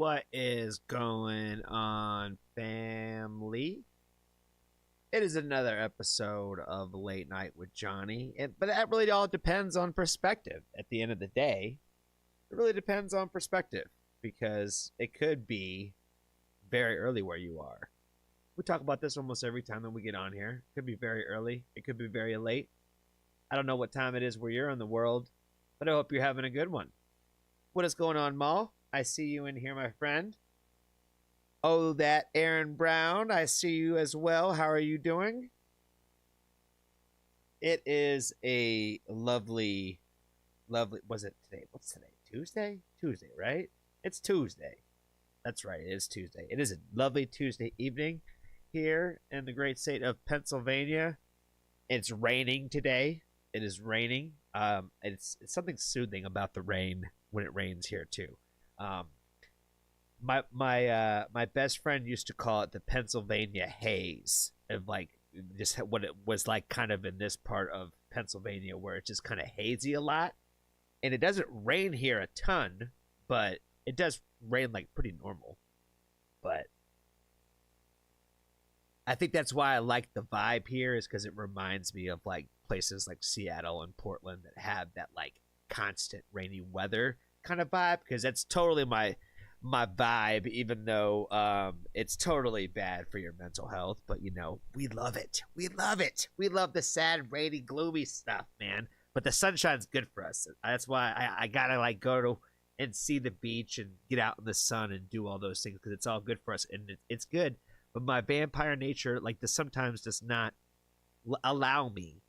What is going on, family? It is another episode of Late Night with Johnny. But that really all depends on perspective. At the end of the day, it really depends on perspective because it could be very early where you are. We talk about this almost every time that we get on here. It could be very early, it could be very late. I don't know what time it is where you're in the world, but I hope you're having a good one. What is going on, Maul? I see you in here, my friend. Oh, that Aaron Brown. I see you as well. How are you doing? It is a lovely. Was it today? What's today? Tuesday? Tuesday, right? It's Tuesday. That's right. It is Tuesday. It is a lovely Tuesday evening here in the great state of Pennsylvania. It's raining today. It is raining. It's something soothing about the rain when it rains here too. My best friend used to call it the Pennsylvania haze, of like just what it was like kind of in this part of Pennsylvania where it's just kind of hazy a lot, and it doesn't rain here a ton, but it does rain like pretty normal. But I think that's why I like the vibe here, is because it reminds me of like places like Seattle and Portland that have that like constant rainy weather kind of vibe, because that's totally my vibe, even though it's totally bad for your mental health. But you know, we love it. We love the sad, rainy, gloomy stuff, man. But the sunshine's good for us. That's why I gotta like go to and see the beach and get out in the sun and do all those things, because it's all good for us, and it's good. But my vampire nature like this sometimes does not allow me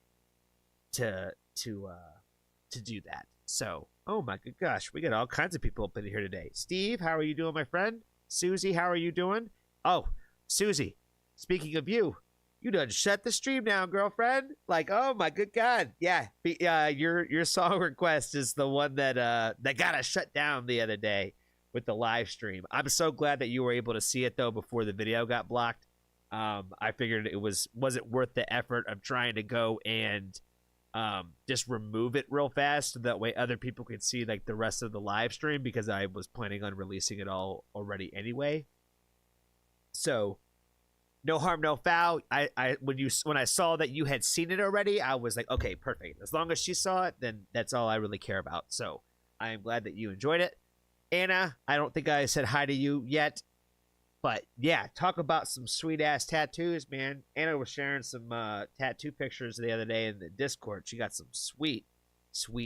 to do that. So, oh my good gosh, we got all kinds of people up in here today. Steve, how are you doing, my friend? Susie, how are you doing? Oh, Susie, speaking of you, you done shut the stream down, girlfriend. Like, oh my good God, yeah. Your song request is the one that got us shut down the other day with the live stream. I'm so glad that you were able to see it though before the video got blocked. I figured it wasn't worth the effort of trying to go and just remove it real fast so that way other people could see like the rest of the live stream, because I was planning on releasing it all already anyway. So no harm, no foul. When I saw that you had seen it already, I was like, okay, perfect. As long as she saw it, then that's all I really care about. So I am glad that you enjoyed it. Anna, I don't think I said hi to you yet. But yeah, talk about some sweet ass tattoos, man. Anna was sharing some tattoo pictures the other day in the Discord. She got some sweet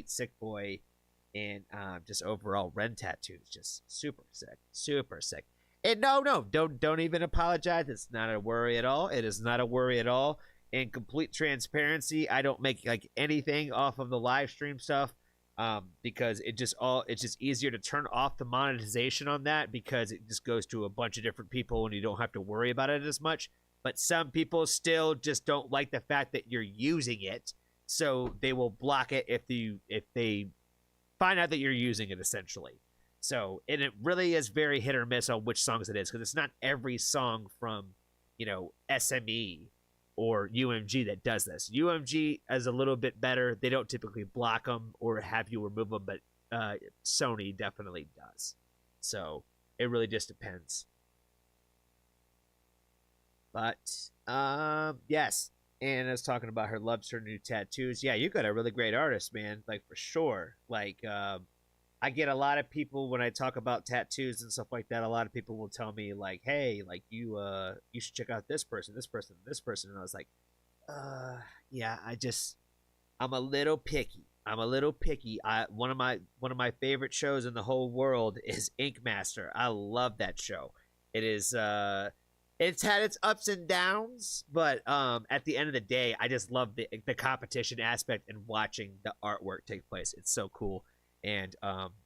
sick boy and just overall Ren tattoos. Just super sick. And no, don't even apologize. It's not a worry at all. It is not a worry at all. In complete transparency, I don't make like anything off of the live stream stuff. Because it's just easier to turn off the monetization on that, because it just goes to a bunch of different people and you don't have to worry about it as much. But some people still just don't like the fact that you're using it, so they will block it if they find out that you're using it, essentially. So, and it really is very hit or miss on which songs it is, because it's not every song from, SME or UMG that does this. UMG is a little bit better. They don't typically block them or have you remove them, but Sony definitely does. So it really just depends. But yes, Anna's talking about her loves her new tattoos. Yeah, you got a really great artist, man. Like for sure. Like I get a lot of people when I talk about tattoos and stuff like that. A lot of people will tell me like, "Hey, like you should check out this person," and I was like, yeah, I'm a little picky. One of my favorite shows in the whole world is Ink Master. I love that show. It is it's had its ups and downs, but at the end of the day, I just love the competition aspect and watching the artwork take place. It's so cool. And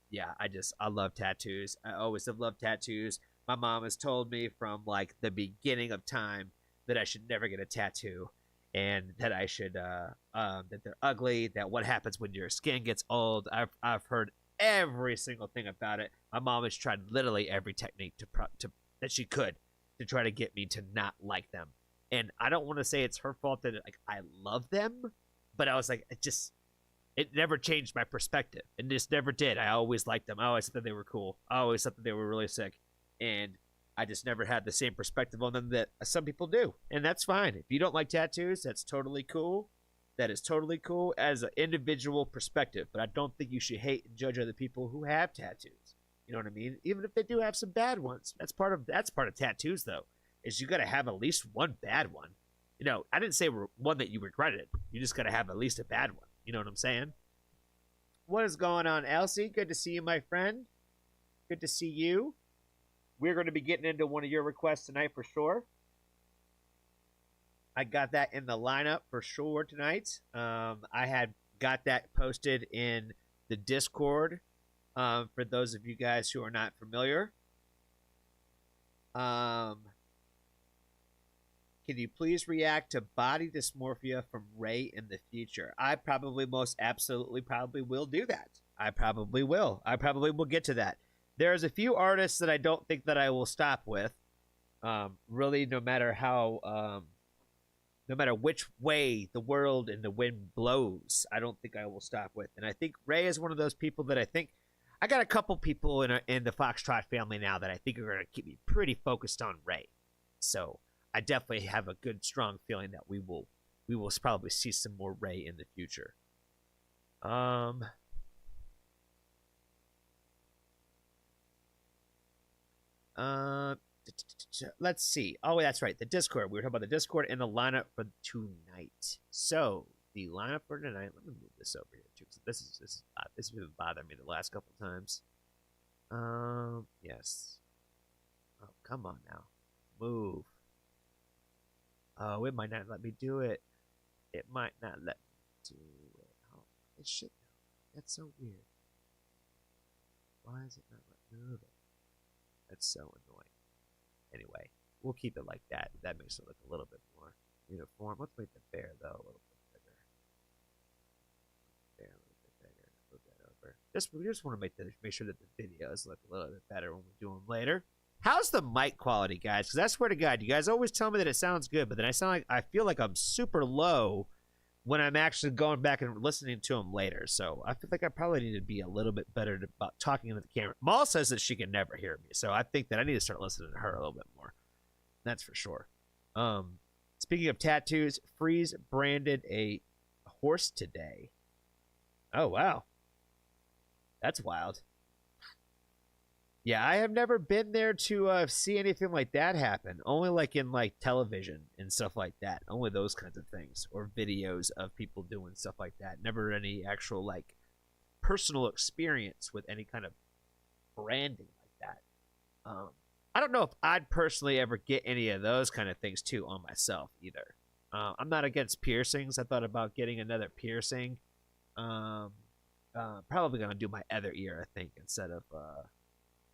yeah, I love tattoos. I always have loved tattoos. My mom has told me from like the beginning of time that I should never get a tattoo, and that I should that they're ugly. That what happens when your skin gets old. I've heard every single thing about it. My mom has tried literally every technique to that she could to try to get me to not like them. And I don't want to say it's her fault that like I love them, but I was like, it never changed my perspective. It just never did. I always liked them. I always thought that they were cool. I always thought that they were really sick. and I just never had the same perspective on them that some people do, and that's fine. If you don't like tattoos, that's totally cool. That is totally cool as an individual perspective, but I don't think you should hate and judge other people who have tattoos. You know what I mean? Even if they do have some bad ones, that's part of tattoos, though. Is you got to have at least one bad one. You know, I didn't say one that you regretted. You just got to have at least a bad one. You know what I'm saying? What is going on, Elsie? Good to see you, my friend. Good to see you. We're going to be getting into one of your requests tonight for sure. I got that in the lineup for sure tonight. I had got that posted in the Discord. For those of you guys who are not familiar, can you please react to body dysmorphia from Ray in the future? I probably most absolutely probably will do that. I probably will get to that. There's a few artists that I don't think that I will stop with. Really, no matter how, no matter which way the world and the wind blows, I don't think I will stop with. And I think Ray is one of those people that I think I got a couple people in the Foxtrot family now that I think are going to keep me pretty focused on Ray. So I definitely have a good, strong feeling that we will probably see some more Ray in the future. Let's see. Oh, that's right. The Discord. We were talking about the Discord and the lineup for tonight. So the lineup for tonight. Let me move this over here too, because this has been bothering me the last couple times. Yes. Oh, come on now, move. Oh, it might not let me do it. It might not let me do it. Oh, it should. That's so weird. Why is it not letting me move it? That's so annoying. Anyway, we'll keep it like that. That makes it look a little bit more uniform. Let's make the bear, though, a little bit bigger. Bear a little bit bigger. Move that over. We just want to make sure that the videos look a little bit better when we do them later. How's the mic quality, guys? Because I swear to God, you guys always tell me that it sounds good, but then I feel like I'm super low when I'm actually going back and listening to them later. So I feel like I probably need to be a little bit better about talking into the camera. Maul says that she can never hear me, so I think that I need to start listening to her a little bit more. That's for sure. Speaking of tattoos, Freeze branded a horse today. Oh, wow. That's wild. Yeah, I have never been there to see anything like that happen. Only like in like television and stuff like that. Only those kinds of things, or videos of people doing stuff like that. Never any actual like personal experience with any kind of branding like that. I don't know if I'd personally ever get any of those kind of things too on myself either. I'm not against piercings. I thought about getting another piercing. Probably gonna do my other ear, I think, instead of. I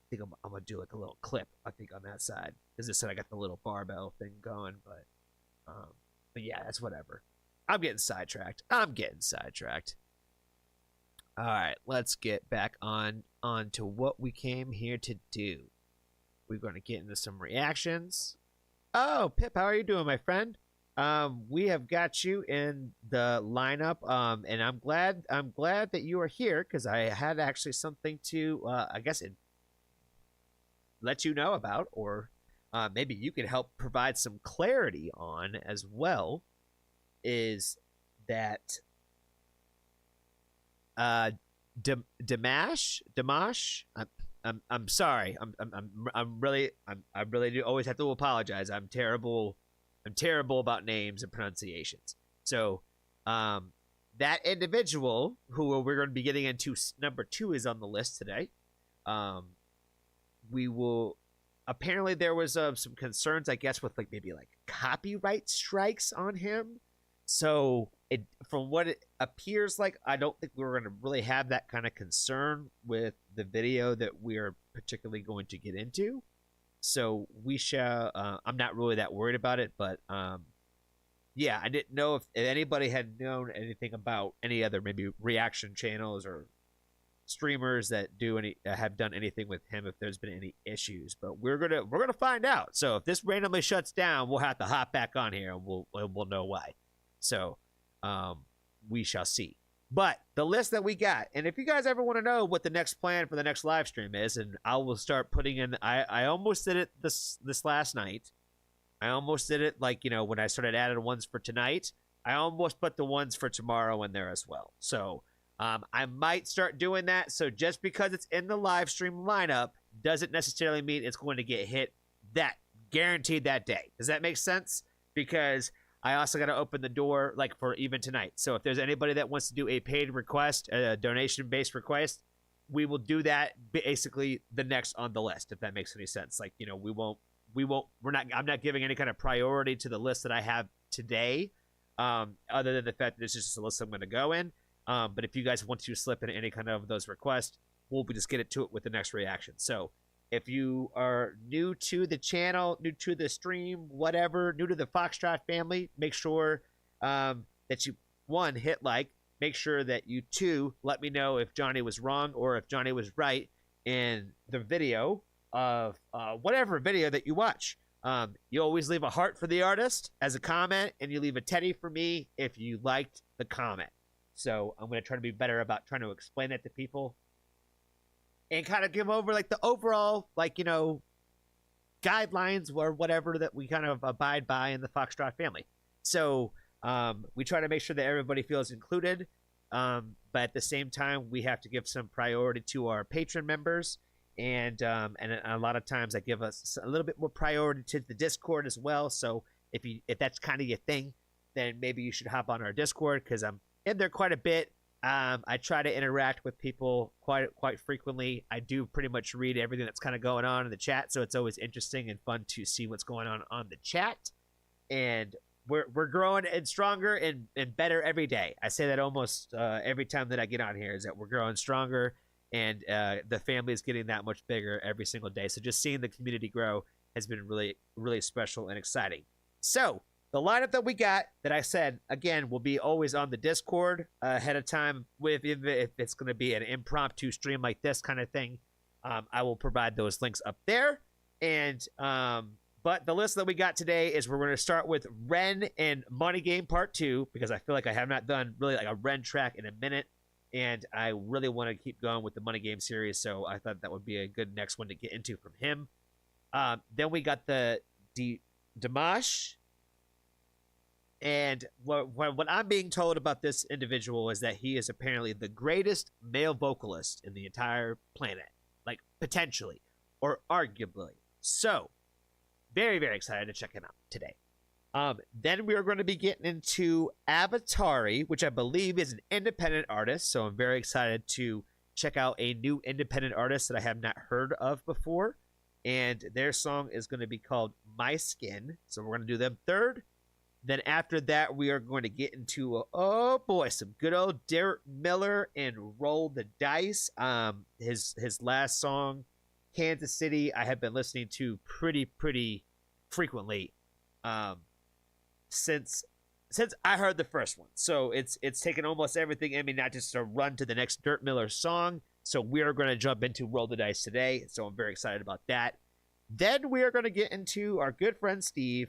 think I'm gonna do like a little clip. I think on that side, because this said I got the little barbell thing going, but yeah, that's whatever. I'm getting sidetracked. All right, let's get back on to what we came here to do. We're gonna get into some reactions. Oh, Pip, how are you doing, my friend? We have got you in the lineup, and I'm glad that you are here because I had actually something to, I guess let you know about, or maybe you could help provide some clarity on as well, is that Dimash. I'm sorry. I really do always have to apologize. I'm terrible about names and pronunciations. So that individual who we're going to be getting into number 2 is on the list today. We will, apparently there was some concerns, I guess, with like maybe like copyright strikes on him. So from what it appears like, I don't think we're going to really have that kind of concern with the video that we're particularly going to get into. So we shall, I'm not really that worried about it, but yeah, I didn't know if anybody had known anything about any other maybe reaction channels or streamers that have done anything with him, if there's been any issues, but we're gonna find out. So if this randomly shuts down, we'll have to hop back on here and we'll know why. So we shall see. But the list that we got, and if you guys ever want to know what the next plan for the next live stream is, and I will start putting in. I almost did it this last night. I almost did it like, when I started adding ones for tonight. I almost put the ones for tomorrow in there as well. So I might start doing that. So just because it's in the live stream lineup doesn't necessarily mean it's going to get hit guaranteed that day. Does that make sense? Because I also got to open the door like for even tonight. So if there's anybody that wants to do a paid request, a donation-based request, we will do that basically the next on the list, if that makes any sense. Like, I'm not giving any kind of priority to the list that I have today, other than the fact that this is just a list I'm going to go in. But if you guys want to slip in any kind of those requests, we'll just get to it with the next reaction. So if you are new to the channel, new to the stream, whatever, new to the Foxtrot family, make sure that you, 1, hit like, make sure that you, 2, let me know if Johnny was wrong or if Johnny was right in the video of whatever video that you watch. You always leave a heart for the artist as a comment, and you leave a teddy for me if you liked the comment. So I'm going to try to be better about trying to explain that to people and kind of give over like the overall, guidelines or whatever that we kind of abide by in the Foxtrot family. So we try to make sure that everybody feels included. But at the same time, we have to give some priority to our patron members. And a lot of times I give us a little bit more priority to the Discord as well. So if that's kind of your thing, then maybe you should hop on our Discord, because I'm in there quite a bit. I try to interact with people quite frequently. I do pretty much read everything that's kind of going on in the chat, so it's always interesting and fun to see what's going on the chat. And we're growing and stronger and better every day. I say that almost every time that I get on here, is that we're growing stronger, and the family is getting that much bigger every single day. So just seeing the community grow has been really, really special and exciting. So the lineup that we got, that I said, again, will be always on the Discord ahead of time. If it's going to be an impromptu stream like this kind of thing, I will provide those links up there. And but the list that we got today is we're going to start with Ren and Money Game Part 2, because I feel like I have not done really like a Ren track in a minute, and I really want to keep going with the Money Game series, so I thought that would be a good next one to get into from him. Then we got the Dimash. And what I'm being told about this individual is that he is apparently the greatest male vocalist in the entire planet. Like, potentially. Or arguably. So, very, very excited to check him out today. Then we are going to be getting into Avatari, which I believe is an independent artist. So I'm very excited to check out a new independent artist that I have not heard of before. And their song is going to be called My Skin. So we're going to do them third. Then after that, we are going to get into, some good old Derek Miller and Roll the Dice. His last song, Kansas City, I have been listening to pretty frequently since I heard the first one. So it's taken almost everything in me, not just to run to the next Derek Miller song. So we are going to jump into Roll the Dice today. So I'm very excited about that. Then we are going to get into our good friend Steve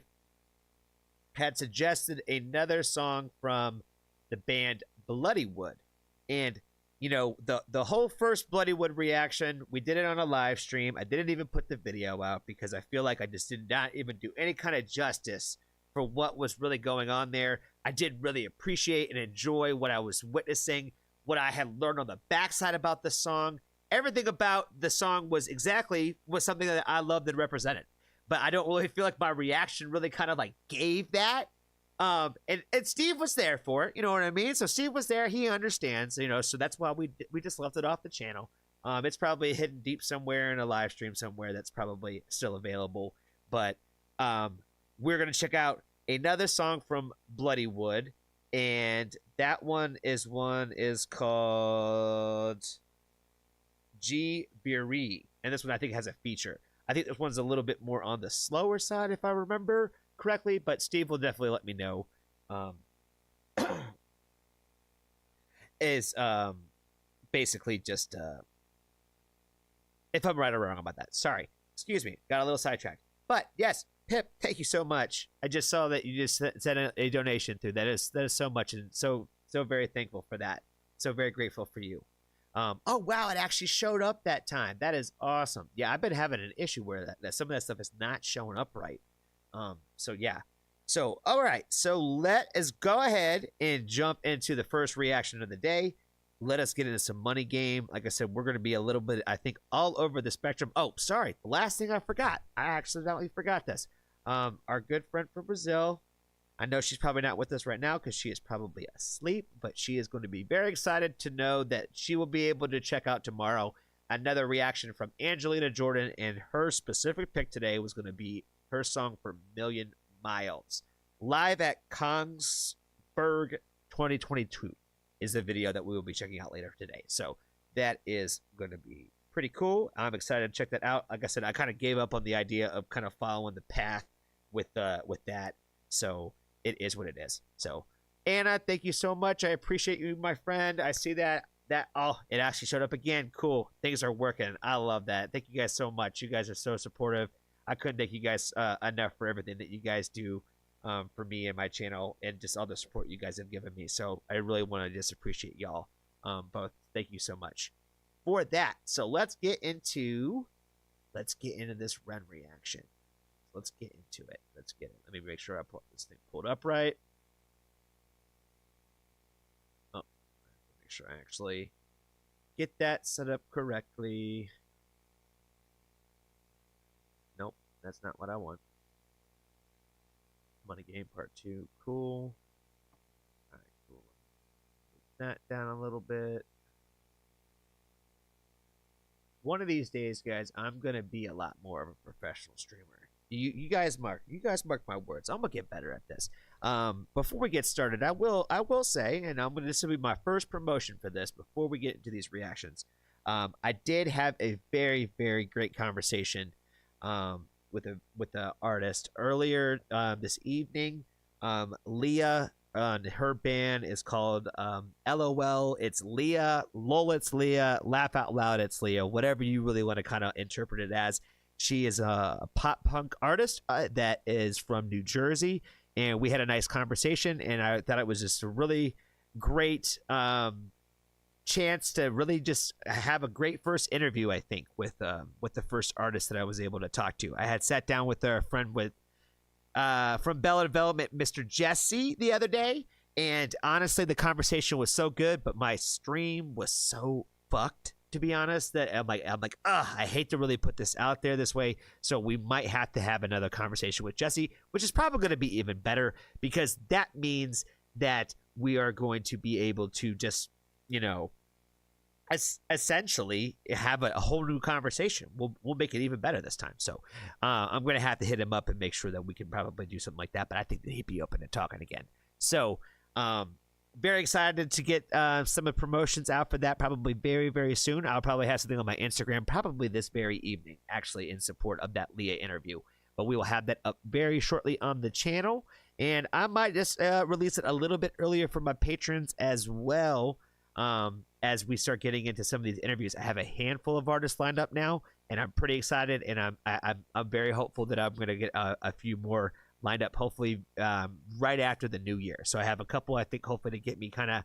had suggested another song from the band Bloodywood. And, the whole first Bloodywood reaction, we did it on a live stream. I didn't even put the video out because I feel like I just did not even do any kind of justice for what was really going on there. I did really appreciate and enjoy what I was witnessing, what I had learned on the backside about the song. Everything about the song was something that I loved and represented. But I don't really feel like my reaction really kind of like gave that. And Steve was there for it, you know what I mean? So Steve was there, he understands, so that's why we just left it off the channel. It's probably hidden deep somewhere in a live stream somewhere that's probably still available. But we're going to check out another song from Bloodywood, and that one is called G Beery, and this one I think has a feature. I think this one's a little bit more on the slower side, if I remember correctly, but Steve will definitely let me know. Is basically just if I'm right or wrong about that. Sorry. Excuse me. Got a little sidetracked. But yes, Pip, thank you so much. I just saw that you just sent a donation through. That is so much, and so very thankful for that. So very grateful for you. Oh wow, it actually showed up that time. That is awesome. Yeah, I've been having an issue where that some of that stuff is not showing up right. So yeah. So all right. So let us go ahead and jump into the first reaction of the day. Let us get into some money game. Like I said, we're going to be a little bit, I think, all over the spectrum. Oh, sorry. The last thing I forgot. I accidentally forgot this. Our good friend from Brazil, I know she's probably not with us right now because she is probably asleep, but she is going to be very excited to know that she will be able to check out tomorrow another reaction from Angelina Jordan, and her specific pick today was going to be her song for Million Miles. Live at Kongsberg 2022 is the video that we will be checking out later today. So that is going to be pretty cool. I'm excited to check that out. Like I said, I kind of gave up on the idea of kind of following the path with that. So it is what it is. So Anna, thank you so much. I appreciate you, my friend. I see that oh, it actually showed up again. Cool. Things are working. I love that. Thank you guys so much. You guys are so supportive. I couldn't thank you guys enough for everything that you guys do for me and my channel, and just all the support you guys have given me. So I really want to just appreciate y'all both. Thank you so much for that. So let's get into this run reaction. Let's get into it. Let me make sure I put this thing pulled up right. Oh, make sure I actually get that set up correctly. Nope, that's not what I want. Money game part 2. Cool. All right, cool. Put that down a little bit. One of these days, guys, I'm gonna be a lot more of a professional streamer. You guys mark my words. I'm gonna get better at this. Before we get started, I will say, and this will be my first promotion for this. Before we get into these reactions, I did have a very, very great conversation with the artist earlier this evening. Leah, her band is called LOL. It's Leah, lol, it's Leah, laugh out loud, it's Leah. Whatever you really want to kind of interpret it as. She is a pop punk artist that is from New Jersey, and we had a nice conversation, and I thought it was just a really great chance to really just have a great first interview, I think, with the first artist that I was able to talk to. I had sat down with a friend from Bella Development, Mr. Jesse, the other day, and honestly, the conversation was so good, but my stream was so fucked, to be honest, that I'm like, I hate to really put this out there this way, so we might have to have another conversation with Jesse, which is probably going to be even better, because that means that we are going to be able to just, essentially have a whole new conversation. We'll make it even better this time. So I'm going to have to hit him up and make sure that we can probably do something like that, but I think that he'd be open to talking again. So very excited to get some of the promotions out for that probably very, very soon. I'll probably have something on my Instagram probably this very evening, actually, in support of that Leah interview. But we will have that up very shortly on the channel. And I might just release it a little bit earlier for my patrons as well. As we start getting into some of these interviews, I have a handful of artists lined up now, and I'm pretty excited. And I'm very hopeful that I'm going to get a few more lined up, hopefully right after the new year. So I have a couple, I think, hopefully to get me kind of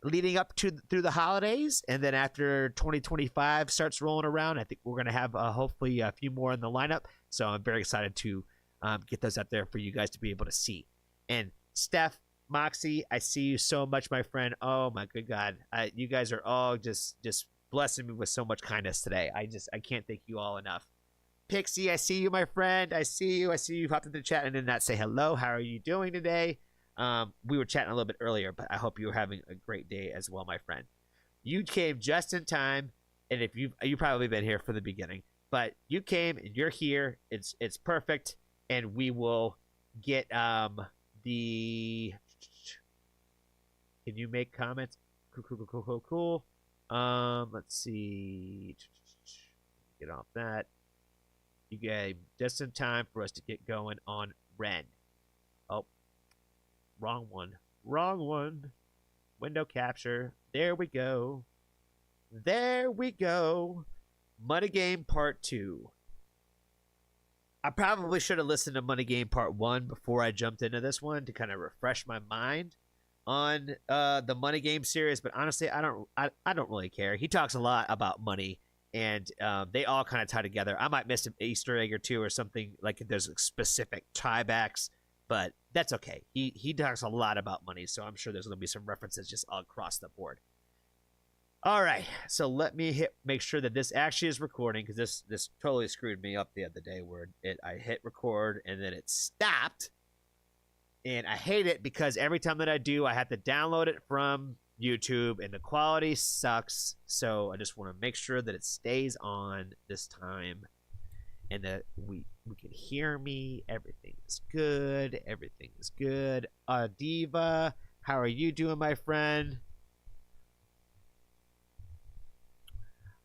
leading up to through the holidays, and then after 2025 starts rolling around, I think we're going to have hopefully a few more in the lineup. So I'm very excited to get those out there for you guys to be able to see. And Steph, Moxie, I see you so much, my friend. Oh my good God, you guys are all just blessing me with so much kindness today. I can't thank you all enough. Pixie, I see you, my friend. I see you popped into the chat and did not say hello. How are you doing today? We were chatting a little bit earlier, but I hope you're having a great day as well, my friend. You came just in time, and if you probably been here from the beginning, but you came and you're here. It's perfect, and we will get the. Can you make comments? Cool. Let's see. Get off that. You gave just in time for us to get going on Ren. Oh, wrong one. Window capture. There we go. Money Game Part 2. I probably should have listened to Money Game Part 1 before I jumped into this one to kind of refresh my mind. on the Money Game series, but honestly, I don't really care. He talks a lot about money, and they all kind of tie together. I might miss an Easter egg or two or something, like if there's specific tiebacks, but that's okay. He talks a lot about money, so I'm sure there's going to be some references just all across the board. All right, so let me make sure that this actually is recording, because this totally screwed me up the other day where I hit record and then it stopped. And I hate it because every time that I do, I have to download it from YouTube, and the quality sucks. So I just want to make sure that it stays on this time, and that we can hear me. Everything is good. Everything is good. Diva, how are you doing, my friend?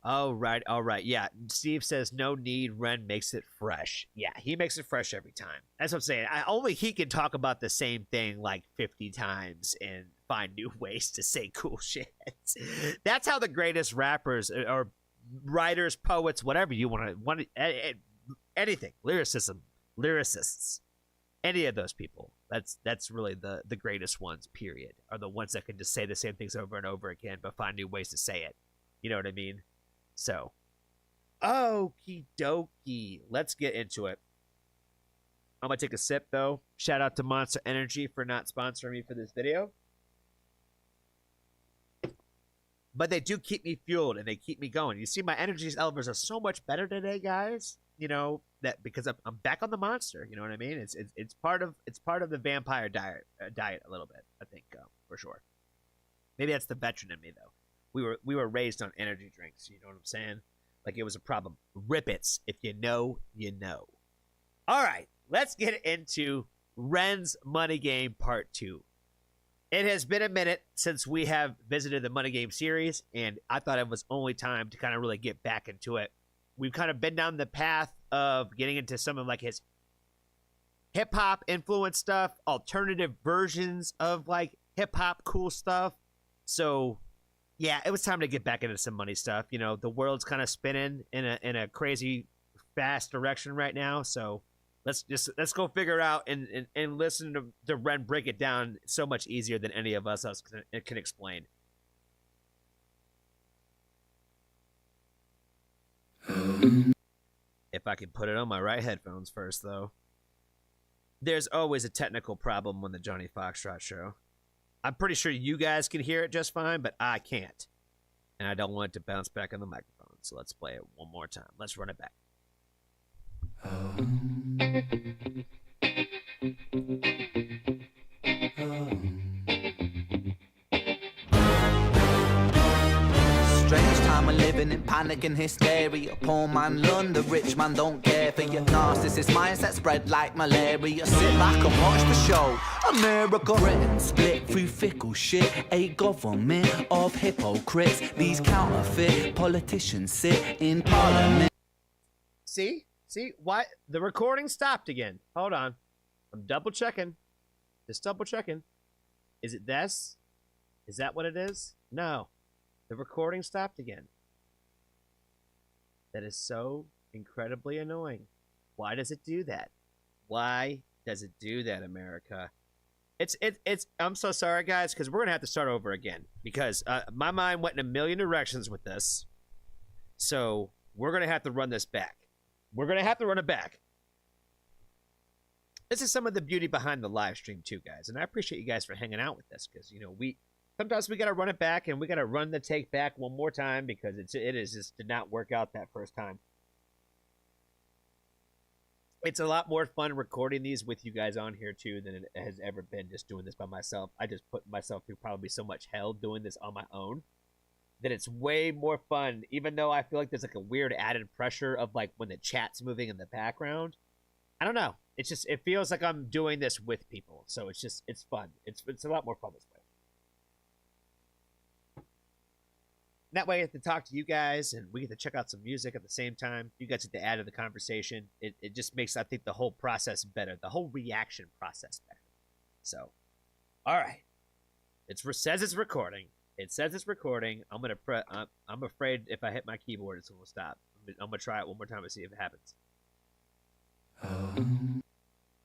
All right. Yeah, Steve says no need. Ren makes it fresh. Yeah, he makes it fresh every time. That's what I'm saying. Only he can talk about the same thing like 50 times and find new ways to say cool shit. That's how the greatest rappers or writers, poets, whatever you want anything, lyricists, any of those people. That's really the greatest ones. Period. Are the ones that can just say the same things over and over again, but find new ways to say it. You know what I mean? So, okie dokie. Let's get into it. I'm going to take a sip, though. Shout out to Monster Energy for not sponsoring me for this video. But they do keep me fueled, and they keep me going. You see, my energy levels are so much better today, guys. You know, that because I'm back on the monster. You know what I mean? It's part of the vampire diet a little bit, I think, for sure. Maybe that's the veteran in me, though. We were raised on energy drinks, you know what I'm saying? Like it was a problem. Rippets, if you know, you know. All right, let's get into Ren's Money Game Part 2. It has been a minute since we have visited the Money Game series, and I thought it was only time to kind of really get back into it. We've kind of been down the path of getting into some of like his hip-hop influence stuff, alternative versions of like hip-hop cool stuff. So yeah, it was time to get back into some money stuff. You know, the world's kind of spinning in a crazy fast direction right now. So let's go figure out and listen to Ren break it down so much easier than any of us can explain. If I can put it on my right headphones first, though. There's always a technical problem on the Johnny Foxtrot show. I'm pretty sure you guys can hear it just fine, but I can't. And I don't want it to bounce back on the microphone. So let's play it one more time. Let's run it back. Strange time of living in panic and hysteria. Poor man learn, the rich man don't care for your narcissist mindset spread like malaria. Sit back and watch the show. America, Britain split through fickle shit. A government of hypocrites. These counterfeit politicians sit in parliament. See? Why? The recording stopped again. Hold on. I'm double checking. Just double checking. Is it this? Is that what it is? No. The recording stopped again. That is so incredibly annoying. Why does it do that? Why does it do that, America? It's I'm so sorry, guys, because we're going to have to start over again. Because my mind went in a million directions with this. So we're going to have to run this back. We're going to have to run it back. This is some of the beauty behind the live stream, too, guys. And I appreciate you guys for hanging out with this. Because, you know, sometimes we got to run it back, and we got to run the take back one more time because it just did not work out that first time. It's a lot more fun recording these with you guys on here, too, than it has ever been just doing this by myself. I just put myself through probably so much hell doing this on my own that it's way more fun, even though I feel like there's like a weird added pressure of like when the chat's moving in the background. I don't know. It feels like I'm doing this with people. So it's fun. It's a lot more fun this way. That way I get to talk to you guys, and we get to check out some music at the same time. You guys get to add to the conversation. It just makes, I think, the whole process better. The whole reaction process better. So, all right. It says it's recording. It says it's recording. I'm afraid if I hit my keyboard, it's going to stop. I'm going to try it one more time to see if it happens.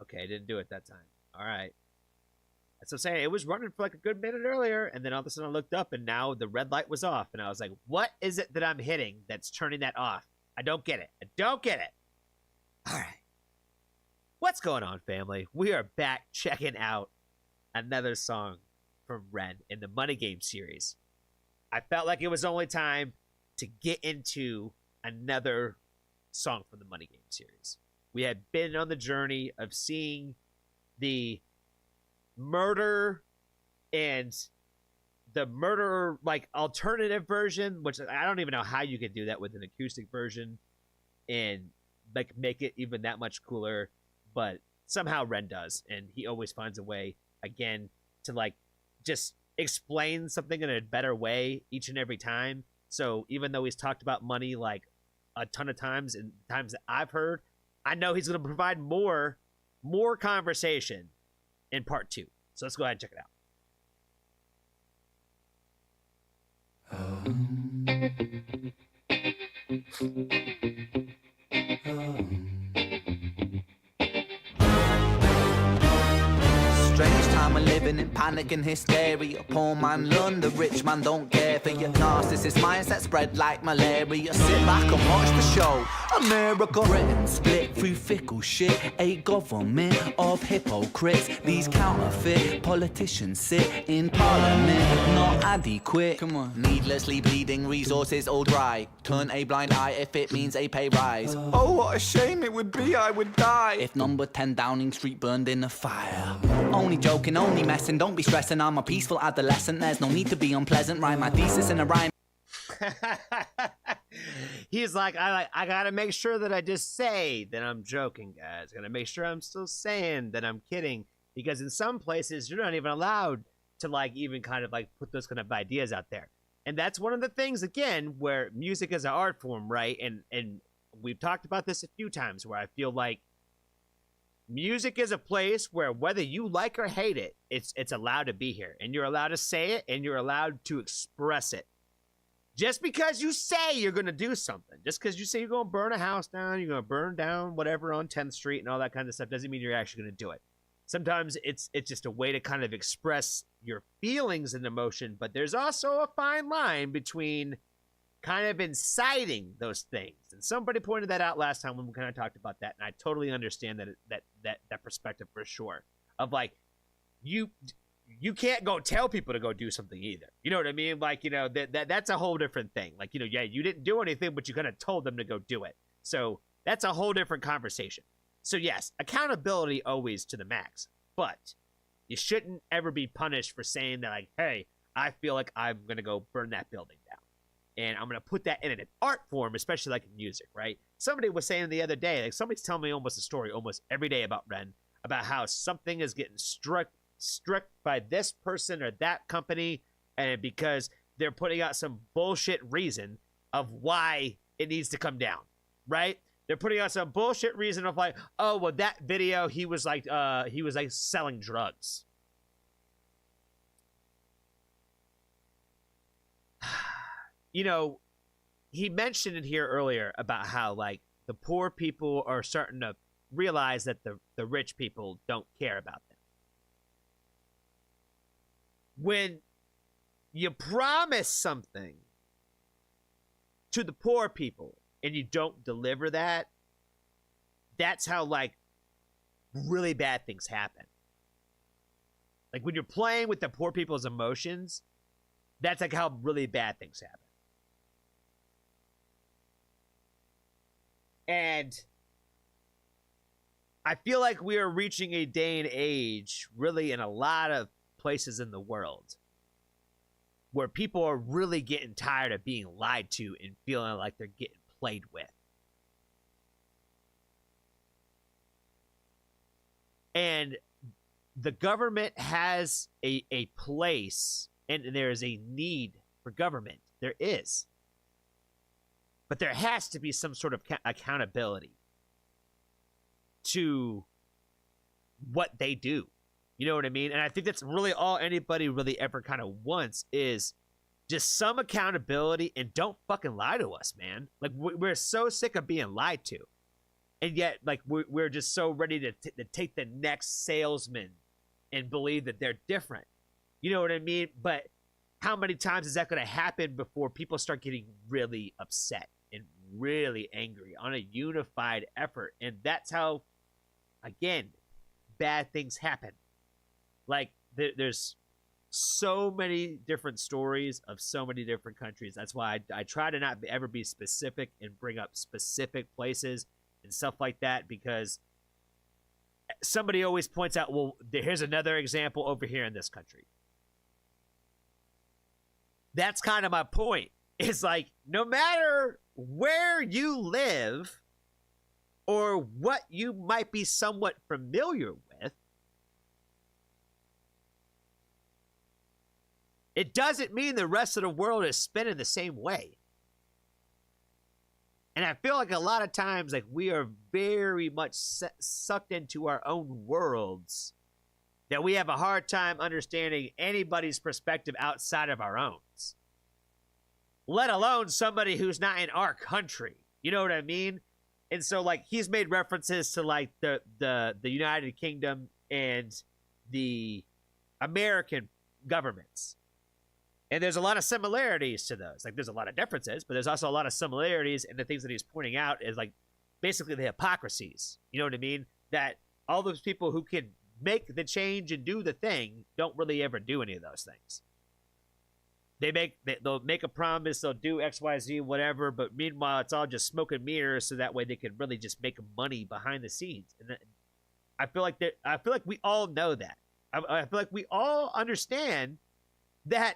Okay, I didn't do it that time. All right. That's what I'm saying. It was running for like a good minute earlier, and then all of a sudden I looked up, and now the red light was off, and I was like, "What is it that I'm hitting that's turning that off? I don't get it. I don't get it." All right, what's going on, family? We are back checking out another song from Ren in the Money Game series. I felt like it was only time to get into another song from the Money Game series. We had been on the journey of seeing the murder and the murder like alternative version, which I don't even know how you could do that with an acoustic version and like make it even that much cooler, but somehow Ren does, and he always finds a way again to like just explain something in a better way each and every time. So even though he's talked about money like a ton of times and times that I've heard, I know he's going to provide more conversation in part 2. So let's go ahead and check it out. Strange time of living in panic and hysteria. Poor man learn, the rich man don't care for your narcissist mindset spread like malaria. Sit back and watch the show. America, Britain split through fickle shit. A government of hypocrites. These counterfeit politicians sit in parliament, not adequate. Come on. Needlessly bleeding, resources all dry. Turn a blind eye if it means a pay rise. Oh, what a shame it would be, I would die if number 10 Downing Street burned in a fire. Only joking, only messing, don't be stressing. I'm a peaceful adolescent, there's no need to be unpleasant. Write my thesis in a rhyme. He's like, I gotta make sure that I just say that I'm joking, guys. Gotta make sure I'm still saying that I'm kidding, because in some places you're not even allowed to like even kind of like put those kind of ideas out there. And that's one of the things, again, where music is an art form, right? And we've talked about this a few times, where I feel like music is a place where whether you like or hate it, it's allowed to be here, and you're allowed to say it, and you're allowed to express it. Just because you say you're going to do something, just because you say you're going to burn a house down, you're going to burn down whatever on 10th Street and all that kind of stuff, doesn't mean you're actually going to do it. Sometimes it's just a way to kind of express your feelings and emotion, but there's also a fine line between kind of inciting those things. And somebody pointed that out last time when we kind of talked about that, and I totally understand that perspective for sure. Of like, you can't go tell people to go do something either. You know what I mean? Like, you know, that's a whole different thing. Like, you know, yeah, you didn't do anything, but you kind of told them to go do it. So that's a whole different conversation. So yes, accountability always to the max, but you shouldn't ever be punished for saying that, like, hey, I feel like I'm going to go burn that building down. And I'm going to put that in an art form, especially like in music, right? Somebody was saying the other day, like somebody's telling me almost a story almost every day about Ren, about how something is getting struck by this person or that company, and because they're putting out some bullshit reason of why it needs to come down, right? They're putting out some bullshit reason of like, oh, well, that video, he was like selling drugs. You know, he mentioned it here earlier about how like the poor people are starting to realize that the rich people don't care about them. When you promise something to the poor people and you don't deliver that, that's how like really bad things happen. Like when you're playing with the poor people's emotions, that's like how really bad things happen. And I feel like we are reaching a day and age, really in a lot of places in the world, where people are really getting tired of being lied to and feeling like they're getting played with. And the government has a place, and there is a need for government. There is. But there has to be some sort of accountability to what they do. You know what I mean? And I think that's really all anybody really ever kind of wants, is just some accountability, and don't fucking lie to us, man. Like, we're so sick of being lied to. And yet, like, we're just so ready to take the next salesman and believe that they're different. You know what I mean? But how many times is that going to happen before people start getting really upset and really angry on a unified effort? And that's how, again, bad things happen. Like, there's so many different stories of so many different countries. That's why I try to not ever be specific and bring up specific places and stuff like that, because somebody always points out, well, here's another example over here in this country. That's kind of my point. It's like, no matter where you live or what you might be somewhat familiar with, it doesn't mean the rest of the world is spinning the same way. And I feel like a lot of times, like, we are very much sucked into our own worlds, that we have a hard time understanding anybody's perspective outside of our own, let alone somebody who's not in our country. You know what I mean? And so, like, he's made references to, like, the United Kingdom and the American governments. And there's a lot of similarities to those. Like, there's a lot of differences, but there's also a lot of similarities. And the things that he's pointing out is, like, basically the hypocrisies. You know what I mean? That all those people who can make the change and do the thing don't really ever do any of those things. They'll make a promise, they'll do X, Y, Z, whatever, but meanwhile, it's all just smoke and mirrors, so that way they can really just make money behind the scenes. And I feel like we all know that. I feel like we all understand that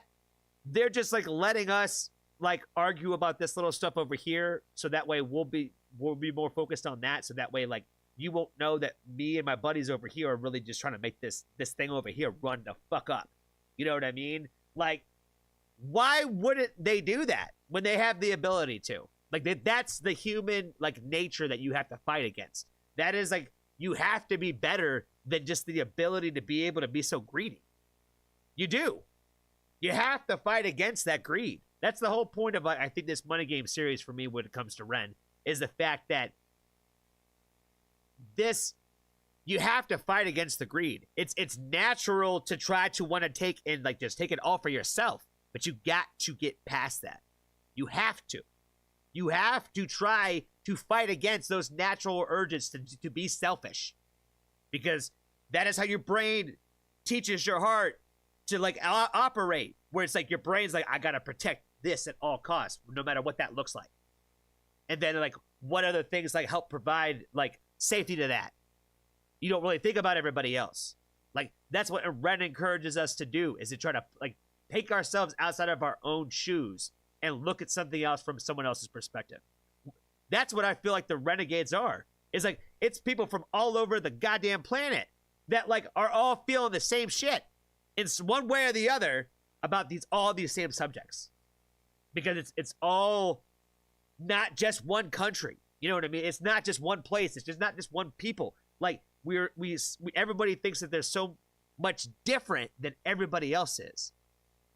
they're just, like, letting us, like, argue about this little stuff over here, so that way we'll be more focused on that, so that way, like, you won't know that me and my buddies over here are really just trying to make this thing over here run the fuck up. You know what I mean? Like, why wouldn't they do that when they have the ability to? Like, that's the human, like, nature that you have to fight against. That is, like, you have to be better than just the ability to be able to be so greedy. You do. You have to fight against that greed. That's the whole point of, I think, this Money Game series for me when it comes to Ren, is the fact that you have to fight against the greed. It's natural to try to want to take and, like, just take it all for yourself, but you got to get past that. You have to. You have to try to fight against those natural urges to be selfish, because that is how your brain teaches your heart to, like, operate, where it's like your brain's like, I gotta protect this at all costs, no matter what that looks like. And then, like, what other things, like, help provide, like, safety to that? You don't really think about everybody else. Like, that's what Ren encourages us to do, is to try to, like, take ourselves outside of our own shoes and look at something else from someone else's perspective. That's what I feel like the Renegades are. It's like, it's people from all over the goddamn planet that, like, are all feeling the same shit in one way or the other about all these same subjects, because it's all not just one country. You know what I mean? It's not just one place. It's just not just one people. Like, everybody thinks that they're so much different than everybody else is.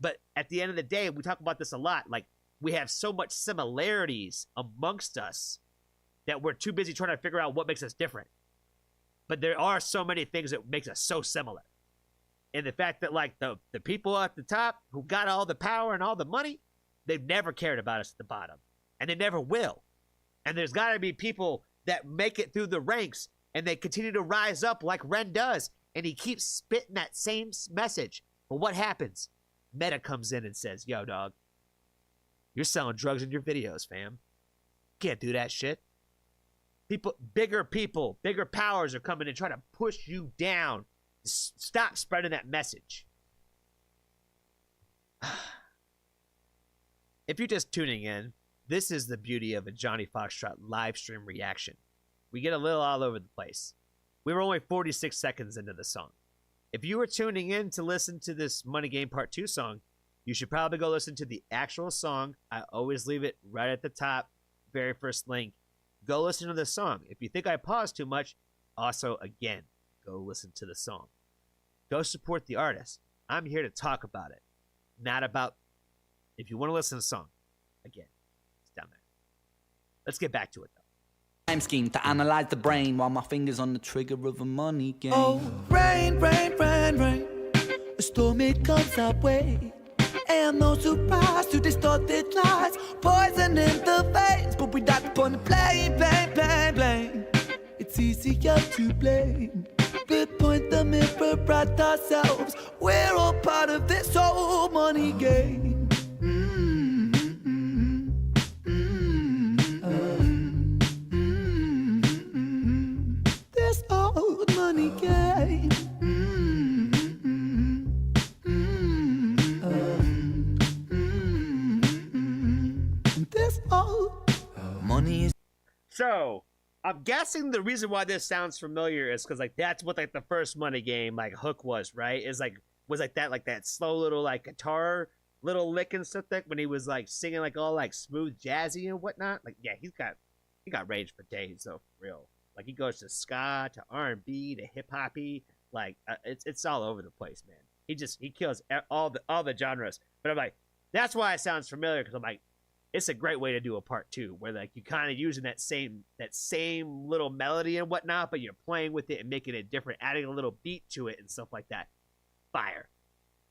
But at the end of the day, we talk about this a lot. Like, we have so much similarities amongst us that we're too busy trying to figure out what makes us different. But there are so many things that makes us so similar. And the fact that, like, the people at the top who got all the power and all the money, they've never cared about us at the bottom. And they never will. And there's got to be people that make it through the ranks and they continue to rise up like Ren does. And he keeps spitting that same message. But what happens? Meta comes in and says, yo, dog, you're selling drugs in your videos, fam. Can't do that shit. Bigger powers are coming and trying to push you down. Stop spreading that message. If you're just tuning in, this is the beauty of a Johnny Foxtrot live stream reaction. We get a little all over the place. We were only 46 seconds into the song. If you were tuning in to listen to this Money Game Part 2 song, you should probably go listen to the actual song. I always leave it right at the top, very first link. Go listen to the song. If you think I paused too much, also, again, go listen to the song. Go support the artist. I'm here to talk about it, not about, if you want to listen to the song, again, it's down there. Let's get back to it, though. Time scheme to analyze the brain while my fingers on the trigger of a money game. Oh, rain, rain, rain, rain. A storm it comes our way. And no surprise to distorted lies. Poison in the veins, but we don't upon the blame, blame, blame, blame. It's easier to blame. We point the mirror at ourselves. We're all part of this whole money game. This old money game. This old money is. So I'm guessing the reason why this sounds familiar is because like that's what like the first money game like hook was, right? Is like was like that slow little like guitar little lick and stuff like when he was like singing like all like smooth jazzy and whatnot. Like yeah, he got range for days though, for real. Like he goes to ska to R&B to hip hoppy, like it's all over the place, man. He kills all the genres. But I'm like, that's why it sounds familiar because I'm like, it's a great way to do a part two where like you kind of using that same little melody and whatnot, but you're playing with it and making it different, adding a little beat to it and stuff like that. Fire.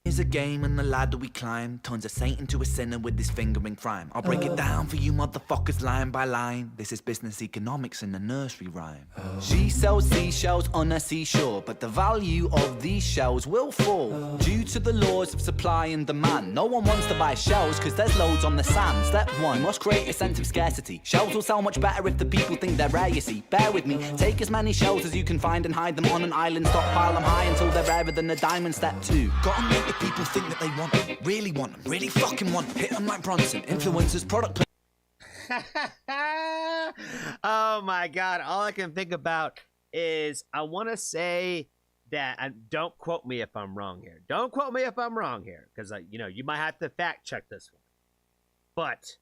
Is a game and the ladder we climb turns a saint into a sinner with his finger in crime. I'll break it down for you motherfuckers line by line. This is business economics in a nursery rhyme. She sells seashells on a seashore, but the value of these shells will fall due to the laws of supply and demand. No one wants to buy shells because there's loads on the sand. Step one, must create a sense of scarcity. Shells will sell much better if the people think they're rare, you see. Bear with me, take as many shells as you can find and hide them on an island. Stockpile them high until they're rarer than a diamond. Step two, gotta make the people think that they want them, really fucking want them. Hit them like Bronson, influencers, product. Oh my god, all I can think about is I want to say that, and don't quote me if I'm wrong here. Don't quote me if I'm wrong here, because you might have to fact check this one. But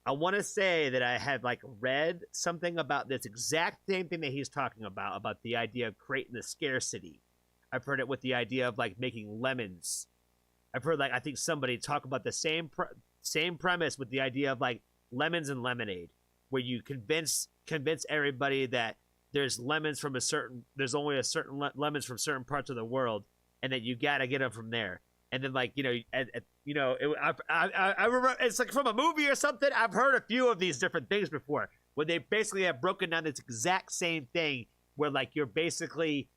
I want to say that I have like read something about this exact same thing that he's talking about the idea of creating the scarcity. I've heard it with the idea of like making lemons. I've heard like I think somebody talk about the same premise with the idea of like lemons and lemonade, where you convince everybody that there's lemons from there's only a certain lemons from certain parts of the world, and that you gotta get them from there. And then like I remember it's like from a movie or something. I've heard a few of these different things before, where they basically have broken down this exact same thing, where like you're basically.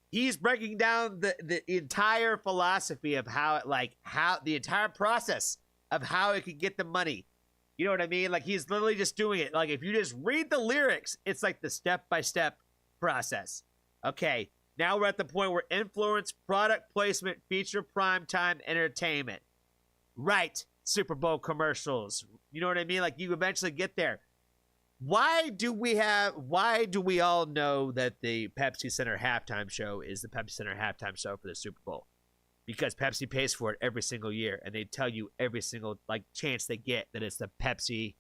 He's breaking down the entire philosophy of how the entire process of how it could get the money. You know what I mean? Like he's literally just doing it. Like if you just read the lyrics, it's like the step-by-step process. Okay, now we're at the point where influence, product placement, feature primetime entertainment. Right, Super Bowl commercials. You know what I mean? Like you eventually get there. Why do we all know that the Pepsi Center halftime show is the Pepsi Center halftime show for the Super Bowl? Because Pepsi pays for it every single year, and they tell you every single like chance they get that it's the Pepsi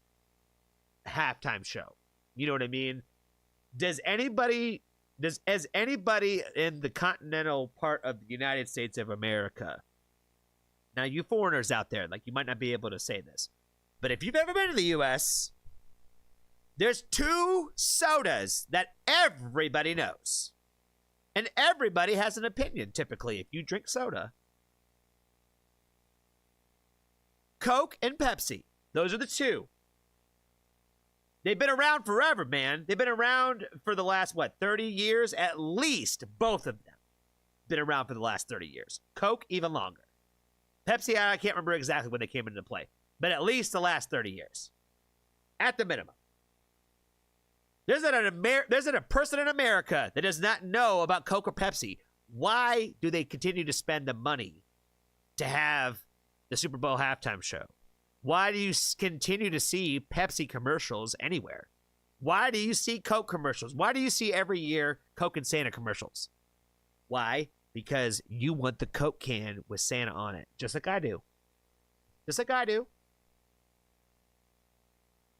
halftime show. You know what I mean? Has anybody in the continental part of the United States of America? Now, you foreigners out there, like you might not be able to say this, but if you've ever been to the U.S., there's two sodas that everybody knows. And everybody has an opinion, typically, if you drink soda. Coke and Pepsi. Those are the two. They've been around forever, man. They've been around for the last, 30 years? At least both of them been around for the last 30 years. Coke, even longer. Pepsi, I can't remember exactly when they came into play. But at least the last 30 years. At the minimum. There's not a person in America that does not know about Coke or Pepsi. Why do they continue to spend the money to have the Super Bowl halftime show? Why do you continue to see Pepsi commercials anywhere? Why do you see Coke commercials? Why do you see every year Coke and Santa commercials? Why? Because you want the Coke can with Santa on it, just like I do. Just like I do.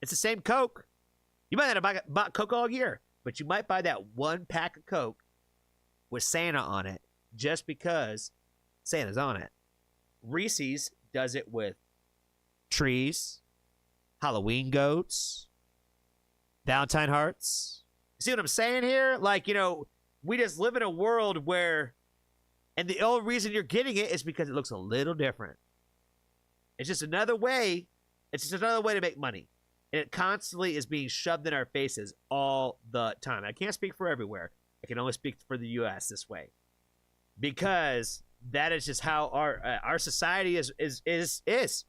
It's the same Coke. You might not have bought Coke all year, but you might buy that one pack of Coke with Santa on it just because Santa's on it. Reese's does it with trees, Halloween goats, Valentine hearts. See what I'm saying here? Like, you know, we just live in a world where, and the only reason you're getting it is because it looks a little different. It's just another way. It's just another way to make money. And it constantly is being shoved in our faces all the time. I can't speak for everywhere. I can only speak for the U.S. this way. Because that is just how our society is.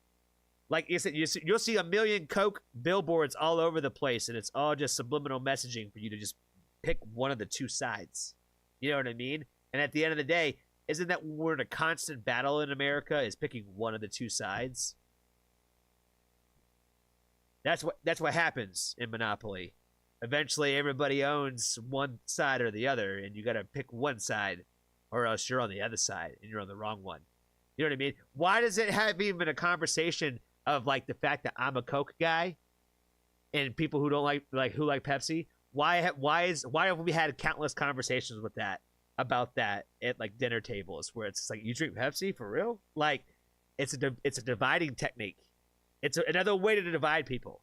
Like you said, you'll see a million Coke billboards all over the place, and it's all just subliminal messaging for you to just pick one of the two sides. You know what I mean? And at the end of the day, isn't that we're in a constant battle in America, is picking one of the two sides? That's what happens in Monopoly. Eventually, everybody owns one side or the other, and you got to pick one side, or else you're on the other side, and you're on the wrong one. You know what I mean? Why does it have even a conversation of like the fact that I'm a Coke guy, and people who don't like Pepsi? Why have we had countless conversations with that about that at like dinner tables where it's like, you drink Pepsi for real? Like, it's a dividing technique. It's another way to divide people.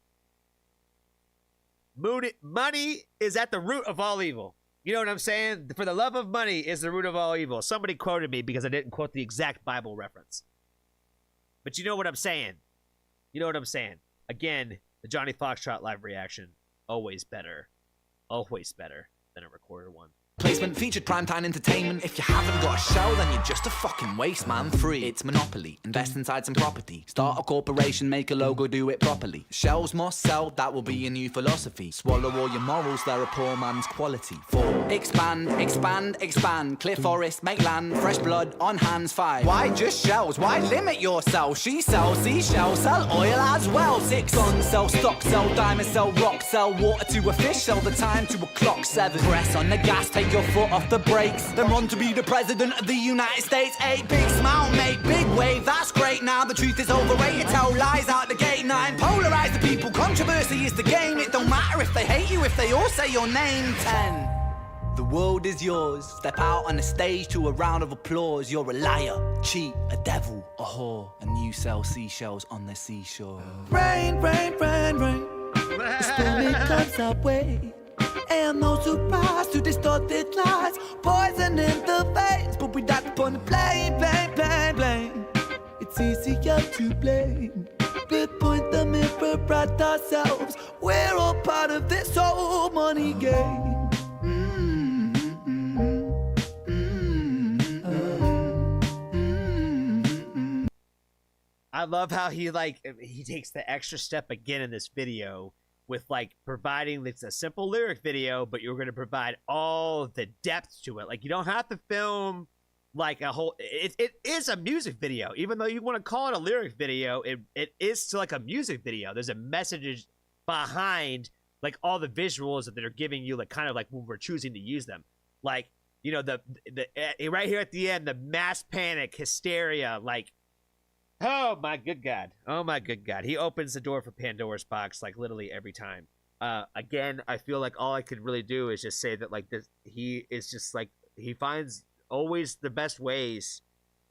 Money is at the root of all evil. You know what I'm saying? For the love of money is the root of all evil. Somebody quoted me because I didn't quote the exact Bible reference. But you know what I'm saying. You know what I'm saying. Again, the Johnny Foxtrot live reaction, always better than a recorded one. Placement featured primetime entertainment. If you haven't got a show, then you're just a fucking waste man. Free. It's Monopoly. Invest inside some property. Start a corporation, make a logo, do it properly. Shells must sell, that will be your new philosophy. Swallow all your morals, they're a poor man's quality. 4. Expand, expand, expand. Clear forest, make land, fresh blood on hands. 5. Why just shells? Why limit yourself? She sells seashells, sell oil as well. 6. Guns, sell stock, sell diamonds, sell rock, sell water to a fish, sell the time to a clock. 7. Press on the gas, take your foot off the brakes, then run to be the president of the United States. 8. Big smile, make big wave, that's great. Now the truth is overrated, tell lies out the gate. 9. Polarize the people, controversy is the game. It don't matter if they hate you, if they all say your name. 10. The world is yours, step out on the stage to a round of applause. You're a liar, cheat, a devil, a whore, and you sell seashells on the seashore. Rain, rain, rain, rain. The stormy comes our way. And no surprise to distorted lies, poison in the veins, but we don't upon the blame, blame, blame, blame. It's easier to blame. We point the mirror at ourselves. We're all part of this whole money game. I love how he takes the extra step again in this video with like providing it's a simple lyric video, but you're going to provide all the depth to it. Like, you don't have to film like a whole, it is a music video. Even though you want to call it a lyric video, it is still like a music video. There's a message behind like all the visuals that they're giving you, like kind of like when we're choosing to use them. Like, you know, the right here at the end, the mass panic, hysteria, like, oh my good God. Oh my good God. He opens the door for Pandora's box like literally every time. Again, I feel like all I could really do is just say that like this, he is just like, he finds always the best ways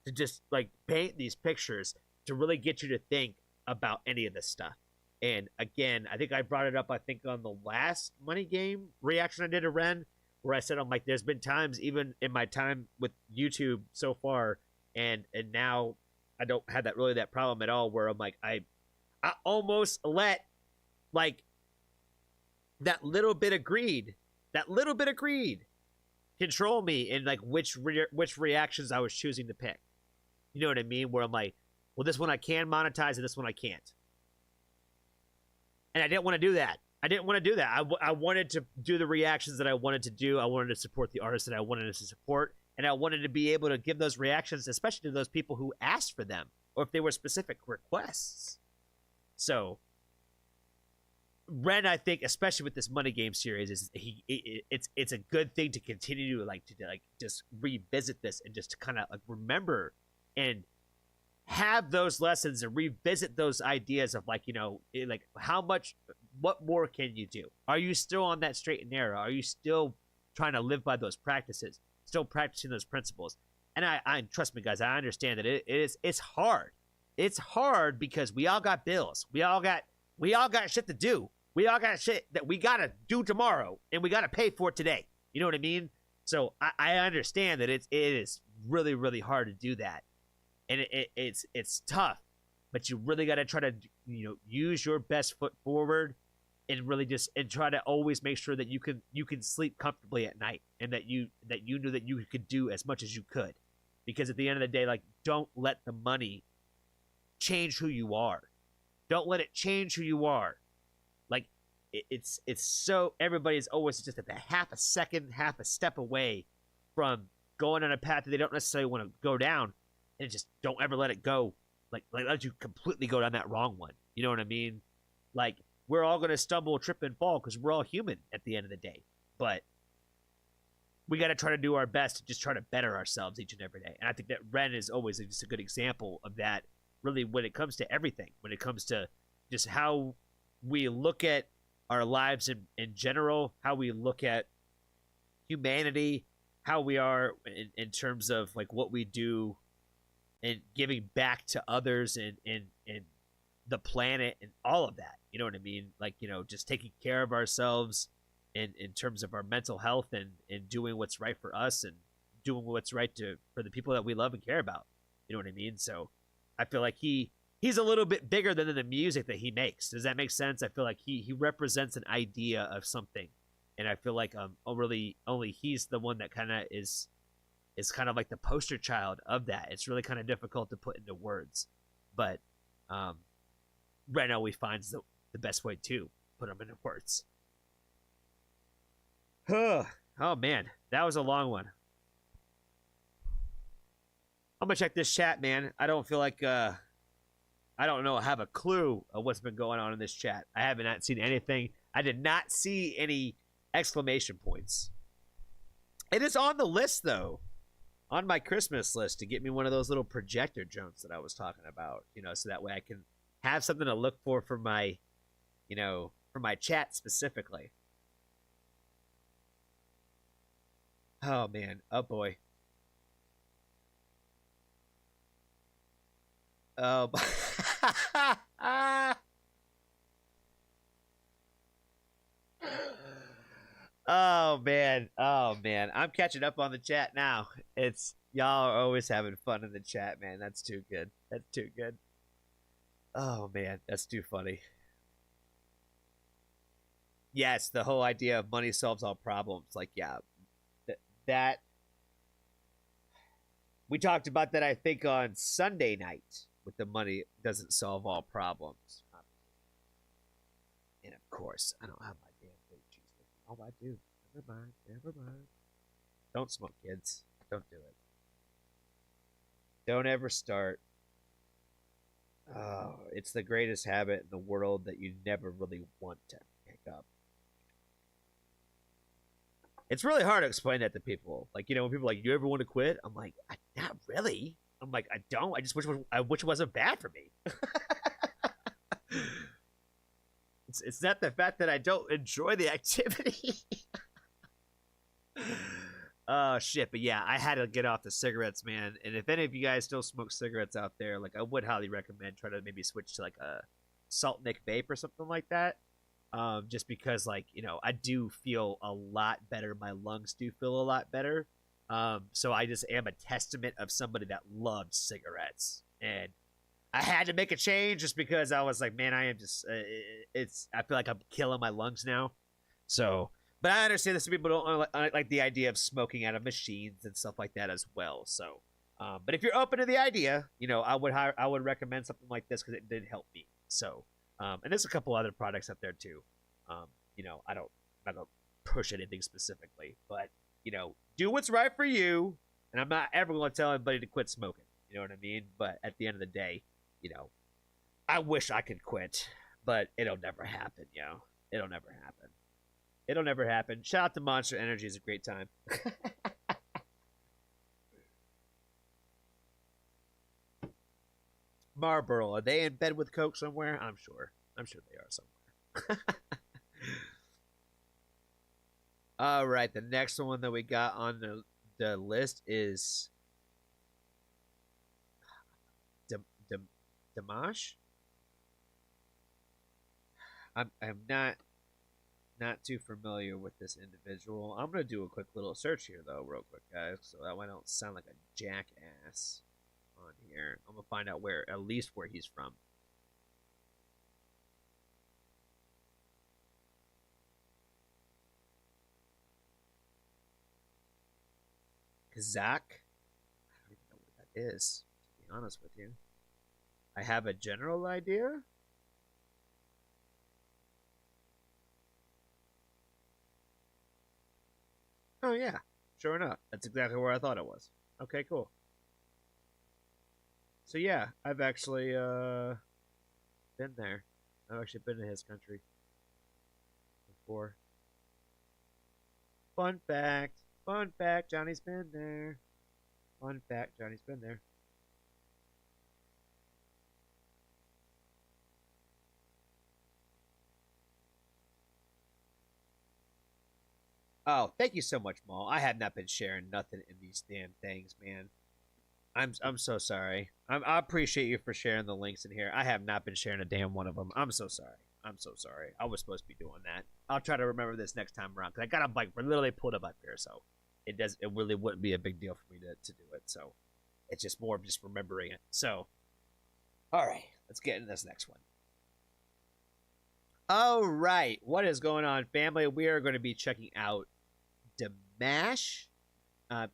to just like paint these pictures to really get you to think about any of this stuff. And again, I think I brought it up, I think on the last Money Game reaction I did to Ren, where I said, I'm like, there's been times even in my time with YouTube so far, and now I don't have that problem at all, where I'm like, I almost let like that little bit of greed control me in like which reactions I was choosing to pick. You know what I mean? Where I'm like, well, this one I can monetize and this one I can't. And I didn't want to do that. I wanted to do the reactions that I wanted to do. I wanted to support the artists that I wanted to support. And I wanted to be able to give those reactions, especially to those people who asked for them, or if they were specific requests. So, Ren, I think, especially with this Money Game series, is it's a good thing to continue to just revisit this and just to kind of like remember and have those lessons and revisit those ideas of like, you know, like what more can you do? Are you still on that straight and narrow? Are you still trying to live by those practices? Still practicing those principles? And I trust me, guys, I understand that it's hard. It's hard because we all got bills. We all got shit to do. We all got shit that we gotta do tomorrow, and we gotta pay for it today. You know what I mean? So I understand that it is really, really hard to do that, and it's tough, but you really gotta try to use your best foot forward, and really just and try to always make sure that you can sleep comfortably at night, and that you knew that you could do as much as you could, because at the end of the day, like, don't let the money change who you are. Don't let it change who you are. Like, it's so everybody's always just at the half a step away from going on a path that they don't necessarily want to go down, and just don't ever let it go. Like let you completely go down that wrong one. You know what I mean? Like, we're all gonna stumble, trip, and fall because we're all human at the end of the day. But we got to try to do our best to just try to better ourselves each and every day. And I think that Ren is always just a good example of that. Really, when it comes to everything, when it comes to just how we look at our lives in general, how we look at humanity, how we are in terms of like what we do and giving back to others and the planet and all of that. You know what I mean? Like, just taking care of ourselves in terms of our mental health and doing what's right for us and doing what's right for the people that we love and care about. You know what I mean? So I feel like he's a little bit bigger than the music that he makes. Does that make sense? I feel like he represents an idea of something, and I feel like only he's the one that kind of is kind of like the poster child of that. It's really kind of difficult to put into words, but Ren always finds the best way to put them into words. Oh man, that was a long one. I'm gonna check this chat, man. I don't feel like I don't know. I have a clue of what's been going on in this chat. I have not seen anything. I did not see any exclamation points. It is on the list though, on my Christmas list, to get me one of those little projector drones that I was talking about. So that way I can have something to look for my, for my chat specifically. Oh man, oh boy. Oh, oh man, I'm catching up on the chat now. It's y'all are always having fun in the chat, man. That's too good. That's too good. Oh man, that's too funny. Yes, the whole idea of money solves all problems. Like, yeah, that we talked about that, I think, on Sunday night with the money doesn't solve all problems. And of course, I don't have my damn blue cheese with me. Oh, I do. Never mind. Don't smoke, kids. Don't do it. Don't ever start. Oh, it's the greatest habit in the world that you never really want to pick up. It's really hard to explain that to people. Like, when people are like, you ever want to quit? I'm like, not really. I'm like, I don't. I just wish it wasn't bad for me. It's not the fact that I don't enjoy the activity. Oh, shit. But yeah, I had to get off the cigarettes, man. And if any of you guys still smoke cigarettes out there, like, I would highly recommend try to maybe switch to, like, a Salt Nick vape or something like that. Just because, like, I do feel a lot better. My lungs do feel a lot better. So I just am a testament of somebody that loved cigarettes. And I had to make a change just because I was like, man, I am just, I feel like I'm killing my lungs now. So, but I understand that some people don't like the idea of smoking out of machines and stuff like that as well. So, but if you're open to the idea, I would recommend something like this because it did help me. So, and there's a couple other products out there too. I don't push anything specifically, but do what's right for you. And I'm not ever going to tell anybody to quit smoking. You know what I mean? But at the end of the day, I wish I could quit, but it'll never happen. It'll never happen. It'll never happen. Shout out to Monster Energy. It's a great time. Marlboro, are they in bed with Coke somewhere? I'm sure they are somewhere. All right, the next one that we got on the list is Dimash. I'm not too familiar with this individual. I'm gonna do a quick little search here though, real quick, guys, so that way I don't sound like a jackass on here. I'm gonna find out at least where he's from. Kazakh? I don't even know what that is, to be honest with you. I have a general idea. Oh yeah, sure enough. That's exactly where I thought it was. Okay, cool. So yeah, I've actually been there. I've actually been to his country before. Fun fact. Fun fact, Johnny's been there. Fun fact, Johnny's been there. Oh, thank you so much, Maul. I have not been sharing nothing in these damn things, man. I'm so sorry. I appreciate you for sharing the links in here. I have not been sharing a damn one of them. I'm so sorry. I'm so sorry. I was supposed to be doing that. I'll try to remember this next time around because I got a bike literally pulled up here, so it really wouldn't be a big deal for me to do it. So it's just more of just remembering it. So, all right, let's get into this next one. All right, what is going on, family? We are going to be checking out Damash. I'm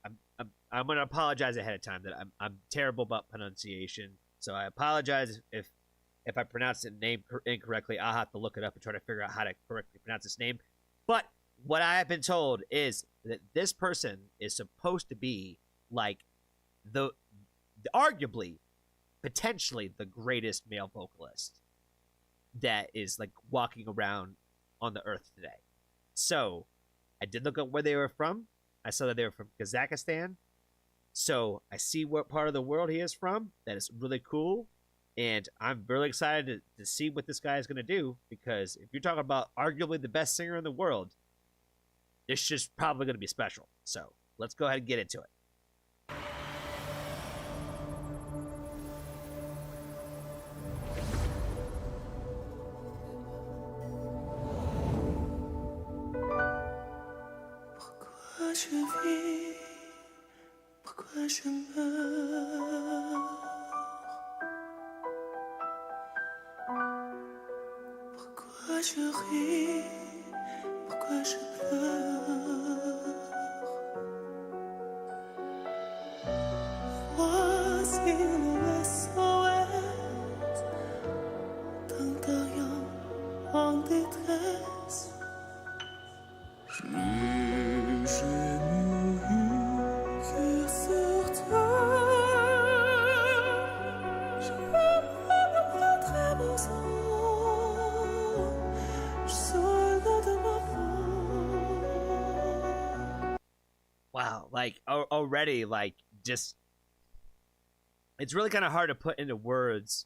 going to apologize ahead of time that I'm terrible about pronunciation, so I apologize if I pronounce the name incorrectly. I'll have to look it up and try to figure out how to correctly pronounce this name. But what I have been told is that this person is supposed to be like the arguably, potentially the greatest male vocalist that is like walking around on the earth today. So I did look up where they were from. I saw that they were from Kazakhstan. So I see what part of the world he is from. That is really cool. And I'm really excited to see what this guy is going to do, because if you're talking about arguably the best singer in the world, this is probably going to be special. So let's go ahead and get into it. Pourquoi je vis, pourquoi je meurs, pourquoi je ris, pourquoi je pleure. Voici le SOS d'un terrien en détresse. J'ai mouru cœur sur toi. Je me prendrai mon sang. Je serai de ma peau. Wow, like already, like just it's really kind of hard to put into words,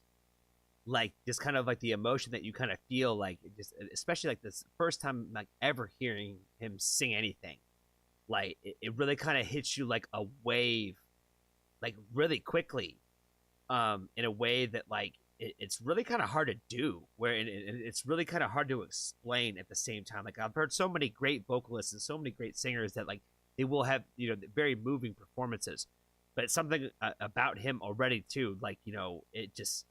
like just kind of like the emotion that you kind of feel, like just especially like this first time like ever hearing him sing anything. Like it really kind of hits you like a wave, like really quickly, in a way that like it's really kind of hard to do, where it's really kind of hard to explain at the same time. Like I've heard so many great vocalists and so many great singers that like they will have, you know, very moving performances, but something about him already too, like, you know, it just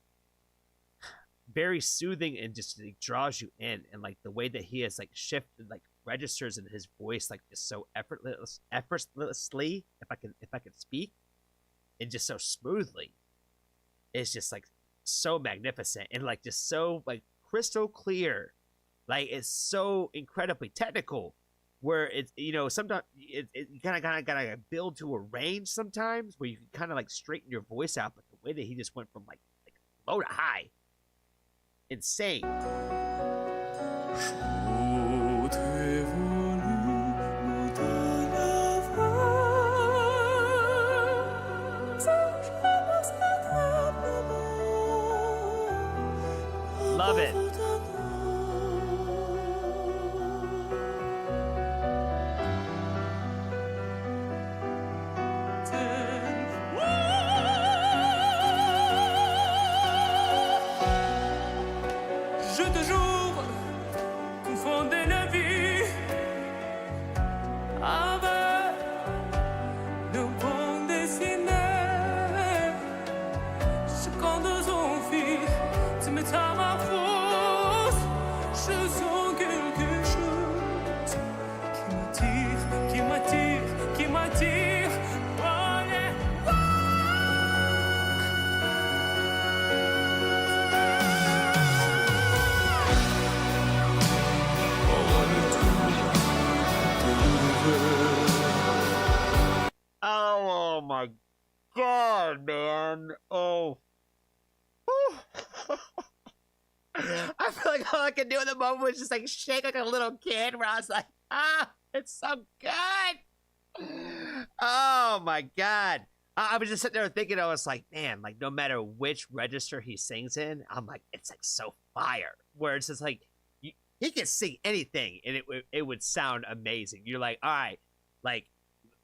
very soothing and just like, draws you in, and like the way that he has like shifted like registers in his voice, like just so effortlessly, if I could speak, and just so smoothly, it's just like so magnificent and like just so like crystal clear. Like it's so incredibly technical, where it's, you know, sometimes you kind of gotta build to a range sometimes where you can kind of like straighten your voice out, but the way that he just went from like low to high, insane. Love it. Je te jure God, man. Oh. I feel like all I could do in the moment was just like shake like a little kid where I was like, it's so good. Oh my God. I was just sitting there thinking, I was like, man, like no matter which register he sings in, I'm like, it's like so fire. Where it's just like, he can sing anything and it would sound amazing. You're like, all right, like,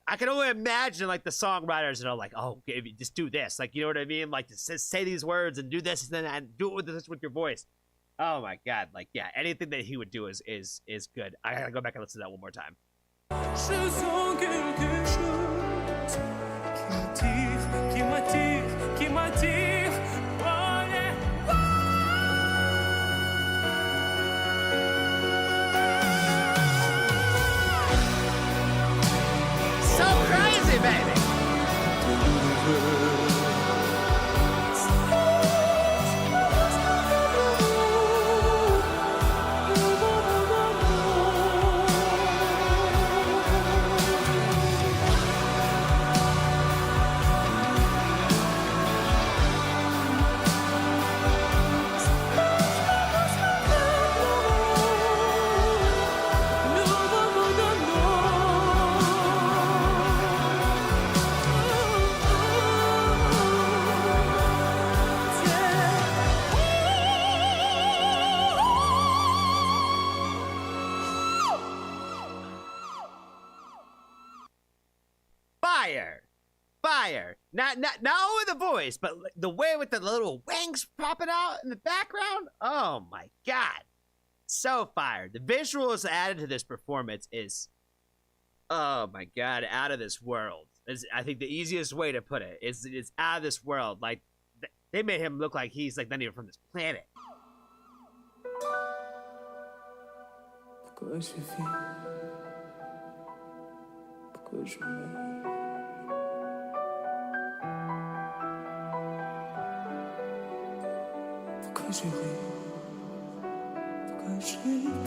I can only imagine like the songwriters are like, oh, okay, just do this. Like, you know what I mean? Like, just say these words and do this and then do it with your voice. Oh my God. Like, yeah, anything that he would do is good. I gotta go back and listen to that one more time. Je sens quelque chose qui m'attire. Oh yeah. So crazy, baby. Fire. Not only the voice, but the way with the little wings popping out in the background. Oh my God. So fire. The visuals added to this performance is, oh my God, out of this world. I think the easiest way to put it is it's out of this world. Like, they made him look like he's like not even from this planet. Pourquoi je vis? Pourquoi je meurs? Pourquoi je ris? Pourquoi je pleure?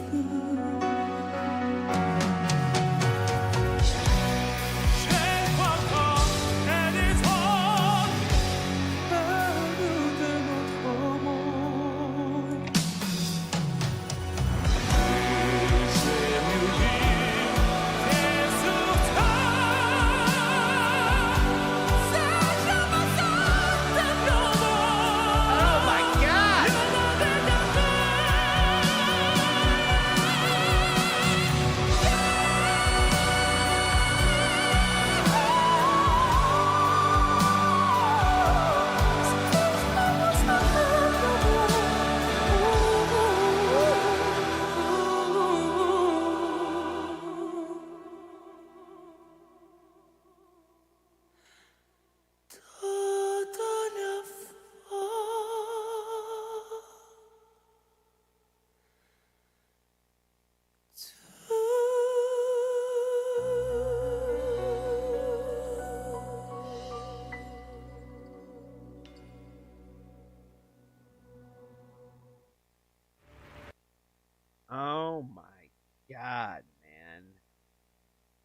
Oh my God, man.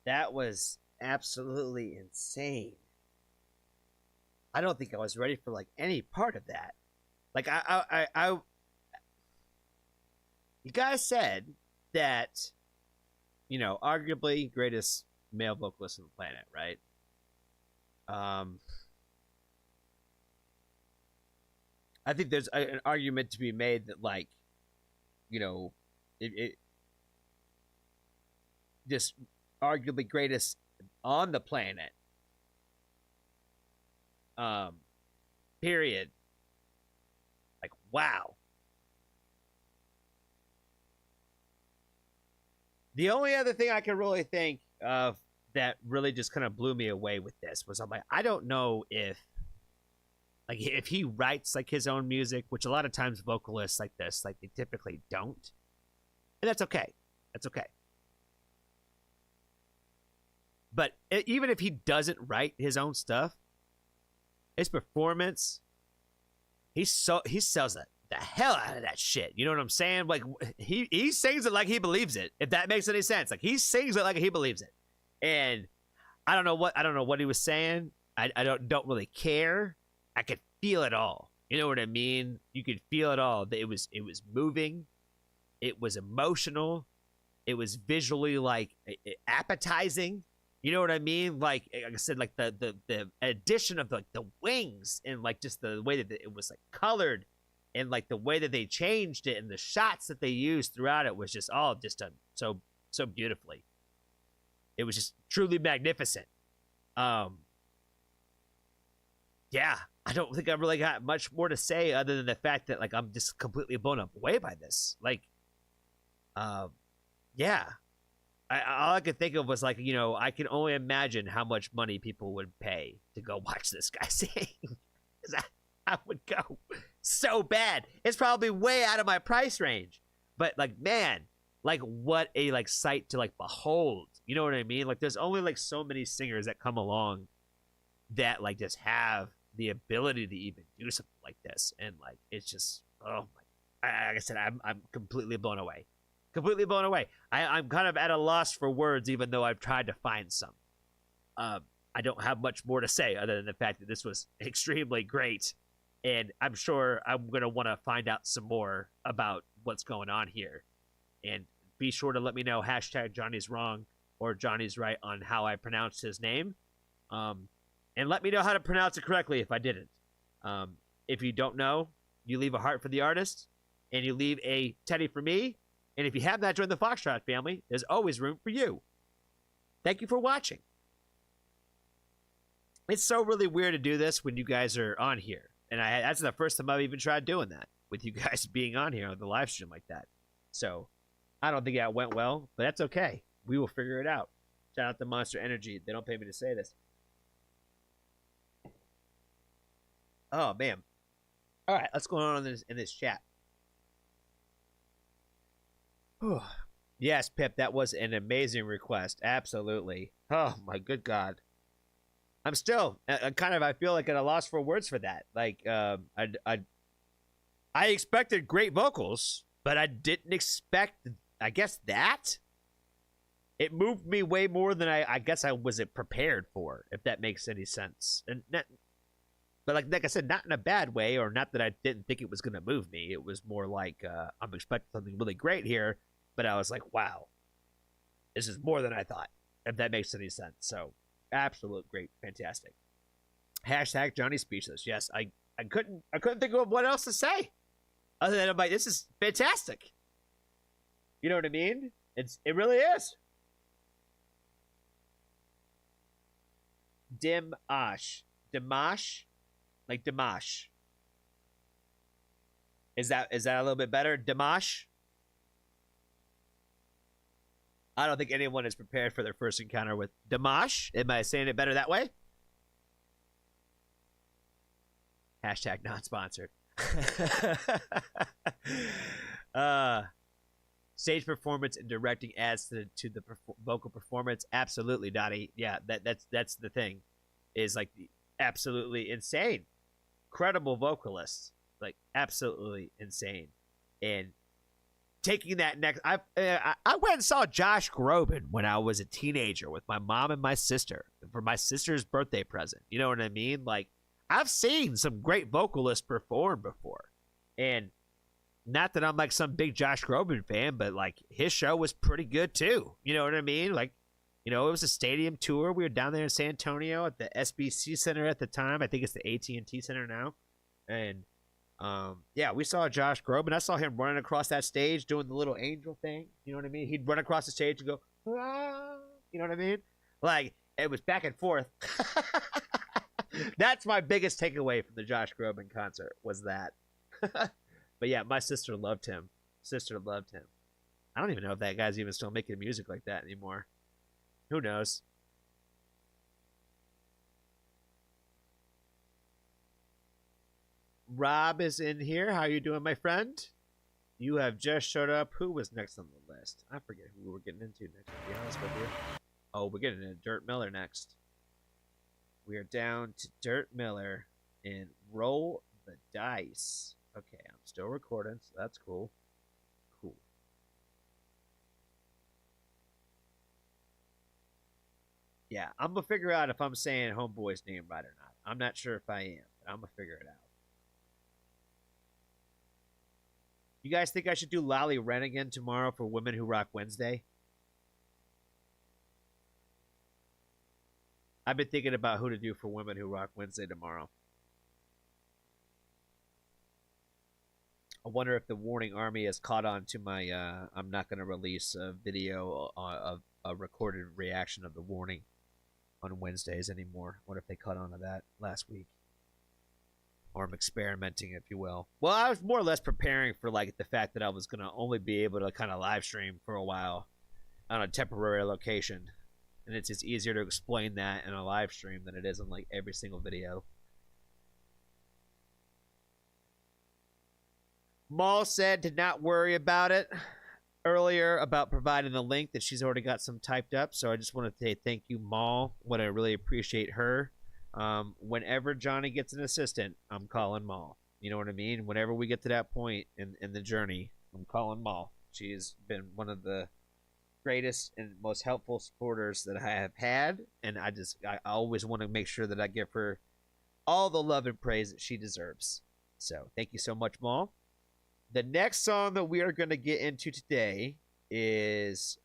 That was absolutely insane. I don't think I was ready for like any part of that. Like you guys said that, you know, arguably greatest male vocalist on the planet, right? I think there's an argument to be made that, like, you know, it just arguably greatest on the planet. Period. Like, wow. The only other thing I can really think of that really just kind of blew me away with this was, I'm like, I don't know if he writes like his own music, which a lot of times vocalists like this, like, they typically don't. And that's okay. That's okay. But even if he doesn't write his own stuff, his performance, he sells the hell out of that shit. You know what I'm saying? Like, he sings it like he believes it, if that makes any sense. Like, he sings it like he believes it. And I don't know what he was saying. I don't really care. I could feel it all. You know what I mean? You could feel it all. It was moving. It was emotional. It was visually like appetizing. You know what I mean? Like I said, like the addition of the wings and like just the way that it was like colored and like the way that they changed it and the shots that they used throughout it was just all just done so beautifully. It was just truly magnificent. Yeah, I don't think I really got much more to say other than the fact that like I'm just completely blown away by this. Like, yeah, all I could think of was like, you know, I can only imagine how much money people would pay to go watch this guy sing. I would go so bad. It's probably way out of my price range, but like, man, like what a like sight to like behold. You know what I mean? Like, there's only like so many singers that come along that like just have the ability to even do something like this, and like it's just like I said, I'm completely blown away. I'm kind of at a loss for words, even though I've tried to find some. I don't have much more to say other than the fact that this was extremely great, and I'm sure I'm gonna want to find out some more about what's going on here. And be sure to let me know #Johnny's wrong or Johnny's right on how I pronounced his name. And let me know how to pronounce it correctly if I didn't. If you don't know, you leave a heart for the artist, and you leave a teddy for me. And if you have not joined the Foxtrot family, there's always room for you. Thank you for watching. It's so really weird to do this when you guys are on here. And that's the first time I've even tried doing that, with you guys being on here on the live stream like that. So I don't think that went well, but that's okay. We will figure it out. Shout out to Monster Energy. They don't pay me to say this. Oh, man. All right, let's go on in this chat. Yes, Pip, that was an amazing request. Absolutely. Oh, my good God. I'm still I feel like at a loss for words for that. Like, I expected great vocals, but I didn't expect, I guess, that. It moved me way more than I guess I wasn't prepared for, if that makes any sense. And but like I said, not in a bad way, or not that I didn't think it was going to move me. It was more like I'm expecting something really great here, but I was like, wow, this is more than I thought, if that makes any sense. So, absolute great, fantastic. #Johnny Speechless. Yes, I couldn't think of what else to say, other than I'm like, this is fantastic. You know what I mean? It really is. Dimash. Like Dimash. Is that a little bit better? Dimash? I don't think anyone is prepared for their first encounter with Dimash. Am I saying it better that way? #not-sponsored. Stage performance and directing adds to the vocal performance. Absolutely, Dottie. Yeah, that's the thing. Is like absolutely insane. Incredible vocalists, like absolutely insane. And taking that next, I went and saw Josh Groban when I was a teenager with my mom and my sister for my sister's birthday present. You know what I mean? Like, I've seen some great vocalists perform before, and not that I'm like some big Josh Groban fan, but like his show was pretty good too. You know what I mean? Like, you know, it was a stadium tour. We were down there in San Antonio at the SBC Center at the time. I think it's the AT&T Center now. And, yeah, we saw Josh Groban. I saw him running across that stage doing the little angel thing. You know what I mean? He'd run across the stage and go, ah, you know what I mean? Like, it was back and forth. That's my biggest takeaway from the Josh Groban concert was that. But, yeah, my sister loved him. I don't even know if that guy's even still making music like that anymore. Who knows? Rob is in here. How you doing, my friend? You have just showed up. Who was next on the list? I forget who we were getting into next, to be honest with you. Oh, we're getting into Dirt Miller next. We are down to Dirt Miller and Roll the Dice. Okay, I'm still recording, so that's cool. Yeah, I'm gonna figure out if I'm saying homeboy's name right or not. I'm not sure if I am, but I'm gonna figure it out. You guys think I should do Lolly Ren again tomorrow for Women Who Rock Wednesday? I've been thinking about who to do for Women Who Rock Wednesday tomorrow. I wonder if the Warning Army has caught on to my I'm not going to release a video of a recorded reaction of the Warning on Wednesdays anymore. What if they caught on to that last week? Or I'm experimenting, if you will. Well, I was more or less preparing for like the fact that I was going to only be able to kind of live stream for a while on a temporary location. And it's just easier to explain that in a live stream than it is in like every single video. Maul said to not worry about it earlier about providing the link, that she's already got some typed up. So I just want to say thank you, Maul. What I really appreciate her. Whenever Johnny gets an assistant, I'm calling Maul. You know what I mean? Whenever we get to that point in the journey, I'm calling Maul. She's been one of the greatest and most helpful supporters that I have had, and I always want to make sure that I give her all the love and praise that she deserves. So thank you so much, Maul. The next song that we are going to get into today is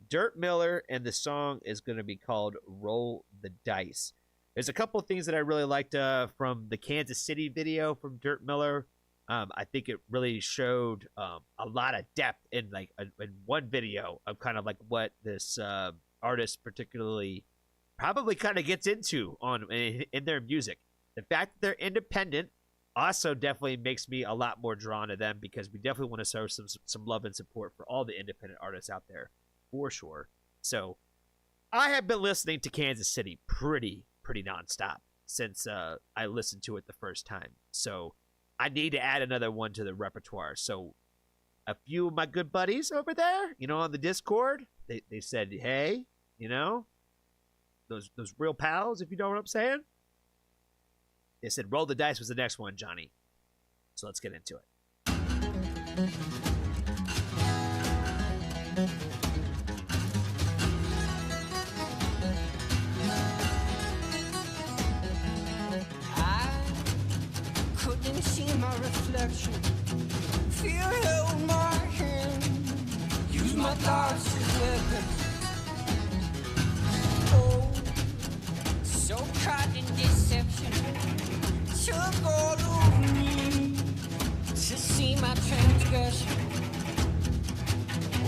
Dirt Miller, and the song is going to be called Roll the Dice. There's a couple of things that I really liked from the Kansas City video from Dirt Miller. I think it really showed a lot of depth in in one video of kind of like what this artist particularly probably kind of gets into in their music. The fact that they're independent also definitely makes me a lot more drawn to them, because we definitely want to show some love and support for all the independent artists out there, for sure. So I have been listening to Kansas City pretty nonstop since I listened to it the first time. So I need to add another one to the repertoire. So a few of my good buddies over there, on the Discord, they said, hey, those real pals, if you know what I'm saying. They said, Roll the Dice was the next one, Johnny. So let's get into it. I couldn't see my reflection. Fear held my hand. Use my thoughts as weapons. Oh, so caught in deception. Took all of me to see my transgression.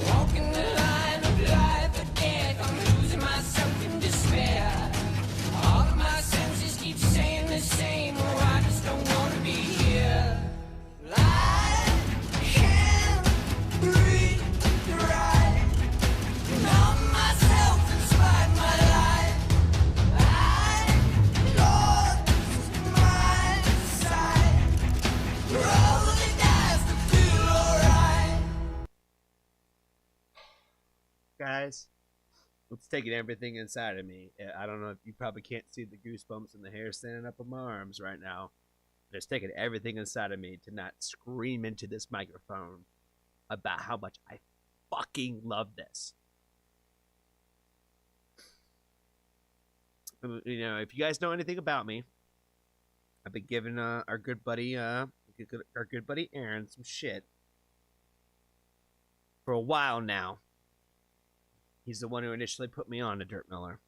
Walking the line of life or death, I'm losing myself in despair. All of my senses keep saying the same. Oh, I just don't want to be here. I can't breathe right. Numb myself and spite my life. I lost my sight. Roll the dice to feel alright. Guys, it's taking everything inside of me. I don't know if you probably can't see the goosebumps and the hair standing up on my arms right now. But it's taking everything inside of me to not scream into this microphone about how much I fucking love this. If you guys know anything about me, I've been giving our good buddy Aaron some shit for a while now. He's the one who initially put me on to Dirt Miller.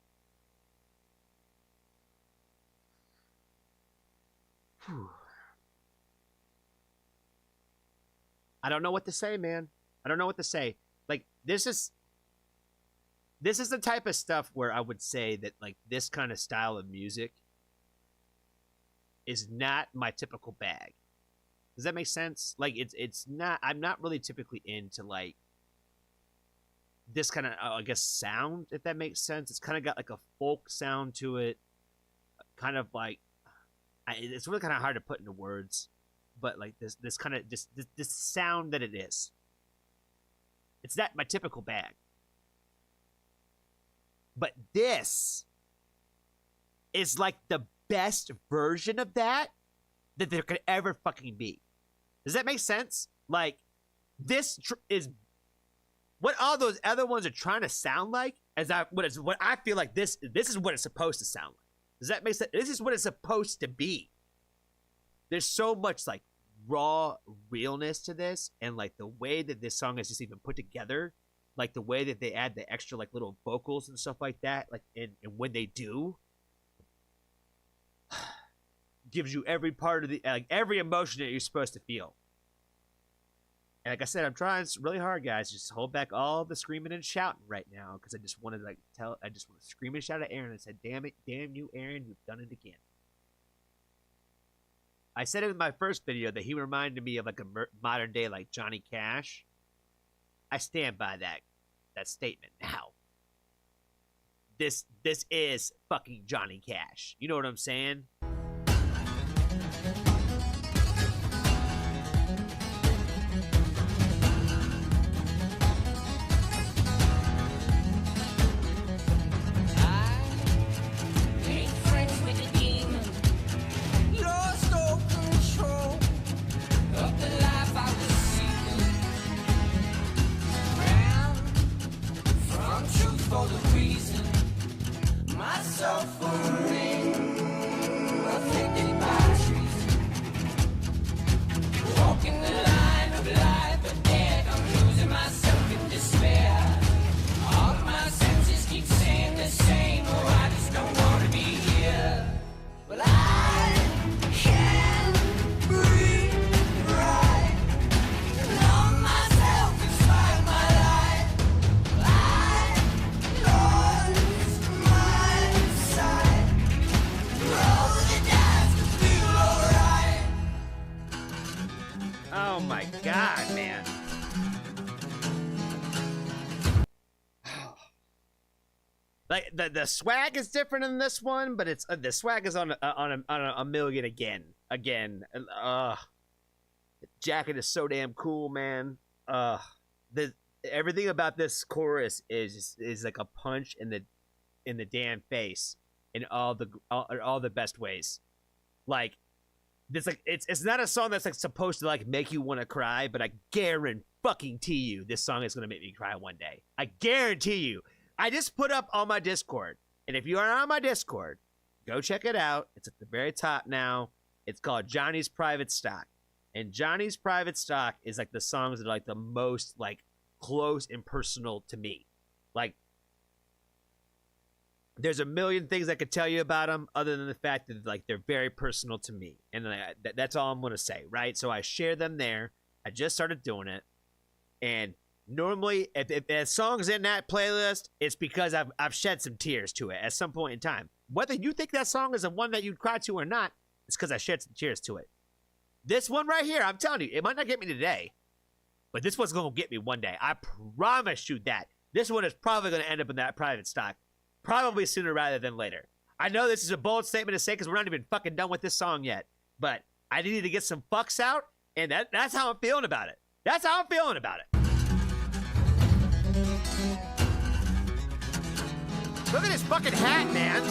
Whew. I don't know what to say, man. I don't know what to say. Like, this is the type of stuff where I would say that, like, this kind of style of music is not my typical bag. Does that make sense? Like, it's not. I'm not really typically into like this kind of, I guess, sound, if that makes sense. It's kind of got like a folk sound to it, kind of like, it's really kind of hard to put into words, but like this kind of this sound that it is. It's not my typical bag. But this is like the best version of that there could ever fucking be. Does that make sense? Like, this is what all those other ones are trying to sound like. what I feel like this is what it's supposed to sound like. Does that make sense? This is what it's supposed to be. There's so much like raw realness to this, and like the way that this song is just even put together, like the way that they add the extra like little vocals and stuff like that, like and when they do, gives you every part of the like every emotion that you're supposed to feel. And like I said, I'm trying really hard, guys. Just hold back all the screaming and shouting right now, because I just want to scream and shout at Aaron and said, "Damn it, damn you, Aaron, you've done it again." I said it in my first video that he reminded me of like a modern day like Johnny Cash. I stand by that statement now. This is fucking Johnny Cash. You know what I'm saying? Oh my god, man. Like the swag is different in this one, but it's the swag is on a million again. The jacket is so damn cool, man. Everything about this chorus is like a punch in the damn face in all the best ways. Like this, like it's not a song that's like supposed to like make you want to cry, but I guarantee you this song is gonna make me cry one day. I guarantee you. I just put up on my Discord, and if you are on my Discord, go check it out. It's at the very top now. It's called Johnny's Private Stock, and Johnny's Private Stock is like the songs that are like the most like close and personal to me. Like, there's a million things I could tell you about them, other than the fact that like they're very personal to me, and that's all I'm gonna say, right? So I share them there. I just started doing it, and normally, if a song's in that playlist, it's because I've shed some tears to it at some point in time. Whether you think that song is the one that you'd cry to or not, it's because I shed some tears to it. This one right here, I'm telling you, it might not get me today, but this one's going to get me one day. I promise you that. This one is probably going to end up in that private stock, probably sooner rather than later. I know this is a bold statement to say because we're not even fucking done with this song yet, but I needed to get some fucks out, and that's how I'm feeling about it. That's how I'm feeling about it. Look at this fucking hat, man.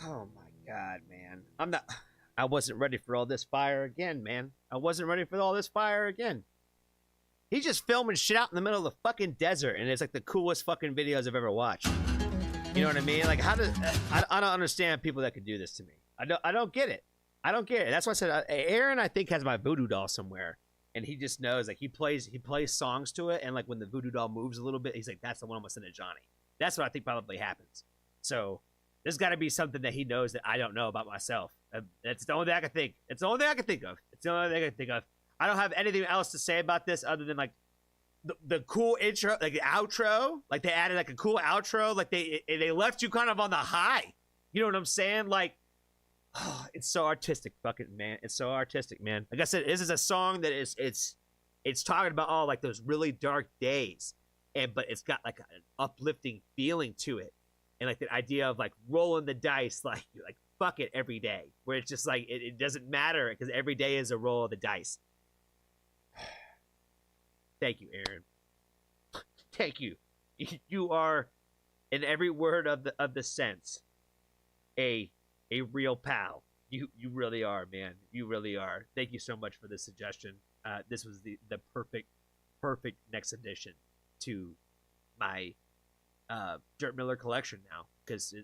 Oh my god, man. I wasn't ready for all this fire again, man. I wasn't ready for all this fire again. He's just filming shit out in the middle of the fucking desert, and it's like the coolest fucking videos I've ever watched. You know what I mean? Like, how does I don't understand people that could do this to me. I don't get it. I don't get it. That's why I said Aaron, I think, has my voodoo doll somewhere, and he just knows, like, he plays songs to it, and like when the voodoo doll moves a little bit, he's like, that's the one I'm gonna send to Johnny. That's what I think probably happens. So there's got to be something that he knows that I don't know about myself. That's the only thing I can think. It's the only thing I can think of. It's the only thing I can think of. I don't have anything else to say about this other than like the cool intro, like the outro. Like they added like a cool outro. Like they left you kind of on the high. You know what I'm saying? Like, oh, it's so artistic, fucking man. It's so artistic, man. Like I said, this is a song that it's it's talking about all like those really dark days, but it's got like an uplifting feeling to it, and like the idea of like rolling the dice, like fuck it every day, where it's just like it doesn't matter because every day is a roll of the dice. Thank you, Aaron. Thank you. You are, in every word of the sense, a real pal. You really are, man. You really are. Thank you so much for the suggestion. This was the perfect next addition to my Dirt Miller collection now, because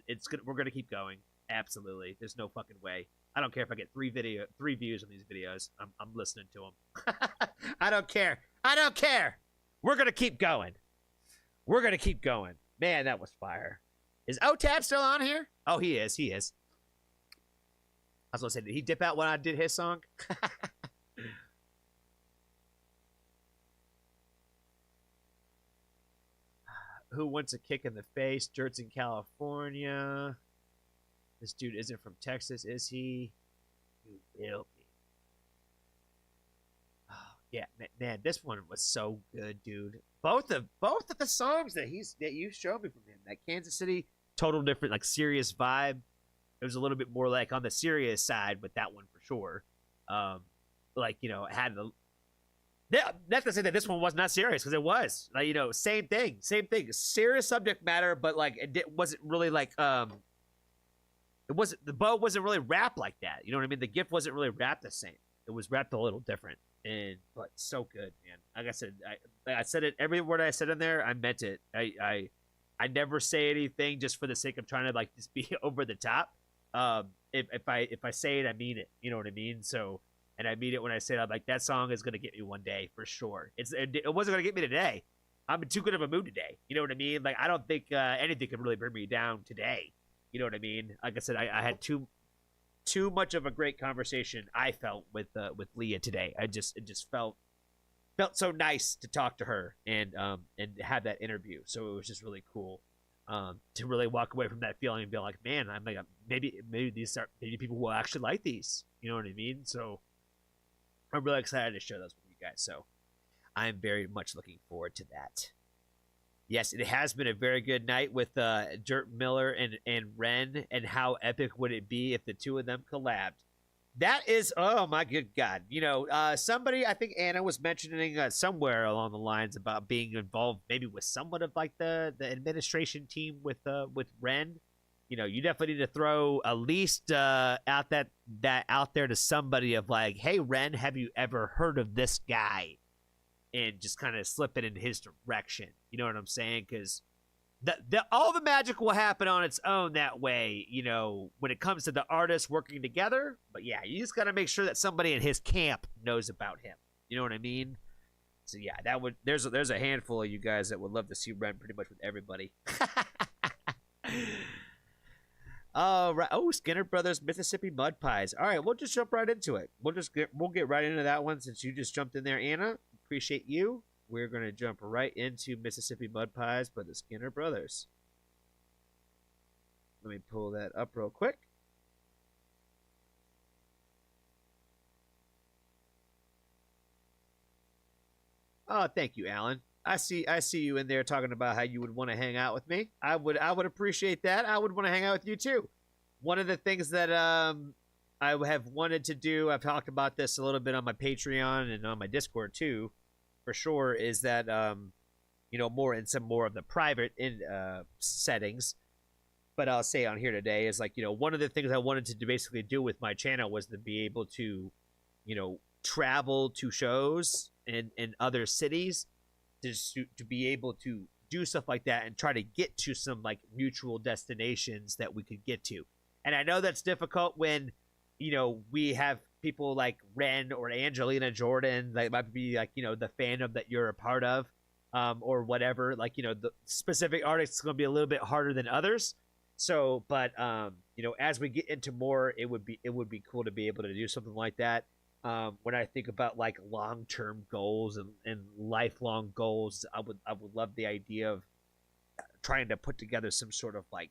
we're gonna keep going. Absolutely. There's no fucking way. I don't care if I get three views on these videos. I'm listening to them. I don't care. We're gonna keep going. Man, that was fire. Is OTAB still on here? Oh, he is. I was gonna say, did he dip out when I did his song? Who wants a kick in the face? Dirt's in California. This dude isn't from Texas, is he? You will be. Oh, yeah, man, this one was so good, dude. Both of the songs that you showed me from him, that Kansas City, total different, like serious vibe. It was a little bit more like on the serious side with that one for sure. Like, you know, it had the. Yeah, not to say that this one was not serious, because it was. Like, you know, same thing. Serious subject matter, but like it wasn't really like the bow wasn't really wrapped like that. You know what I mean? The gift wasn't really wrapped the same. It was wrapped a little different, but so good, man. Like I said it. Every word I said in there, I meant it. I never say anything just for the sake of trying to like just be over the top. If I say it, I mean it. You know what I mean? So, and I mean it when I say it. I'm like, that song is gonna get me one day for sure. It wasn't gonna get me today. I'm in too good of a mood today. You know what I mean? Like, I don't think anything could really bring me down today. You know what I mean? Like I said, I had too much of a great conversation, I felt, with Leah today. It just felt so nice to talk to her and have that interview. So it was just really cool to really walk away from that feeling and be like, man, I'm like, maybe people will actually like these. You know what I mean? So I'm really excited to share those with you guys. So I'm very much looking forward to that. Yes, it has been a very good night with Dirt Miller and Ren, and how epic would it be if the two of them collabed? That is, oh my good God. You know, somebody, I think Anna was mentioning somewhere along the lines about being involved maybe with somewhat of like the administration team with Ren. You know, you definitely need to throw at least out that out there to somebody of like, hey, Ren, have you ever heard of this guy? And just kind of slip it in his direction. You know what I'm saying? Because all the magic will happen on its own that way, you know, when it comes to the artists working together. But yeah, you just got to make sure that somebody in his camp knows about him. You know what I mean? So yeah, there's a handful of you guys that would love to see Ren pretty much with everybody. All right. Oh, Skinner Brothers Mississippi Mud Pies. All right, we'll just jump right into it. We'll get right into that one since you just jumped in there, Anna. Appreciate you. We're going to jump right into Mississippi Mud Pies by the Skinner Brothers. Let me pull that up real quick. Oh, thank you, Alan. I see you in there talking about how you would want to hang out with me. I would appreciate that. I would want to hang out with you too. One of the things that I have wanted to do, I've talked about this a little bit on my Patreon and on my Discord too, for sure, is that you know, more of the private settings. But I'll say on here today is like, you know, one of the things I wanted to basically do with my channel was to be able to, you know, travel to shows in other cities, to be able to do stuff like that and try to get to some like mutual destinations that we could get to. And I know that's difficult when, you know, we have people like Ren or Angelina Jordan that might be like, you know, the fandom that you're a part of, or whatever. Like, you know, the specific artists is going to be a little bit harder than others. So, but you know, as we get into more, it would be cool to be able to do something like that. When I think about like long-term goals and lifelong goals, I would love the idea of trying to put together some sort of like,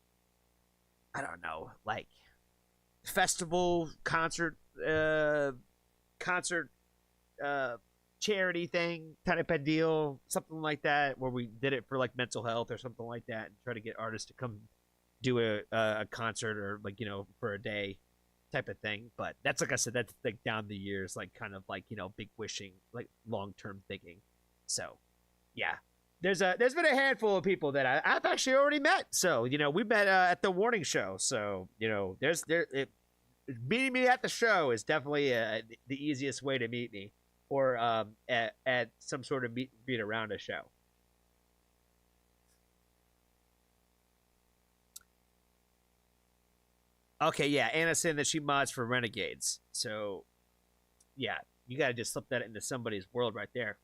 I don't know, like festival concert charity thing type of deal, something like that, where we did it for like mental health or something like that, and try to get artists to come do a concert or like for a day type of thing. But that's like I said, that's like down the years, like kind of like big wishing, like long term thinking. So yeah, there's been a handful of people that I've actually already met. So we met at the Warning Show. So meeting me at the show is definitely the easiest way to meet me, or at some sort of meet around a show. Okay, yeah, Anna saying that she mods for Renegades. So, yeah, you got to just slip that into somebody's world right there.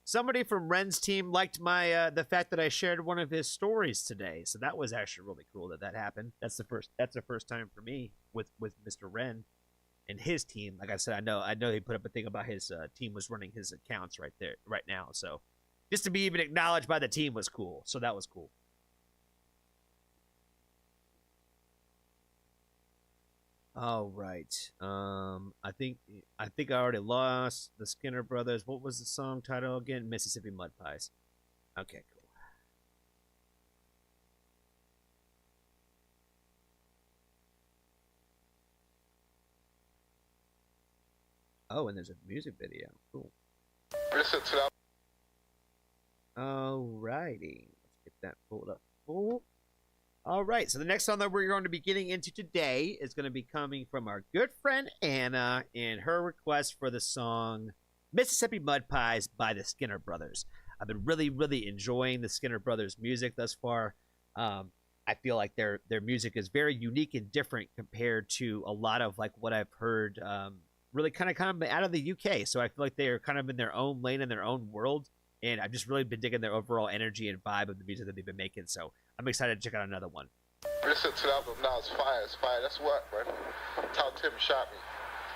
Somebody from Ren's team liked my the fact that I shared one of his stories today. So that was actually really cool that happened. That's the first time for me with Mr. Ren and his team. Like I said, I know he put up a thing about his team was running his accounts right now. So just to be even acknowledged by the team was cool. So that was cool. All right. I think I already lost the Skinner Brothers. What was the song title again? Mississippi Mud Pies. Okay, cool. Oh, and there's a music video. Cool. Listen to that. Alrighty. Let's get that pulled up. Cool. All right, so the next song that we're going to be getting into today is going to be coming from our good friend Anna and her request for the song Mississippi Mud Pies by the Skinner Brothers. I've been really, really enjoying the Skinner Brothers music thus far. I feel like their music is very unique and different compared to a lot of like what I've heard really kind of out of the UK. So I feel like they are kind of in their own lane, in their own world. And I've just really been digging their overall energy and vibe of the music that they've been making. So I'm excited to check out another one. Listen to the album now. It's fire. That's work, man. Tell Tim shot me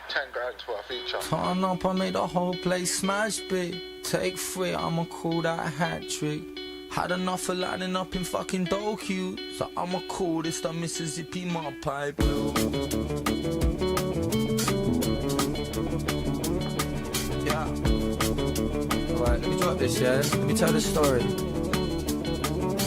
10 grand for a feature. Turn up, I made the whole place smash big. Take 3, I'ma call that a hat trick. Had enough of lining up in fucking Doku, so I'ma call this the Mississippi Mud Pie Blue. Alright, let me drop this, yeah? Let me tell the story.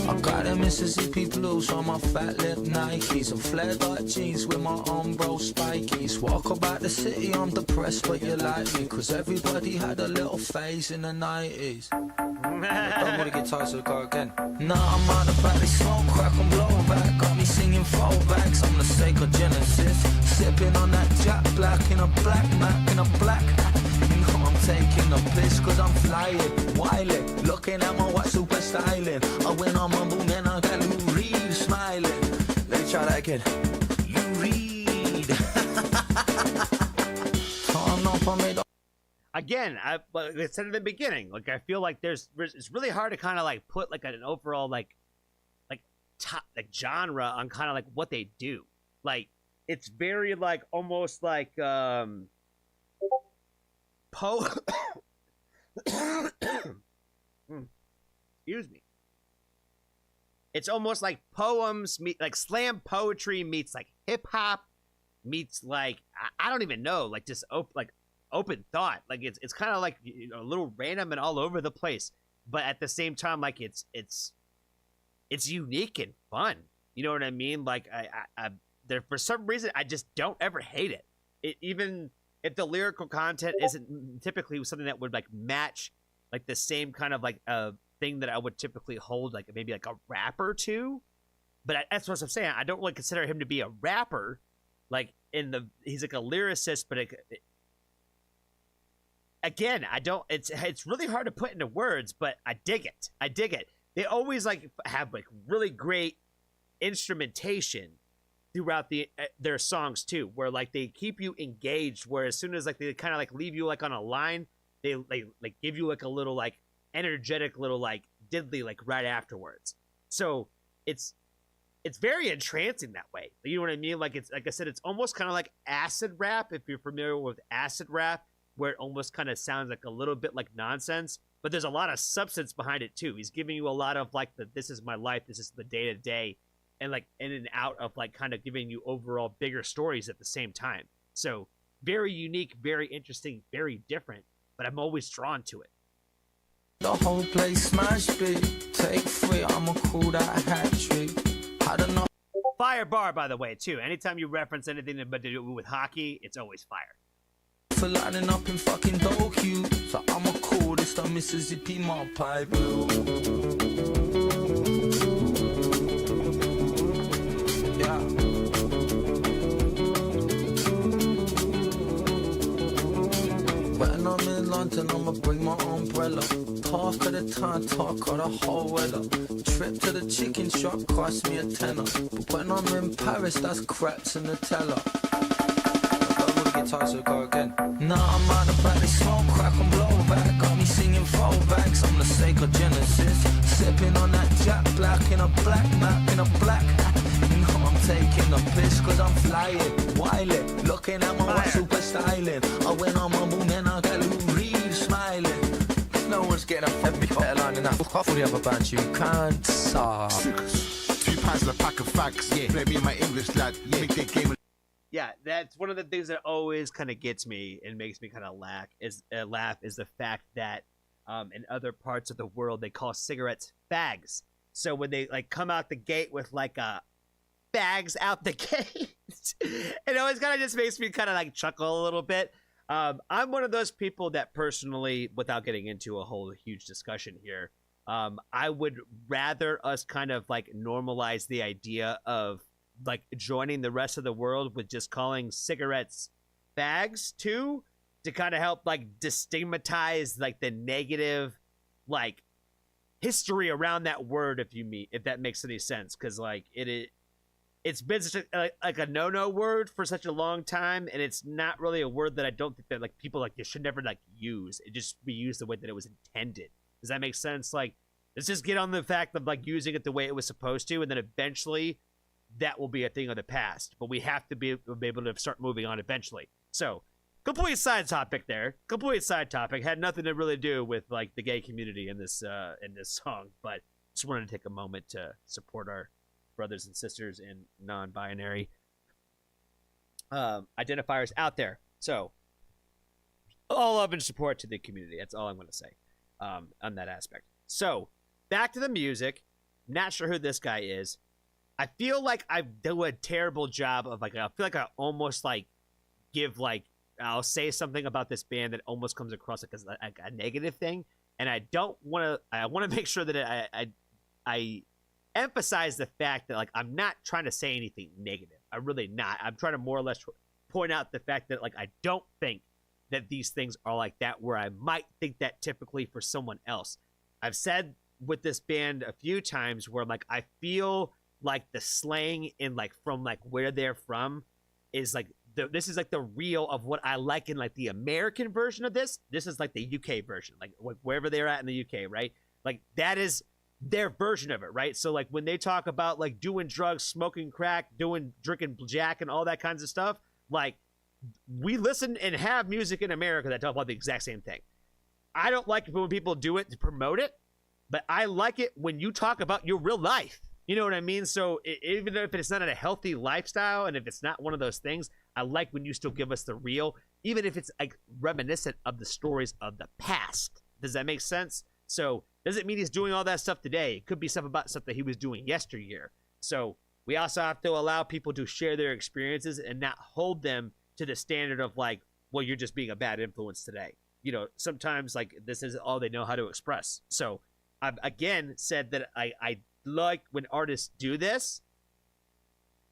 I got a Mississippi blues on my fat lip Nikes and flared out jeans with my Umbro spikies. Walk about the city, I'm depressed, but you like me, cause everybody had a little phase in the 90s. Don't wanna get tired, so go again. Nah, I'm out of back, they smoke, crack and blow back. Got me singing throwbacks on the sake of Genesis. Sipping on that Jack Black in a black Mac in a black hat. I'm taking a piss cause I'm flying, wildin', looking at my white super styling. I went on my boom and I got Lou Reed smiling. Let me try that again. Lou Reed. Turn up, I made Again, like I said in the beginning, like I feel like it's really hard to kind of like put like an overall like top like genre on kind of like what they do. Like it's very like almost like excuse me. It's almost like poems meet like slam poetry meets like hip hop meets like I don't even know, like just open thought. Like it's kind of like a little random and all over the place, but at the same time like it's unique and fun. You know what I mean? Like I there for some reason I just don't ever hate it. Even if the lyrical content isn't typically something that would like match like the same kind of like thing that I would typically hold like maybe like a rapper to, but that's what I'm saying. I don't really consider him to be a rapper. Like he's like a lyricist, but again, I don't. It's really hard to put into words, but I dig it. They always like have like really great instrumentation throughout their songs too, where like they keep you engaged, where as soon as like they kind of like leave you like on a line, they like give you like a little like energetic little like diddly like right afterwards. So it's very entrancing that way. You know what I mean? Like it's like I said, it's almost kind of like acid rap, if you're familiar with acid rap, where it almost kind of sounds like a little bit like nonsense, but there's a lot of substance behind it too. He's giving you a lot of like this is my life, this is the day to day, and like in and out of like kind of giving you overall bigger stories at the same time. So very unique, very interesting, very different, but I'm always drawn to it. The whole place smash beat. Take 3, I'ma call that a hat trick. Had enough Fire bar, by the way, too. Anytime you reference anything but to do with hockey, it's always fire. for lining up in fucking Tokyo. So I'ma call this the Mississippi Mob Pipe. Yeah. When I'm in London, I'ma bring my umbrella. Talk of the time, talk of the whole weather. Trip to the chicken shop cost me a tenner. But when I'm in Paris, that's crepes and Nutella. Guitar, so go again. Nah, I'm out of back, they smoke, crack and blow back. Got me singing throwbacks, I'm the sacred Genesis. Sipping on that Jack Black in a black map, in a black hat. You know I'm taking the piss cause I'm flying, wildin'. Looking at my watch, super styling. I went on my boom and I got Lou Reed smiling. No one's getting a better line than that. Off all the other bands, you can't suck. £2 and a pack of fags, yeah. Play me my English lad, yeah. Make that game. Yeah, that's one of the things that always kind of gets me and makes me kind of laugh is the fact that in other parts of the world they call cigarettes fags. So when they like come out the gate with like fags out the gate, it always kind of just makes me kind of like chuckle a little bit. I'm one of those people that personally, without getting into a whole huge discussion here, I would rather us kind of like normalize the idea of like joining the rest of the world with just calling cigarettes fags too, to kind of help like destigmatize like the negative like history around that word, if that makes any sense, because like it's been such like a no word for such a long time, and it's not really a word that I don't think that like people like you should never like use. It just be used the way that it was intended. Does that make sense? Like, let's just get on the fact of like using it the way it was supposed to, and then eventually that will be a thing of the past, but we have to be able to start moving on eventually. So, complete side topic there. Complete side topic. Had nothing to really do with like the gay community in this song, but just wanted to take a moment to support our brothers and sisters in non-binary identifiers out there. So, all love and support to the community. That's all I'm going to say on that aspect. So, back to the music. Not sure who this guy is. I feel like I do a terrible job of like, I feel like I almost like give like, I'll say something about this band that almost comes across like a negative thing. And I don't want to, I want to make sure that I emphasize the fact that like, I'm not trying to say anything negative. I'm really not. I'm trying to more or less point out the fact that like, I don't think that these things are like that, where I might think that typically for someone else. I've said with this band a few times where like, I feel like the slang in like from like where they're from is like this is like the real of what I like in like the American version of this. This is like the UK version, like wherever they're at in the UK, right? Like that is their version of it, right? So like when they talk about like doing drugs, smoking crack, drinking Jack and all that kinds of stuff, like we listen and have music in America that talk about the exact same thing. I don't like it when people do it to promote it, but I like it when you talk about your real life. You know what I mean? So even if it's not a healthy lifestyle, and if it's not one of those things, I like when you still give us the real, even if it's like reminiscent of the stories of the past. Does that make sense? So doesn't mean he's doing all that stuff today. It could be stuff about stuff that he was doing yesteryear. So we also have to allow people to share their experiences and not hold them to the standard of like, well, you're just being a bad influence today. You know, sometimes like this is all they know how to express. So I've again said that I like when artists do this,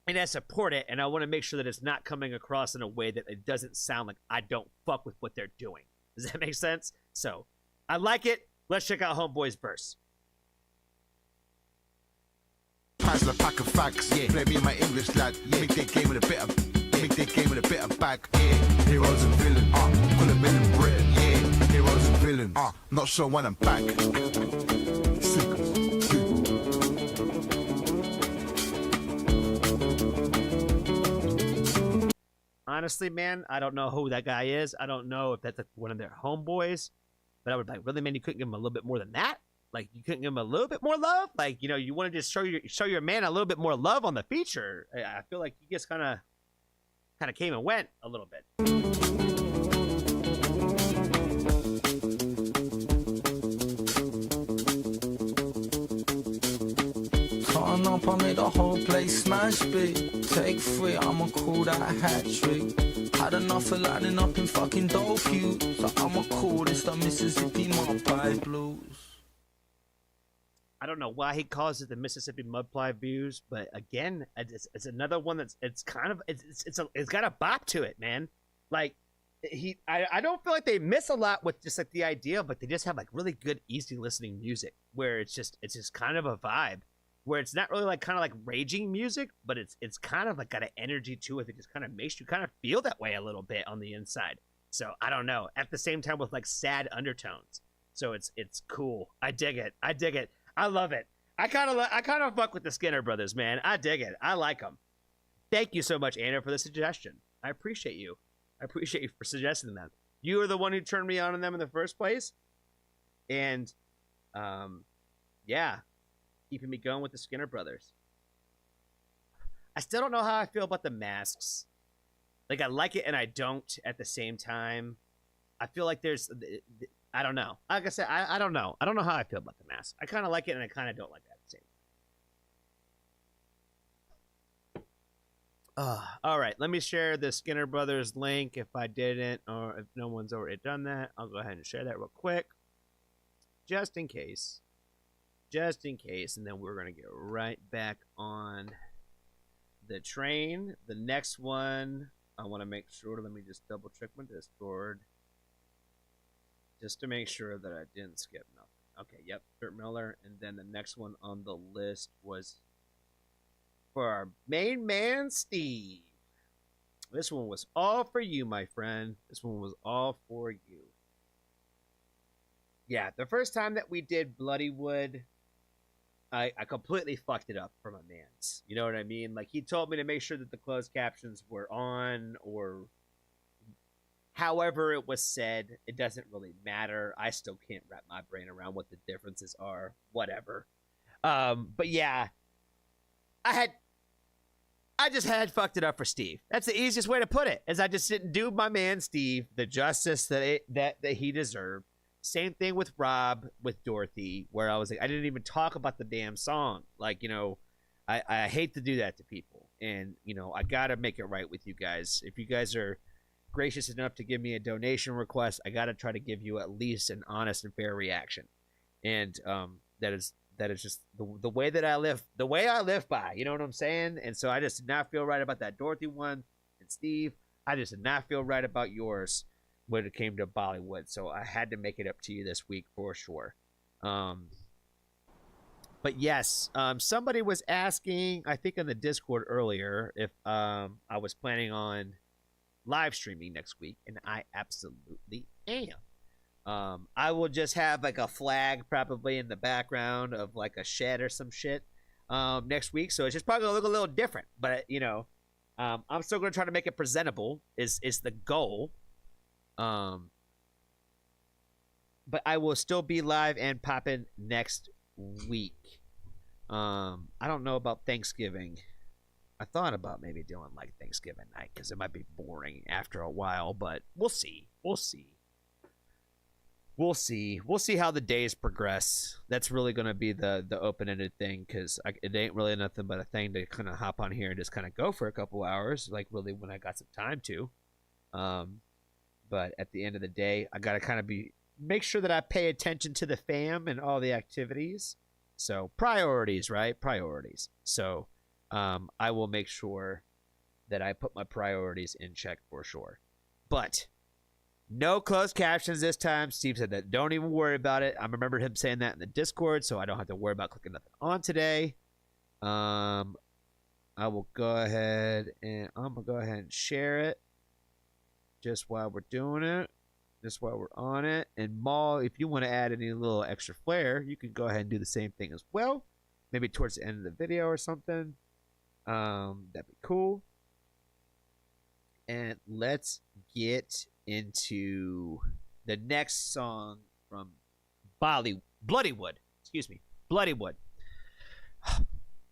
and I support it, and I want to make sure that it's not coming across in a way that it doesn't sound like I don't fuck with what they're doing. Does that make sense? So I like it. Let's check out Homeboy's verse. £2 and a pack of fags, yeah. Play me my English lad, yeah. Make that game with a bit of bag, yeah. Heroes and villains, call it villain Britain, yeah. Heroes and villains, not sure when I'm back. Honestly, man, I don't know who that guy is. I don't know if that's like one of their homeboys, but I would like, really, man, you couldn't give him a little bit more than that? Like, you couldn't give him a little bit more love? Like, you know, you want to just show your man a little bit more love on the feature. I feel like he gets kind kind of came and went a little bit. Turn up, I made the whole place smash big. Take 3, I'ma call that a hat trick. Had enough of lining up in fucking dope you. So I'ma call this the Mississippi Mud Pie Blues. I don't know why he calls it the Mississippi Mud Pie Blues, but again, it's another one that's it's got a bop to it, man. Like I don't feel like they miss a lot with just like the idea, but they just have like really good, easy listening music where it's just kind of a vibe where it's not really like kind of like raging music, but it's kind of like got an energy to it that just kind of makes you kind of feel that way a little bit on the inside. So I don't know. At the same time with like sad undertones, so it's cool. I dig it. I love it. I kind of fuck with the Skinner Brothers, man. I dig it. I like them. Thank you so much, Anna, for the suggestion. I appreciate you. I appreciate you for suggesting them. You were the one who turned me on to them in the first place, and yeah, keeping me going with the Skinner Brothers. I still don't know how I feel about the Masks. Like, I like it and I don't at the same time. I feel like there's... I don't know. Like I said, I don't know. I don't know how I feel about the Masks. I kind of like it and I kind of don't like it at the same time. All right, let me share the Skinner Brothers link if I didn't, or if no one's already done that. I'll go ahead and share that real quick. Just in case. And then we're going to get right back on the train. The next one, I want to make sure, let me just double check my Discord. Just to make sure that I didn't skip nothing. Okay, yep, Kurt Miller. And then the next one on the list was for our main man, Steve. This one was all for you, my friend. This one was all for you. Yeah, the first time that we did Bloodywood, I completely fucked it up for my mans. You know what I mean? Like, he told me to make sure that the closed captions were on, or however it was said. It doesn't really matter. I still can't wrap my brain around what the differences are. Whatever. But yeah, I just had fucked it up for Steve. That's the easiest way to put it, is I just didn't do my man Steve the justice that he deserved. Same thing with Rob, with Dorothy, where I was like, I didn't even talk about the damn song. Like, you know, I hate to do that to people. And, you know, I got to make it right with you guys. If you guys are gracious enough to give me a donation request, I got to try to give you at least an honest and fair reaction. And that is just the way that I live, the way I live by. You know what I'm saying? And so I just did not feel right about that Dorothy one. And Steve, I just did not feel right about yours when it came to Bollywood, so I had to make it up to you this week for sure. But yes, somebody was asking, I think in the Discord earlier, if I was planning on live streaming next week, and I absolutely am. I will just have like a flag probably in the background of like a shed or some shit next week, so it's just probably gonna look a little different. But you know, I'm still gonna try to make it presentable. Is the goal. But I will still be live and popping next week. I don't know about Thanksgiving. I thought about maybe doing like Thanksgiving night because it might be boring after a while, but we'll see. We'll see how the days progress. That's really going to be the open-ended thing, because it ain't really nothing but a thing to kind of hop on here and just kind of go for a couple hours, like really when I got some time to. But at the end of the day, I got to kind of make sure that I pay attention to the fam and all the activities. So priorities, right? Priorities. So I will make sure that I put my priorities in check for sure. But no closed captions this time. Steve said that don't even worry about it. I remembered him saying that in the Discord, so I don't have to worry about clicking nothing on today. I will go ahead and share it. Just while we're doing it, just while we're on it. And Maul, if you want to add any little extra flair, you can go ahead and do the same thing as well. Maybe towards the end of the video or something. That'd be cool. And let's get into the next song from Bloodywood. Excuse me, Bloodywood.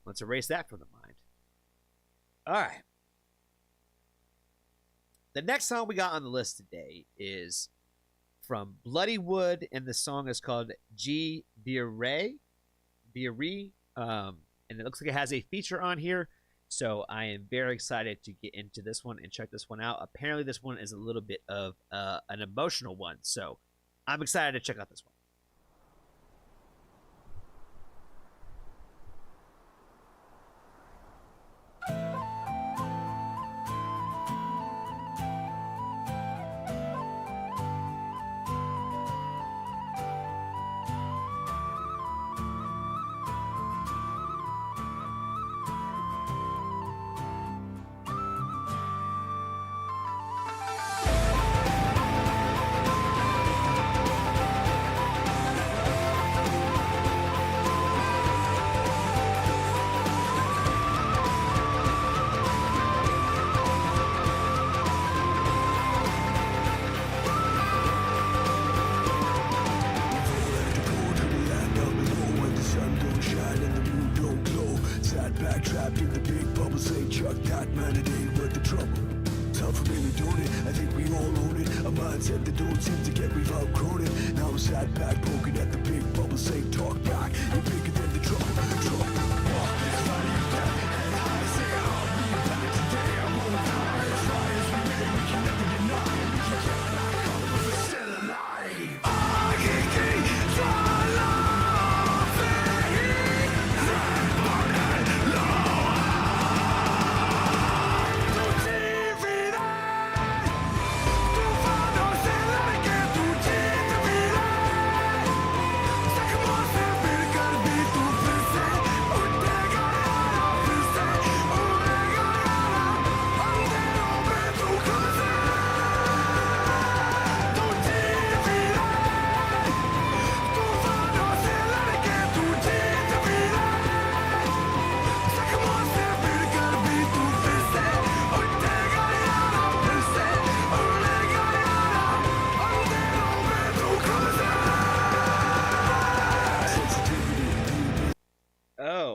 Let's erase that from the mind. All right. the next song we got on the list today is from Bloody Wood, and the song is called G Birre. And it looks like it has a feature on here. So I am very excited to get into this one and check this one out. Apparently this one is a little bit of an emotional one. So I'm excited to check out this one.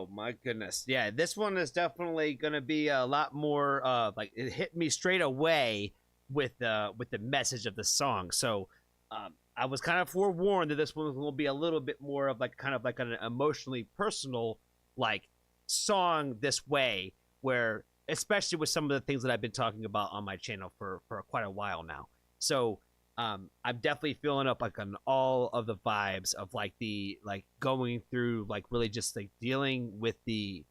My goodness, yeah, this one is definitely gonna be a lot more like it hit me straight away with the message of the song. So I was kind of forewarned that this one will be a little bit more of like kind of like an emotionally personal like song this way, where especially with some of the things that I've been talking about on my channel for quite a while now. So I'm definitely feeling up like on all of the vibes of like the like going through like really just like dealing with the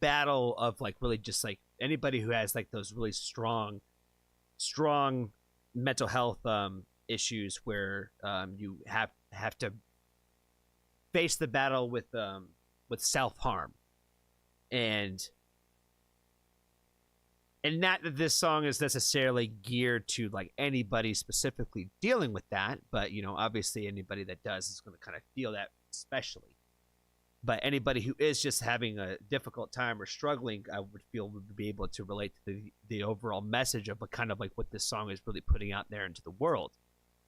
battle of like really just like anybody who has like those really strong mental health issues where you have to face the battle with self-harm, and not that this song is necessarily geared to like anybody specifically dealing with that, but you know, obviously anybody that does is going to kind of feel that especially. But anybody who is just having a difficult time or struggling, I would feel would be able to relate to the overall message of a kind of like what this song is really putting out there into the world.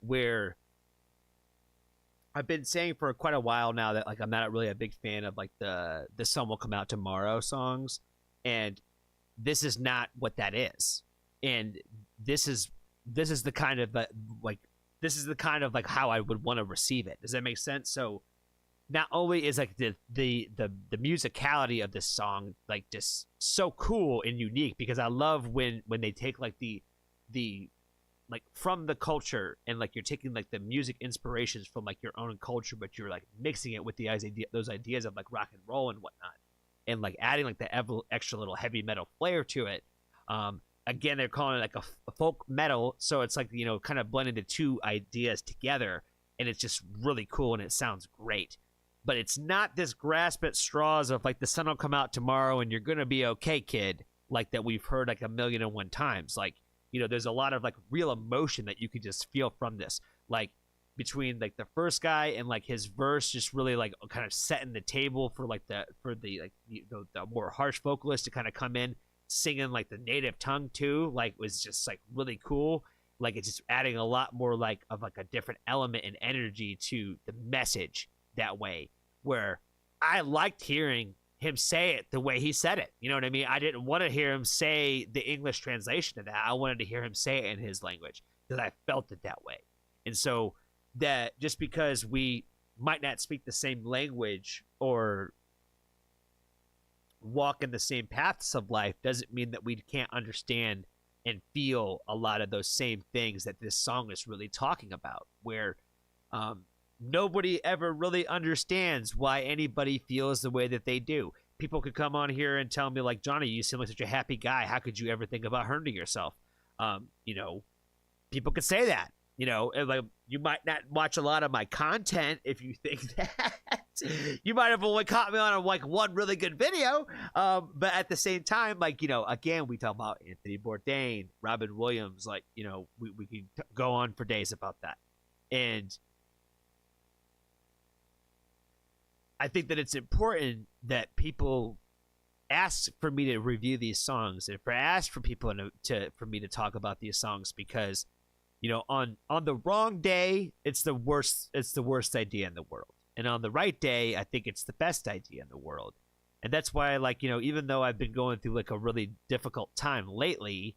Where I've been saying for quite a while now that like I'm not really a big fan of like the Sun Will Come Out Tomorrow songs, and this is not what that is. And this is the kind of like this is the kind of like how I would want to receive it. Does that make sense? So not only is like the musicality of this song like just so cool and unique, because I love when they take like the like from the culture, and like you're taking like the music inspirations from like your own culture, but you're like mixing it with those ideas of like rock and roll and whatnot, and like adding like the extra little heavy metal flair to it. Again, they're calling it like a folk metal, so it's like, you know, kind of blending the two ideas together, and it's just really cool and it sounds great. But it's not this grasp at straws of like the sun will come out tomorrow and you're gonna be okay, kid, like that we've heard like 1,000,001 times. Like, you know, there's a lot of like real emotion that you could just feel from this, like between like the first guy and like his verse, just really like kind of setting the table for like the more harsh vocalist to kind of come in singing like the native tongue too, like was just like really cool. Like it's just adding a lot more like of like a different element and energy to the message that way, where I liked hearing him say it the way he said it. You know what I mean? I didn't want to hear him say the English translation of that. I wanted to hear him say it in his language because I felt it that way. And so that just because we might not speak the same language or walk in the same paths of life doesn't mean that we can't understand and feel a lot of those same things that this song is really talking about, where nobody ever really understands why anybody feels the way that they do. People could come on here and tell me, like, Johnny, you seem like such a happy guy. How could you ever think about hurting yourself? You know, people could say that. You know, and like, you might not watch a lot of my content if you think that. You might have only caught me on like one really good video. But at the same time, like, you know, again, we talk about Anthony Bourdain, Robin Williams. Like, you know, we can go on for days about that. And I think that it's important that people ask for me to review these songs and ask for people for me to talk about these songs, because, you know, on the wrong day, it's the worst idea in the world. And on the right day, I think it's the best idea in the world. And that's why, like, you know, even though I've been going through like a really difficult time lately,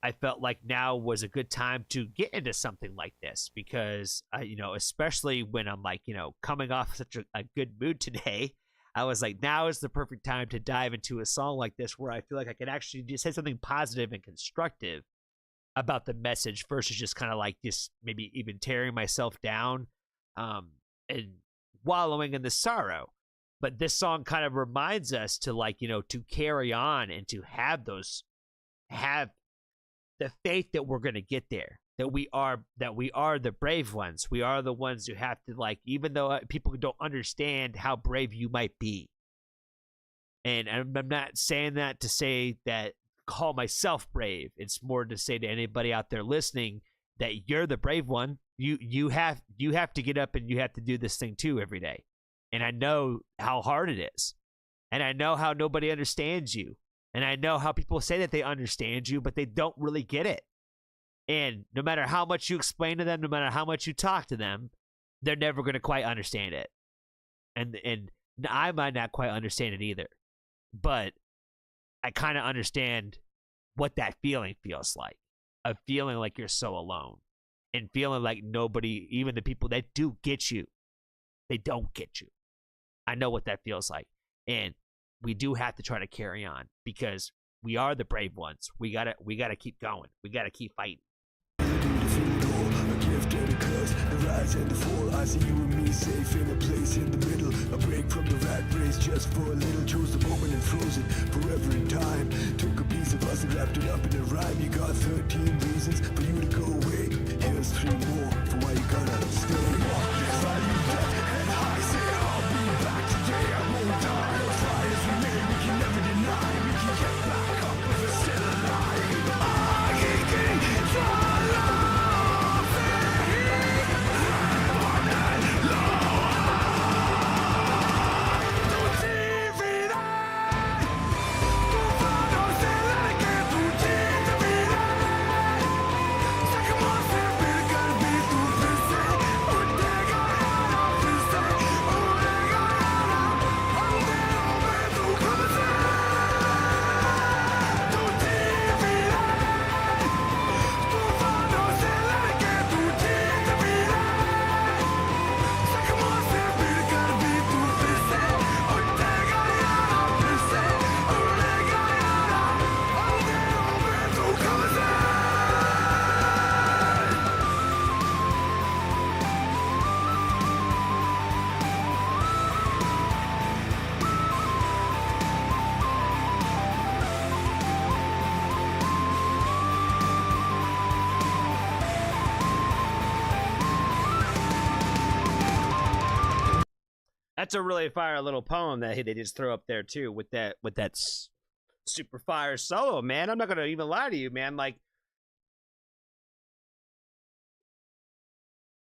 I felt like now was a good time to get into something like this, because you know, especially when I'm like, you know, coming off such a good mood today, I was like, now is the perfect time to dive into a song like this where I feel like I can actually just say something positive and constructive about the message versus just kind of like just maybe even tearing myself down and wallowing in the sorrow. But this song kind of reminds us to, like, you know, to carry on and to have the faith that we're going to get there, that we are the brave ones. We are the ones who have to, like, even though people don't understand how brave you might be. And I'm not saying that to say that, call myself brave. It's more to say to anybody out there listening that you're the brave one. You have to get up and you have to do this thing too every day. And I know how hard it is. And I know how nobody understands you. And I know how people say that they understand you, but they don't really get it. And no matter how much you explain to them, no matter how much you talk to them, they're never going to quite understand it. And I might not quite understand it either. But I kind of understand what that feeling feels like. Of feeling like you're so alone. And feeling like nobody, even the people that do get you, they don't get you. I know what that feels like. And we do have to try to carry on, because we are the brave ones. We gotta keep going. We gotta keep fighting. A gift and a curse, the rise and the fall. I see you and me safe in a place in the middle. A break from the rat race just for a little. Chose the moment and froze it forever in time. Took a piece of us and wrapped it up in a rhyme. You got 13 reasons for you to go away. Here's 3 more for why you gotta stay. Value death and I say I'll be back today. I won't die. Fires remain, we can never deny. We can get back up if we're still alive. That's a really fire little poem that they just throw up there too, with that super fire solo, man. I'm not gonna even lie to you, man. Like,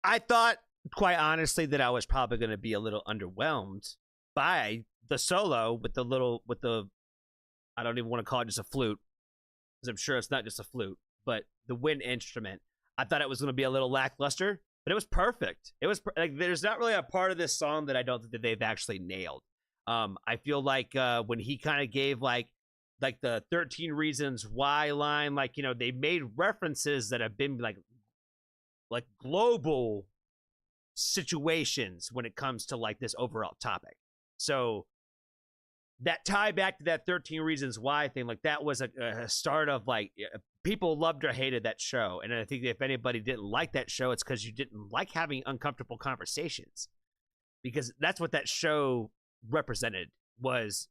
I thought, quite honestly, that I was probably gonna be a little underwhelmed by the solo with the I don't even want to call it just a flute, because I'm sure it's not just a flute, but the wind instrument. I thought it was gonna be a little lackluster. But it was perfect. It was like, there's not really a part of this song that I don't think that they've actually nailed. I feel like when he kind of gave like the 13 reasons why line, like, you know, they made references that have been like global situations when it comes to like this overall topic. So that tie back to that 13 reasons why thing, like that was a start of like people loved or hated that show. And I think if anybody didn't like that show, it's because you didn't like having uncomfortable conversations, because that's what that show represented. Was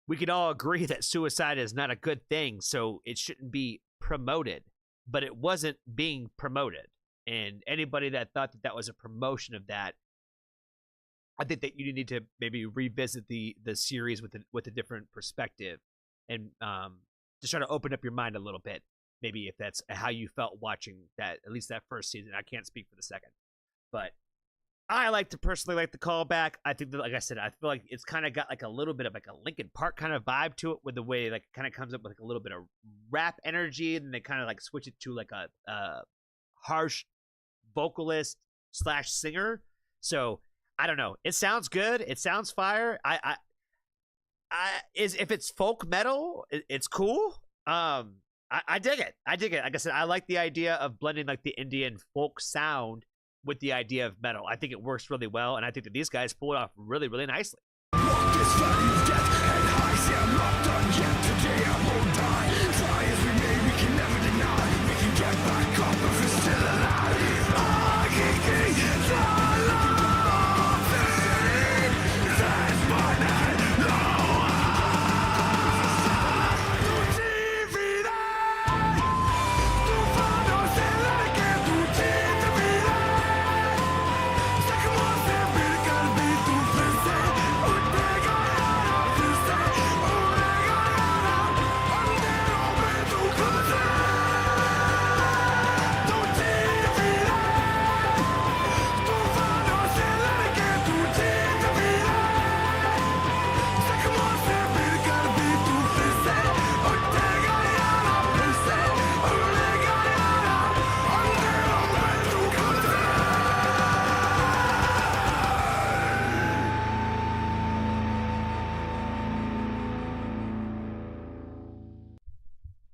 we could all agree that suicide is not a good thing, so it shouldn't be promoted, but it wasn't being promoted. And anybody that thought that that was a promotion of that, I think that you need to maybe revisit the series with a different perspective, and just try to open up your mind a little bit. Maybe if that's how you felt watching that, at least that first season. I can't speak for the second, but I personally like the callback. I think that, like I said, I feel like it's kind of got like a little bit of like a Linkin Park kind of vibe to it, with the way like it kind of comes up with like a little bit of rap energy, and then they kind of like switch it to like a harsh vocalist / singer. So I don't know. It sounds good. It sounds fire. If it's folk metal, it's cool. I dig it. I dig it. Like I said, I like the idea of blending like the Indian folk sound with the idea of metal. I think it works really well, and I think that these guys pull it off really, really nicely.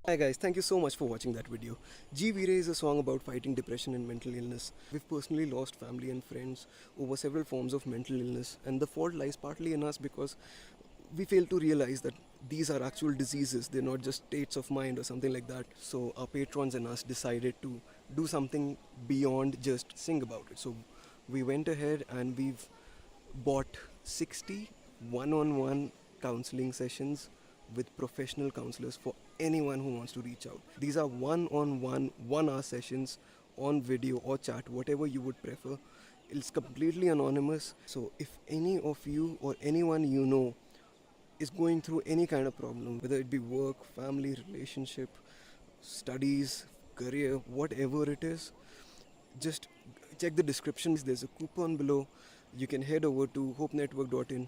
Hi guys, thank you so much for watching that video. G Veere is a song about fighting depression and mental illness. We've personally lost family and friends over several forms of mental illness, and the fault lies partly in us because we fail to realize that these are actual diseases. They're not just states of mind or something like that. So our patrons and us decided to do something beyond just sing about it. So we went ahead and we've bought 60 one-on-one counseling sessions with professional counselors for anyone who wants to reach out. These are one-on-one, 1 hour sessions on video or chat, whatever you would prefer. It's completely anonymous. So if any of you or anyone you know is going through any kind of problem, whether it be work, family, relationship, studies, career, whatever it is, just check the description. There's a coupon below. You can head over to hopenetwork.in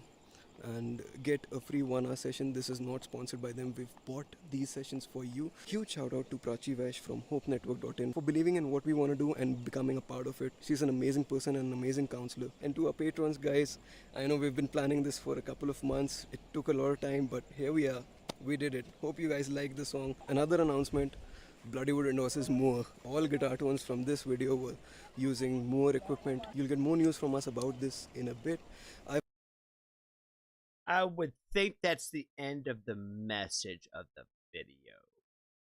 and get a free 1 hour session. This is not sponsored by them. We've bought these sessions for you. Huge shout out to Prachi Vash from hopenetwork.in for believing in what we want to do and becoming a part of it. She's an amazing person and an amazing counselor. And to our patrons, guys, I know we've been planning this for a couple of months. It took a lot of time, but here we are. We did it. Hope you guys like the song. Another announcement, Bloodywood endorses Moore. All guitar tones from this video were using Moore equipment. You'll get more news from us about this in a bit. I would think that's the end of the message of the video.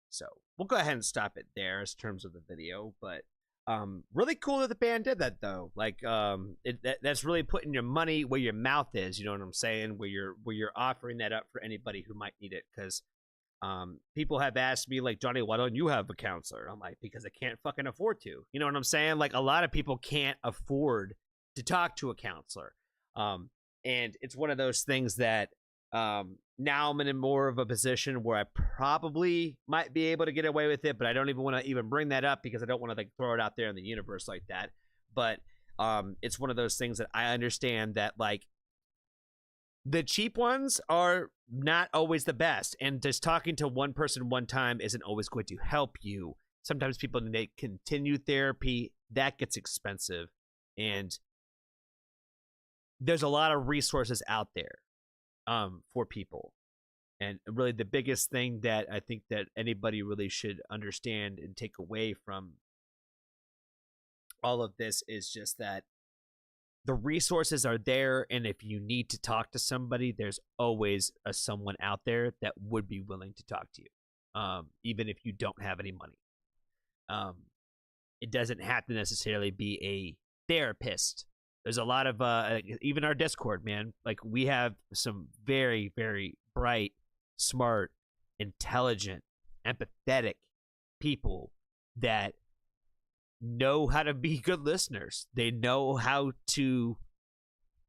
So we'll go ahead and stop it there as terms of the video. But really cool that the band did that, though. Like that's really putting your money where your mouth is. You know what I'm saying? Where you're offering that up for anybody who might need it. Because people have asked me, like, Johnny, why don't you have a counselor? I'm like, because I can't fucking afford to. You know what I'm saying? Like, a lot of people can't afford to talk to a counselor. And it's one of those things that now I'm in more of a position where I probably might be able to get away with it, but I don't even want to even bring that up because I don't want to like throw it out there in the universe like that. But it's one of those things that I understand that like the cheap ones are not always the best, and just talking to one person one time isn't always going to help you. Sometimes people need continue therapy. That gets expensive, and there's a lot of resources out there for people. And really the biggest thing that I think that anybody really should understand and take away from all of this is just that the resources are there, and if you need to talk to somebody, there's always someone out there that would be willing to talk to you, even if you don't have any money. It doesn't have to necessarily be a therapist. There's a lot of even our Discord, man. Like, we have some very, very bright, smart, intelligent, empathetic people that know how to be good listeners. They know how to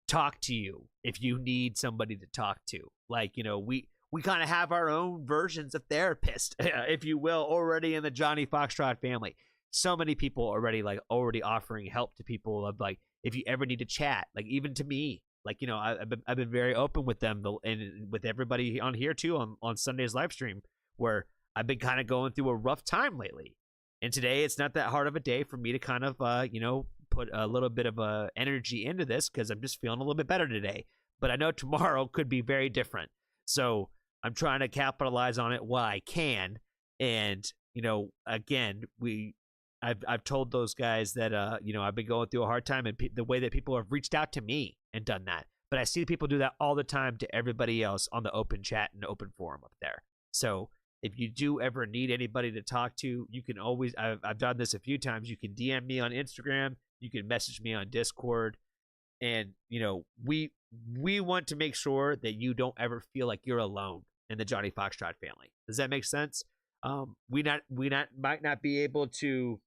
talk to you if you need somebody to talk to. Like, you know, we kind of have our own versions of therapists, if you will, already in the Johnny Foxtrot family. So many people already offering help to people of, like, if you ever need to chat, like, even to me, like, you know, I've been very open with them and with everybody on here too on Sunday's live stream, where I've been kind of going through a rough time lately. And today it's not that hard of a day for me to kind of, you know, put a little bit of energy into this because I'm just feeling a little bit better today. But I know tomorrow could be very different. So I'm trying to capitalize on it while I can. And, you know, again, I've told those guys that, you know, I've been going through a hard time, and the way that people have reached out to me and done that. But I see people do that all the time to everybody else on the open chat and open forum up there. So if you do ever need anybody to talk to, you can always, I've done this a few times. You can DM me on Instagram. You can message me on Discord. And, you know, we want to make sure that you don't ever feel like you're alone in the Johnny Foxtrot family. Does that make sense? We might not be able to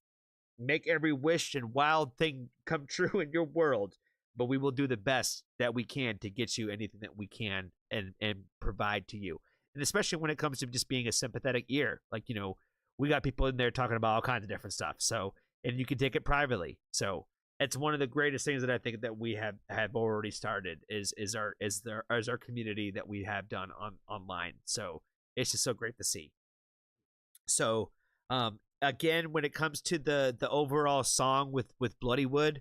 make every wish and wild thing come true in your world, but we will do the best that we can to get you anything that we can and provide to you. And especially when it comes to just being a sympathetic ear. Like, you know, we got people in there talking about all kinds of different stuff. So, and you can take it privately. So it's one of the greatest things that I think that we have already started is our community that we have done online. So it's just so great to see. So, again, when it comes to the overall song with Bloodywood,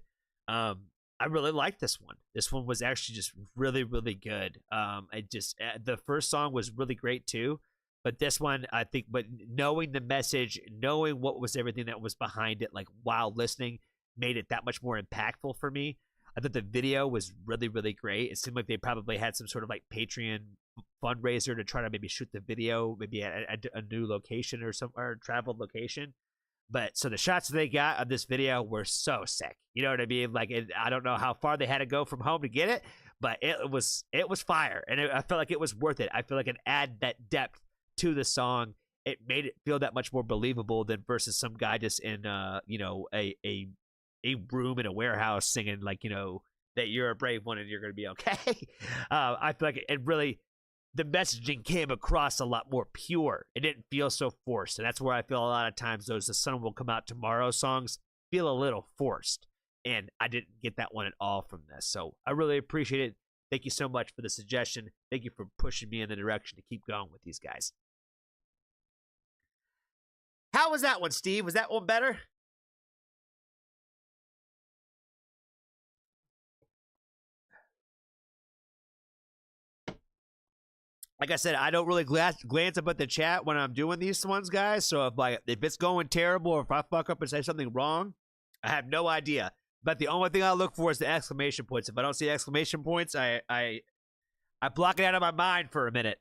I really liked this one. This one was actually just really, really good. The first song was really great too, but this one, I think, but knowing the message, knowing what was everything that was behind it, like, while listening, made it that much more impactful for me. I thought the video was really, really great. It seemed like they probably had some sort of like Patreon fundraiser to try to maybe shoot the video, maybe at a new location or traveled location. But so the shots they got of this video were so sick. You know what I mean? Like, I don't know how far they had to go from home to get it, but it was fire, and I felt like it was worth it. I feel like it added that depth to the song. It made it feel that much more believable than versus some guy just in you know, a room in a warehouse singing, like, you know, that you're a brave one and you're gonna be okay. I feel like it really, the messaging came across a lot more pure. It didn't feel so forced. And that's where I feel a lot of times those The Sun Will Come Out Tomorrow songs feel a little forced. And I didn't get that one at all from this. So I really appreciate it. Thank you so much for the suggestion. Thank you for pushing me in the direction to keep going with these guys. How was that one, Steve? Was that one better? Like I said, I don't really glance up at the chat when I'm doing these ones, guys. So if it's going terrible, or if I fuck up and say something wrong, I have no idea. But the only thing I look for is the exclamation points. If I don't see exclamation points, I block it out of my mind for a minute.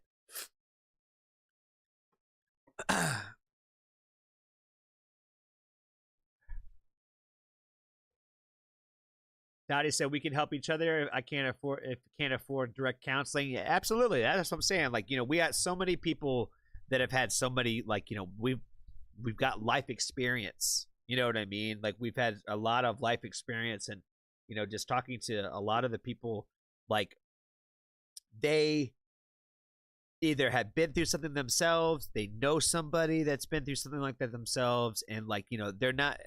Dottie said we can help each other. I can't afford direct counseling. Yeah, absolutely. That's what I'm saying. Like, you know, we got so many people that have had so many, like, you know, we've got life experience. You know what I mean? Like, we've had a lot of life experience, and, you know, just talking to a lot of the people, like, they either have been through something themselves, they know somebody that's been through something like that themselves, and, like, you know, they're not.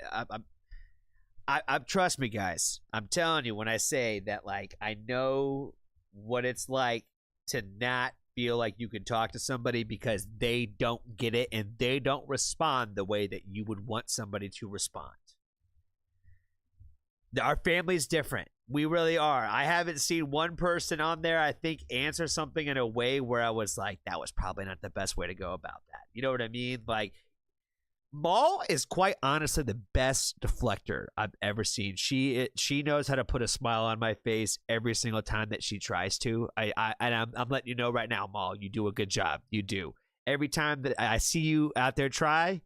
I trust me, guys. I'm telling you when I say that, like, I know what it's like to not feel like you can talk to somebody because they don't get it and they don't respond the way that you would want somebody to respond. Our family's different. We really are. I haven't seen one person on there, I think, answer something in a way where I was like, that was probably not the best way to go about that. You know what I mean? Like, Maul is quite honestly the best deflector I've ever seen. She knows how to put a smile on my face every single time that she tries to. I'm letting you know right now, Maul, you do a good job. You do. Every time that I see you out there try,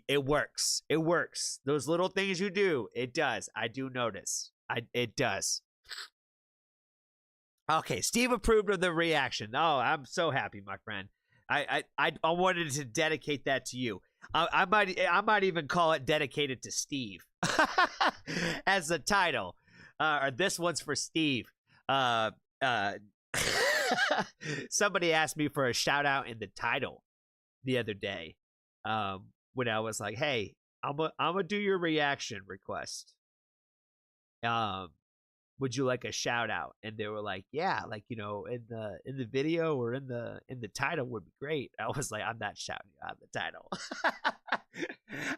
it works. It works. Those little things you do, it does. I do notice. It does. Okay, Steve approved of the reaction. Oh, I'm so happy, my friend. I wanted to dedicate that to you. I might even call it dedicated to Steve as the title. Or this one's for Steve. Somebody asked me for a shout out in the title the other day. When I was like, "Hey, I'm gonna do your reaction request. Would you like a shout out?" And they were like, "Yeah, like, you know, in the video or in the title would be great." I was like, "I'm not shouting you out in the title."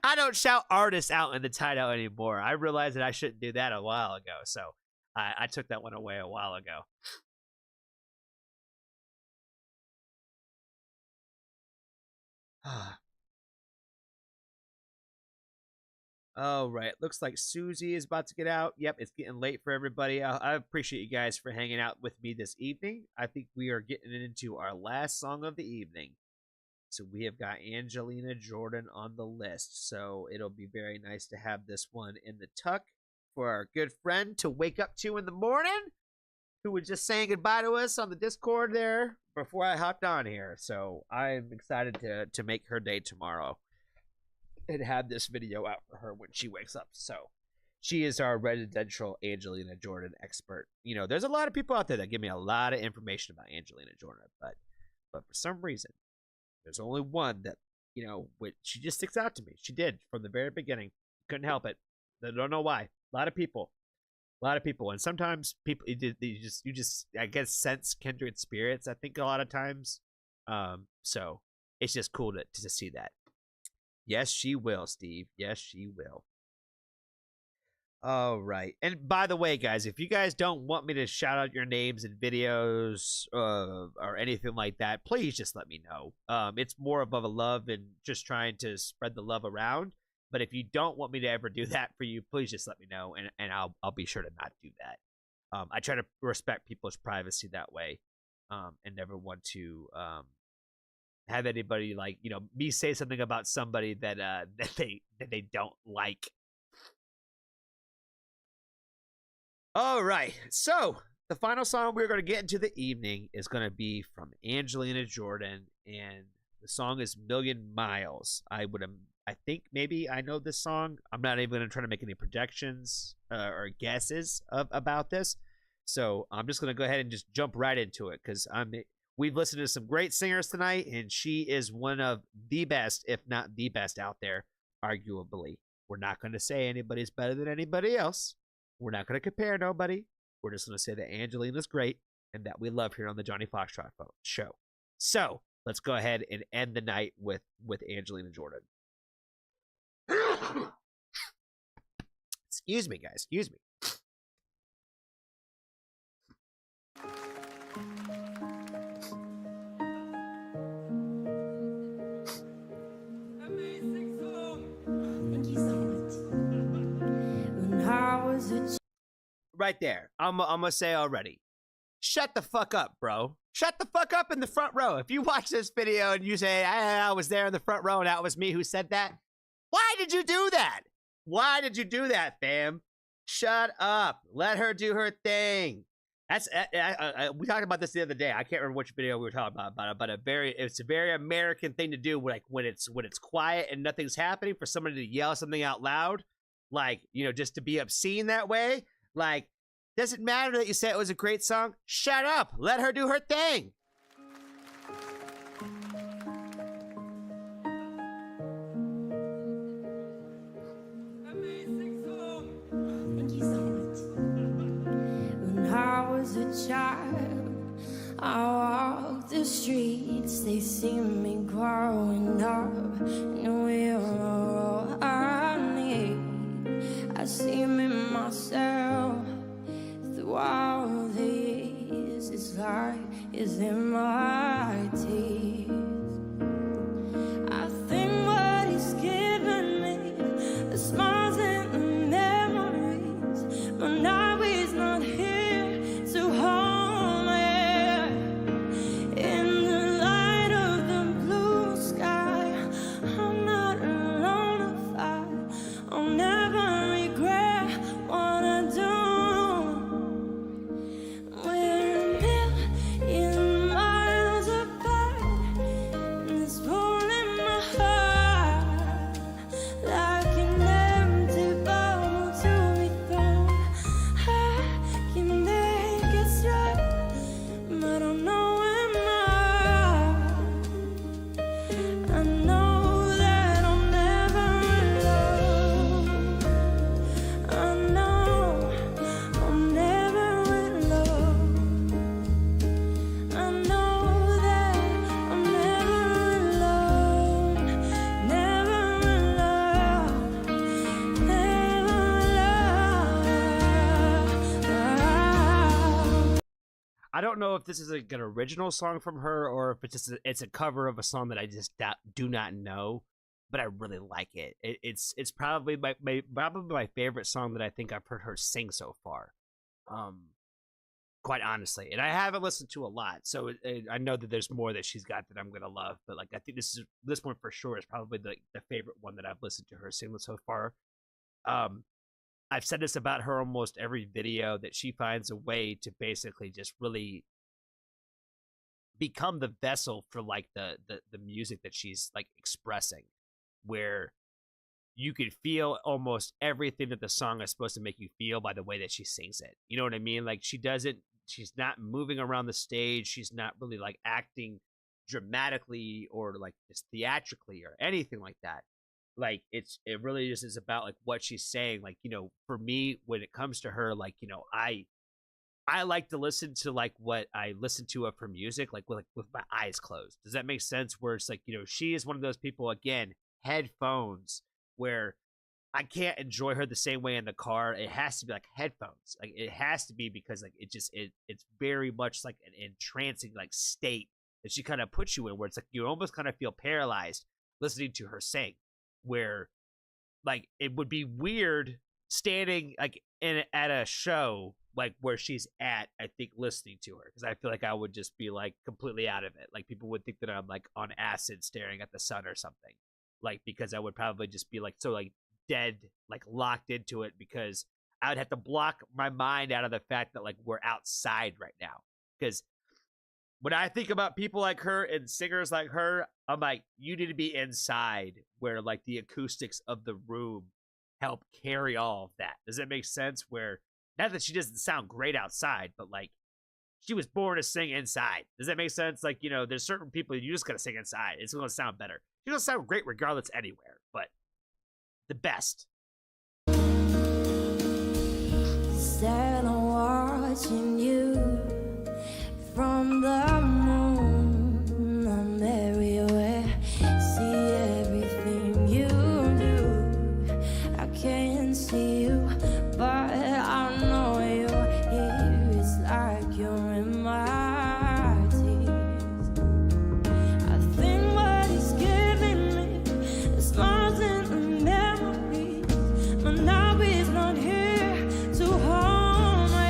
I don't shout artists out in the title anymore. I realized that I shouldn't do that a while ago, so I took that one away a while ago. All right, looks like Susie is about to get out. Yep, it's getting late for everybody. I appreciate you guys for hanging out with me this evening. I think we are getting into our last song of the evening. So we have got Angelina Jordan on the list. So it'll be very nice to have this one in the tuck for our good friend to wake up to in the morning, who was just saying goodbye to us on the Discord there before I hopped on here. So I'm excited to make her day tomorrow and have this video out for her when she wakes up. So she is our residential Angelina Jordan expert. You know, there's a lot of people out there that give me a lot of information about Angelina Jordan, but for some reason, there's only one that, you know, she just sticks out to me. She did from the very beginning. Couldn't help it. I don't know why. A lot of people, and sometimes people you just I guess sense kindred spirits. I think a lot of times, so it's just cool to see that. Yes, she will, Steve. Yes, she will. All right. And by the way, guys, if you guys don't want me to shout out your names in videos or anything like that, please just let me know. It's more above a love and just trying to spread the love around. But if you don't want me to ever do that for you, please just let me know, and I'll be sure to not do that. I try to respect people's privacy that way, and never want to have anybody, like, you know, me say something about somebody that they don't like. All right, so the final song we're going to get into the evening is going to be from Angelina Jordan, and the song is Million Miles. I think maybe I know this song. I'm not even going to try to make any projections or guesses about this. So I'm just going to go ahead and just jump right into it, because we've listened to some great singers tonight, and she is one of the best, if not the best out there, arguably. We're not going to say anybody's better than anybody else. We're not going to compare nobody. We're just going to say that Angelina's great and that we love here on the Johnny Foxtrot Show. So let's go ahead and end the night with Angelina Jordan. Excuse me, guys. Excuse me. Right there. I'm gonna say already. Shut the fuck up, bro. Shut the fuck up in the front row. If you watch this video and you say, I was there in the front row and that was me who said that, why did you do that? Why did you do that, fam? Shut up. Let her do her thing. That's we talked about this the other day. I can't remember which video we were talking about but it's a very American thing to do, like when it's quiet and nothing's happening, for somebody to yell something out loud, like, you know, just to be obscene that way. Like, doesn't matter that you said it was a great song. Shut up. Let her do her thing. Amazing song. Thank you so much. When I was a child, I walked the streets. They see me growing up. And we were all I need. I see me myself through all the years. It's like it's in my teeth. I think what he's given me, the smiles and the memories, but now he's not here to hold me. In the light of the blue sky, I'm not alone to fight. I'll never regret what I do. We're a million miles apart, and this hole in my heart, like an empty bottle to be thrown. I can make it straight, but I know I'm not. I know that I'm never alone. I know I'm never alone. I know that I'm never alone. Never alone. Never alone. I don't know if this is like an original song from her or if it's a cover of a song that I just do not know, but I really like it. It's probably my favorite song that I think I've heard her sing so far. Quite honestly, and I haven't listened to a lot, so I know that there's more that she's got that I'm gonna love. But like, I think this one for sure is probably the favorite one that I've listened to her sing so far. I've said this about her almost every video, that she finds a way to basically just really become the vessel for like the music that she's like expressing, where you can feel almost everything that the song is supposed to make you feel by the way that she sings it. You know what I mean? Like, she's not moving around the stage. She's not really like acting dramatically or like just theatrically or anything like that. Like, it really just is about like what she's saying. Like, you know, for me, when it comes to her, like, you know, I like to listen to like what I listen to of her music, like with my eyes closed. Does that make sense? Where it's like, you know, she is one of those people, again, headphones, where I can't enjoy her the same way in the car. It has to be like headphones. Like, it has to be, because like it's very much like an entrancing like state that she kind of puts you in, where it's like you almost kind of feel paralyzed listening to her sing, where like it would be weird standing like at a show like where she's at, I think, listening to her, because I feel like I would just be like completely out of it. Like, people would think that I'm like on acid staring at the sun or something, like, because I would probably just be like so like dead, like locked into it, because I would have to block my mind out of the fact that like we're outside right now. Because when I think about people like her and singers like her, I'm like, you need to be inside, where like the acoustics of the room help carry all of that. Does that make sense? Where, not that she doesn't sound great outside, but like, she was born to sing inside. Does that make sense? Like, you know, there's certain people you just gotta sing inside. It's gonna sound better. She's gonna sound great regardless anywhere, but the best. Said I'm watching you from the moon. I'm everywhere, see everything you do. I can't see you, but I know you're here. It's like you're in my teeth. I think what he's giving me is smiles and the memories, but now he's not here to hold me.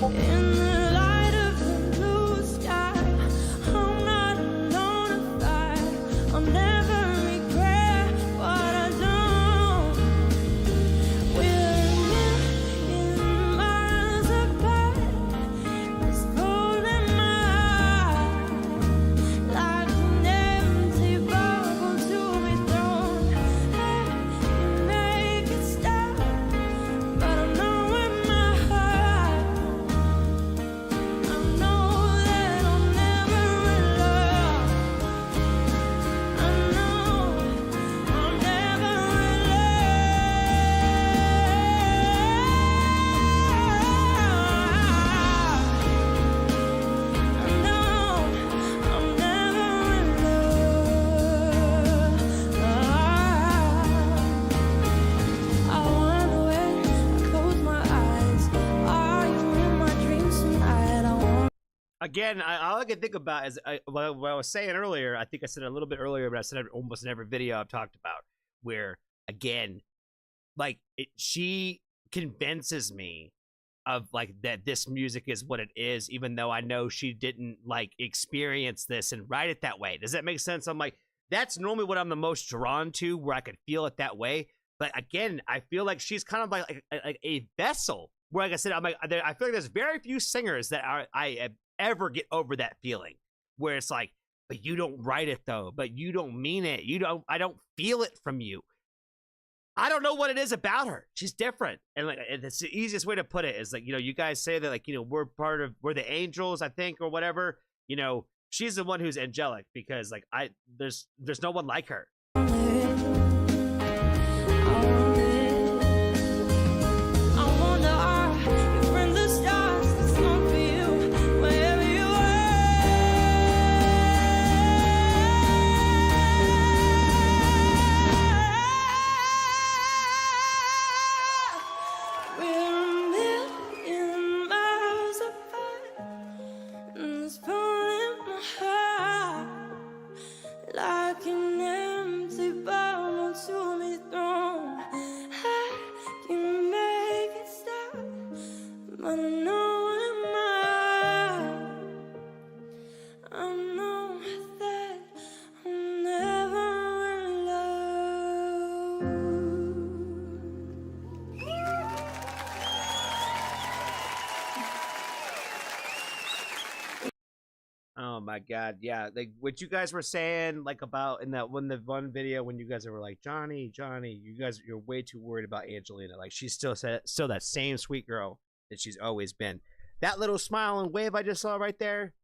In the light of the blue again, all I can think about is what I was saying earlier. I think I said it a little bit earlier, but I said it almost in every video I've talked about. Where again, like she convinces me of like that this music is what it is, even though I know she didn't like experience this and write it that way. Does that make sense? I'm like, that's normally what I'm the most drawn to, where I could feel it that way. But again, I feel like she's kind of like a vessel. Where, like I said, I'm like, I feel like there's very few singers that I ever get over that feeling, where it's like, but you don't write it though, but you don't mean it. I don't feel it from you. I don't know what it is about her. She's different. And like, it's the easiest way to put it is like, you guys say that like, we're the angels, I think, or whatever. She's the one who's angelic, because like there's no one like her. Oh my God, yeah, like what you guys were saying, like about in that one video when you guys were like, Johnny, you're way too worried about Angelina. Like she's still that same sweet girl that she's always been. That little smile and wave I just saw right there,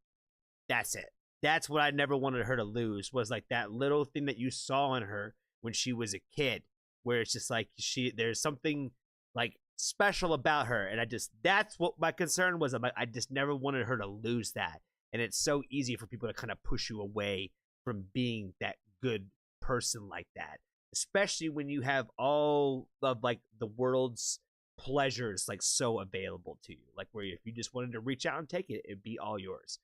that's it. That's what I never wanted her to lose, was like that little thing that you saw in her when she was a kid, where it's just like there's something like special about her, and that's what my concern was. I just never wanted her to lose that. And it's so easy for people to kind of push you away from being that good person like that, especially when you have all of like the world's pleasures like so available to you. Like where if you just wanted to reach out and take it, it'd be all yours.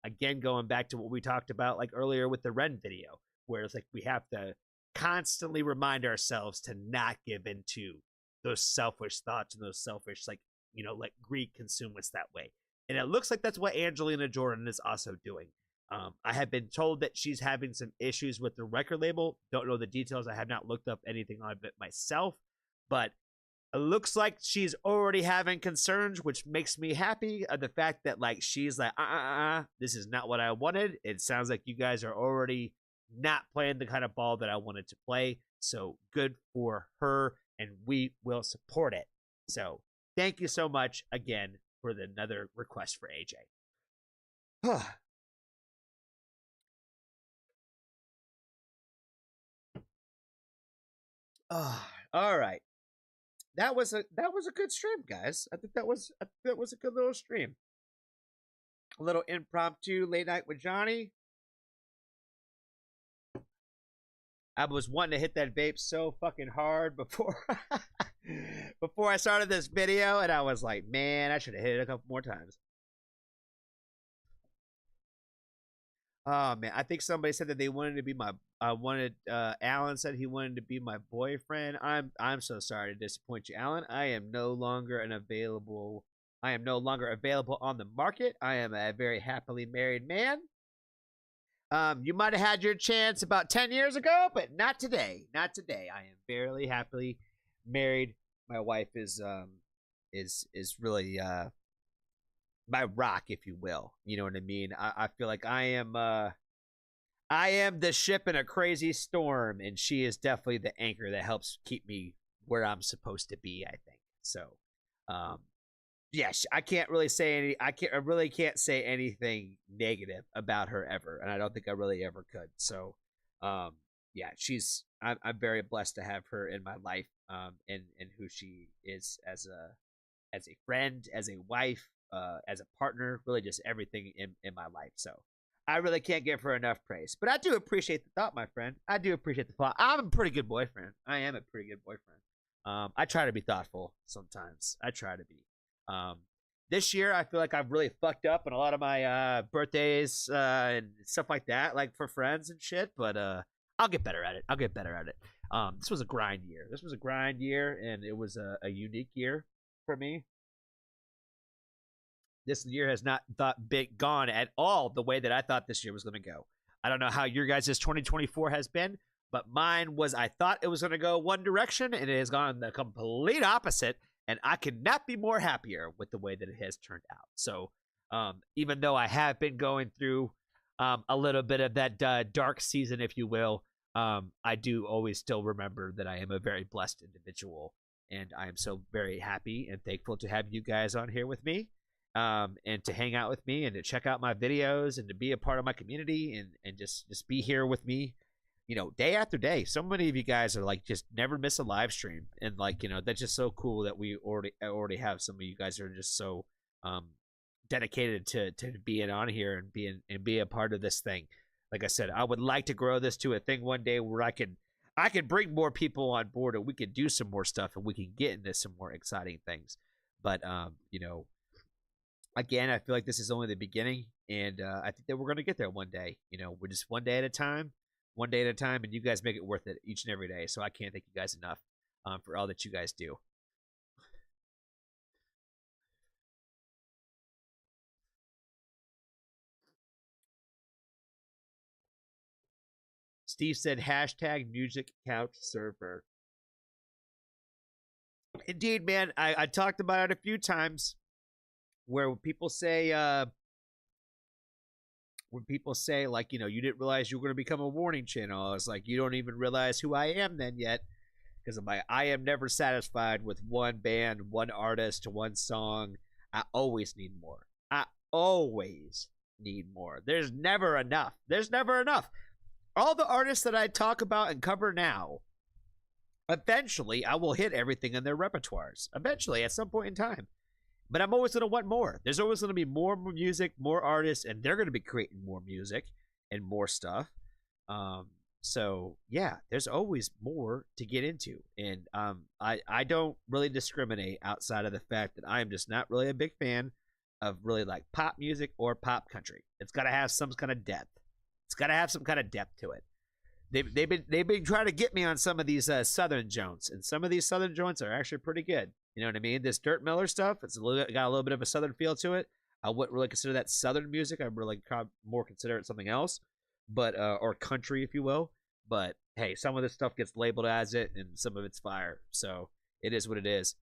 Again, going back to what we talked about like earlier with the Ren video, where it's like we have to constantly remind ourselves to not give into those selfish thoughts and those selfish like greed consume us that way. And it looks like that's what Angelina Jordan is also doing. I have been told that she's having some issues with the record label. Don't know the details. I have not looked up anything on it myself. But it looks like she's already having concerns, which makes me happy. The fact that like she's like, this is not what I wanted. It sounds like you guys are already not playing the kind of ball that I wanted to play. So good for her, and we will support it. So thank you so much again for another request for AJ. All right. That was a good stream, guys. I think that was a good little stream. A little impromptu late night with Johnny. I was wanting to hit that vape so fucking hard before I started this video, and I was like, man, I should have hit it a couple more times. Oh man, I think somebody said that they wanted to be Alan said he wanted to be my boyfriend. I'm so sorry to disappoint you, Alan. I am no longer available on the market. I am a very happily married man. You might have had your chance about 10 years ago, but not today. Not today. I am very happily married. My wife is really my rock, if you will. You know what I mean? I feel like I am the ship in a crazy storm, and she is definitely the anchor that helps keep me where I'm supposed to be, I think. So, yes, I really can't say anything negative about her ever, and I don't think I really ever could. So, yeah, I'm very blessed to have her in my life, and who she is as a friend, as a wife, as a partner, really just everything in my life. So I really can't give her enough praise, but I do appreciate the thought, my friend. I do appreciate the thought. I'm a pretty good boyfriend. I am a pretty good boyfriend. I try to be thoughtful sometimes. I try to be. this year I feel like I've really fucked up on a lot of my birthdays and stuff like that, like for friends and shit. But I'll get better at it. This was a grind year. And it was a unique year for me. This year has not gone at all the way that I thought this year was going to go. I don't know how your guys' 2024 has been, but mine was, I thought it was going to go one direction, and it has gone the complete opposite. And I could not be more happier with the way that it has turned out. So even though I have been going through a little bit of that dark season, if you will, I do always still remember that I am a very blessed individual. And I am so very happy and thankful to have you guys on here with me, and to hang out with me and to check out my videos and to be a part of my community and just be here with me, you know, day after day. So many of you guys are like, just never miss a live stream. And like, you know, that's just so cool that we already have some of you guys that are just so dedicated to being on here and be a part of this thing. Like I said, I would like to grow this to a thing one day where I can bring more people on board and we can do some more stuff and we can get into some more exciting things. But you know, again, I feel like this is only the beginning, and I think that we're gonna get there one day. You know, we're just one day at a time, and you guys make it worth it each and every day. So I can't thank you guys enough for all that you guys do. Steve said hashtag music couch server. Indeed, man. I talked about it a few times where people say like, you know, you didn't realize you were going to become a warning channel. I was like, you don't even realize who I am then yet, because I am never satisfied with one band, one artist, one song. I always need more. There's never enough. All the artists that I talk about and cover now, eventually I will hit everything in their repertoires. Eventually, at some point in time. But I'm always going to want more. There's always going to be more music, more artists, and they're going to be creating more music and more stuff. So, yeah, there's always more to get into. And I don't really discriminate outside of the fact that I am just not really a big fan of really like pop music or pop country. It's got to have some kind of depth. It's got to have some kind of depth to it. They've been trying to get me on some of these Southern joints, and some of these Southern joints are actually pretty good. You know what I mean? This Dirt Miller stuff, got a little bit of a Southern feel to it. I wouldn't really consider that Southern music. I'd really more consider it something else, but or country, if you will. But hey, some of this stuff gets labeled as it, and some of it's fire. So it is what it is.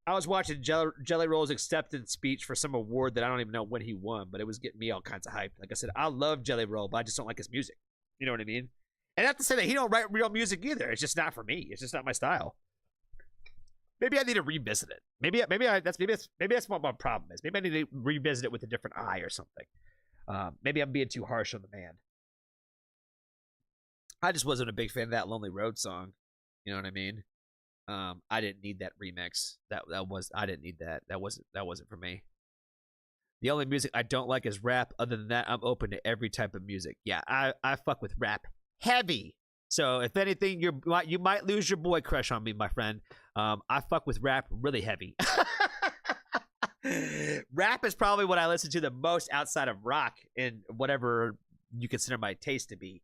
I was watching Jelly Roll's acceptance speech for some award that I don't even know when he won, but it was getting me all kinds of hyped. Like I said, I love Jelly Roll, but I just don't like his music. You know what I mean? And not to say that he don't write real music either. It's just not for me. It's just not my style. Maybe I need to revisit it. Maybe that's what my problem is. Maybe I need to revisit it with a different eye or something. Maybe I'm being too harsh on the man. I just wasn't a big fan of that Lonely Road song. You know what I mean? I didn't need that remix. I didn't need that. That wasn't for me. The only music I don't like is rap. Other than that, I'm open to every type of music. Yeah, I fuck with rap heavy. So if anything, you might lose your boy crush on me, my friend. I fuck with rap really heavy. Rap is probably what I listen to the most outside of rock and whatever you consider my taste to be.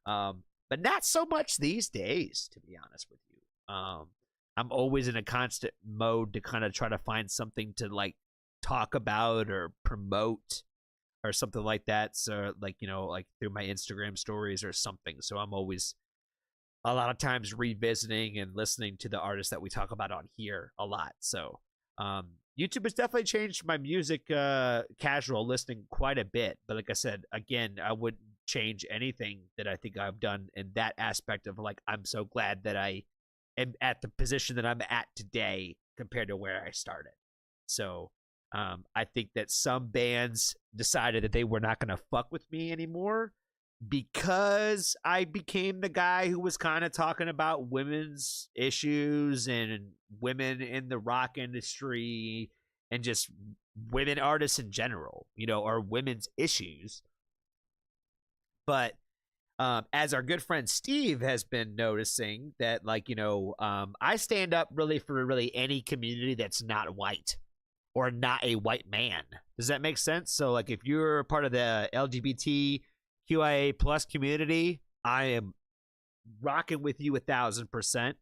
But not so much these days, to be honest with you. I'm always in a constant mode to kind of try to find something to like talk about or promote or something like that. So like, you know, like through my Instagram stories or something. So I'm always a lot of times revisiting and listening to the artists that we talk about on here a lot. So YouTube has definitely changed my music casual listening quite a bit. But like I said, again, I wouldn't change anything that I think I've done in that aspect of like, I'm so glad that I am at the position that I'm at today compared to where I started. So I think that some bands decided that they were not going to fuck with me anymore because I became the guy who was kind of talking about women's issues and women in the rock industry and just women artists in general, you know, or women's issues. But as our good friend Steve has been noticing that, like, you know, I stand up really for really any community that's not white or not a white man. Does that make sense? So like if you're part of the LGBTQIA plus community, I am rocking with you 1,000%.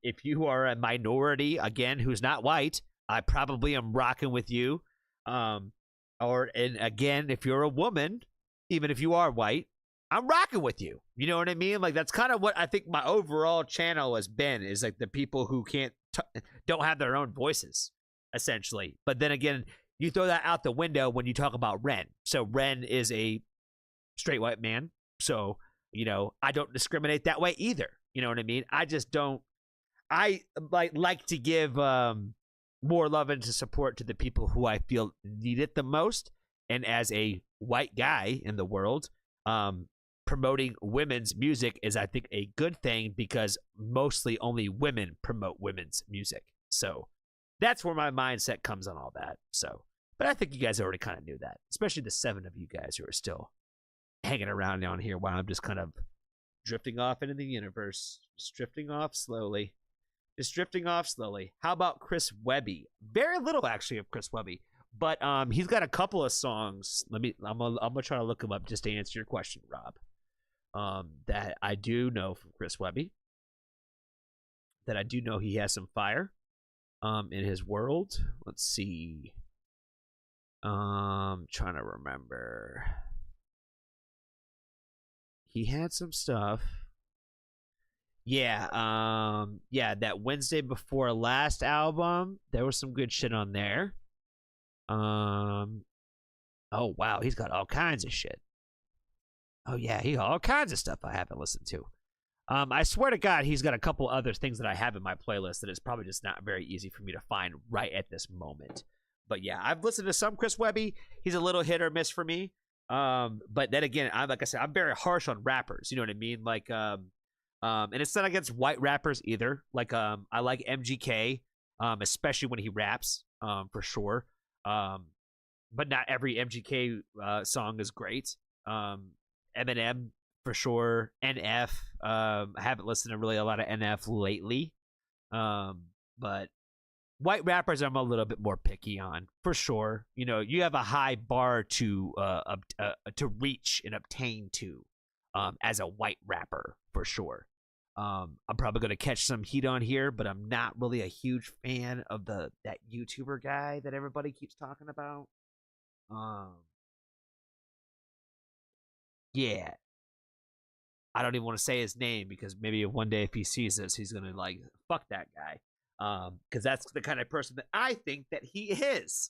If you are a minority, again, who's not white, I probably am rocking with you. And again, if you're a woman, even if you are white, I'm rocking with you. You know what I mean? Like that's kind of what I think my overall channel has been, is like the people who don't have their own voices, essentially. But then again, you throw that out the window when you talk about Ren. So Ren is a straight white man. So, you know, I don't discriminate that way either. You know what I mean? I just don't. I like to give more love and support to the people who I feel need it the most. And as a white guy in the world, promoting women's music is, I think, a good thing, because mostly only women promote women's music. So that's where my mindset comes on all that. So, but I think you guys already kind of knew that, especially the 7 of you guys who are still hanging around down here while I'm just kind of drifting off into the universe, just drifting off slowly. How about Chris Webby? Very little actually of Chris Webby, but he's got a couple of songs. I'm gonna try to look him up just to answer your question, Rob. That I do know from Chris Webby. That I do know he has some fire in his world. Let's see. Trying to remember. He had some stuff. Yeah, that Wednesday Before Last album, there was some good shit on there. Oh wow, he's got all kinds of shit. Oh yeah, he got all kinds of stuff I haven't listened to. I swear to God, he's got a couple other things that I have in my playlist that is probably just not very easy for me to find right at this moment. But yeah, I've listened to some Chris Webby. He's a little hit or miss for me. But then again, like I said, I'm very harsh on rappers. You know what I mean? Like, and it's not against white rappers either. Like, I like MGK, especially when he raps, for sure. But not every MGK song is great. Eminem for sure. NF. I haven't listened to really a lot of NF lately. But white rappers I'm a little bit more picky on, for sure. You know, you have a high bar to reach and obtain to as a white rapper, for sure. I'm probably going to catch some heat on here, but I'm not really a huge fan of that YouTuber guy that everybody keeps talking about. Yeah. I don't even want to say his name, because maybe one day if he sees this, he's going to like, fuck that guy. Because that's the kind of person that I think that he is.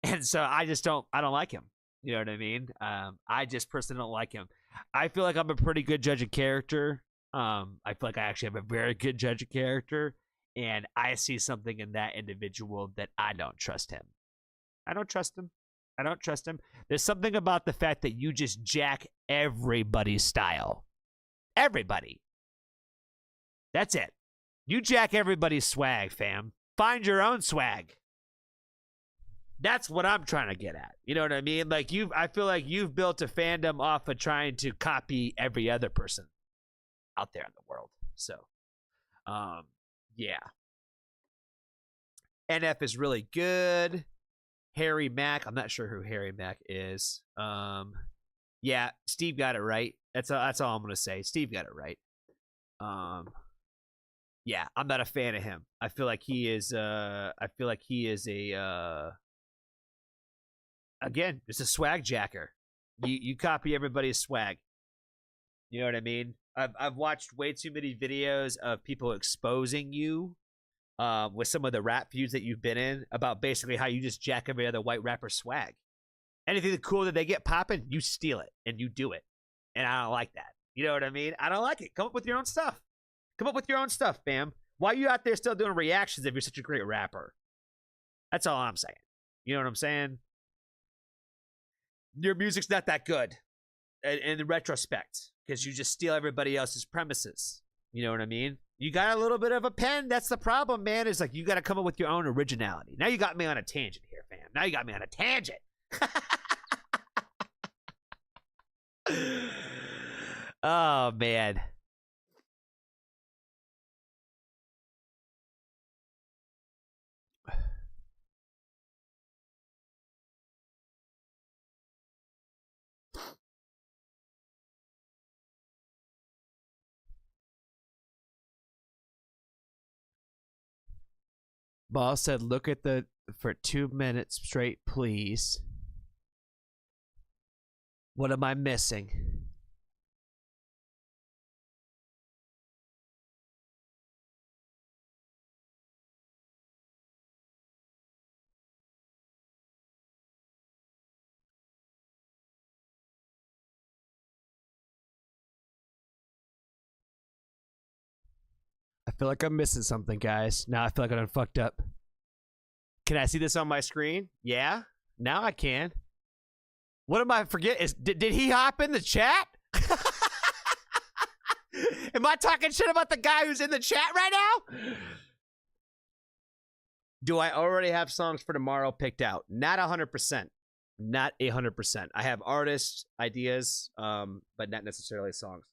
And so I don't like him. You know what I mean? I just personally don't like him. I feel like I'm a pretty good judge of character. I feel like I actually have a very good judge of character, and I see something in that individual that I don't trust him. I don't trust him. There's something about the fact that you just jack everybody's style. Everybody. That's it. You jack everybody's swag, fam. Find your own swag. That's what I'm trying to get at. You know what I mean? Like I feel like you've built a fandom off of trying to copy every other person out there in the world. So, yeah. NF is really good. Harry Mack. I'm not sure who Harry Mack is. Yeah, Steve got it right. That's all I'm gonna say. Steve got it right. Yeah, I'm not a fan of him. I feel like he is again, just a swag jacker. You copy everybody's swag. You know what I mean? I've watched way too many videos of people exposing you with some of the rap feuds that you've been in, about basically how you just jack every other white rapper's swag. Anything cool that they get popping, you steal it and you do it. And I don't like that. You know what I mean? I don't like it. Come up with your own stuff. Come up with your own stuff, fam. Why are you out there still doing reactions if you're such a great rapper? That's all I'm saying. You know what I'm saying? Your music's not that good in the retrospect, because you just steal everybody else's premises. You know what I mean? You got a little bit of a pen. That's the problem, man. Is like you got to come up with your own originality. Now you got me on a tangent here, fam. Now you got me on a tangent. Oh, man. Boss said, look at the for 2 minutes straight, please. What am I missing? I feel like I'm missing something, guys. Now I feel like I'm fucked up. Can I see this on my screen? Yeah? Now I can. What am I forget? Did he hop in the chat? Am I talking shit about the guy who's in the chat right now? Do I already have songs for tomorrow picked out? Not 100%. Not 100%. I have artists, ideas, but not necessarily songs.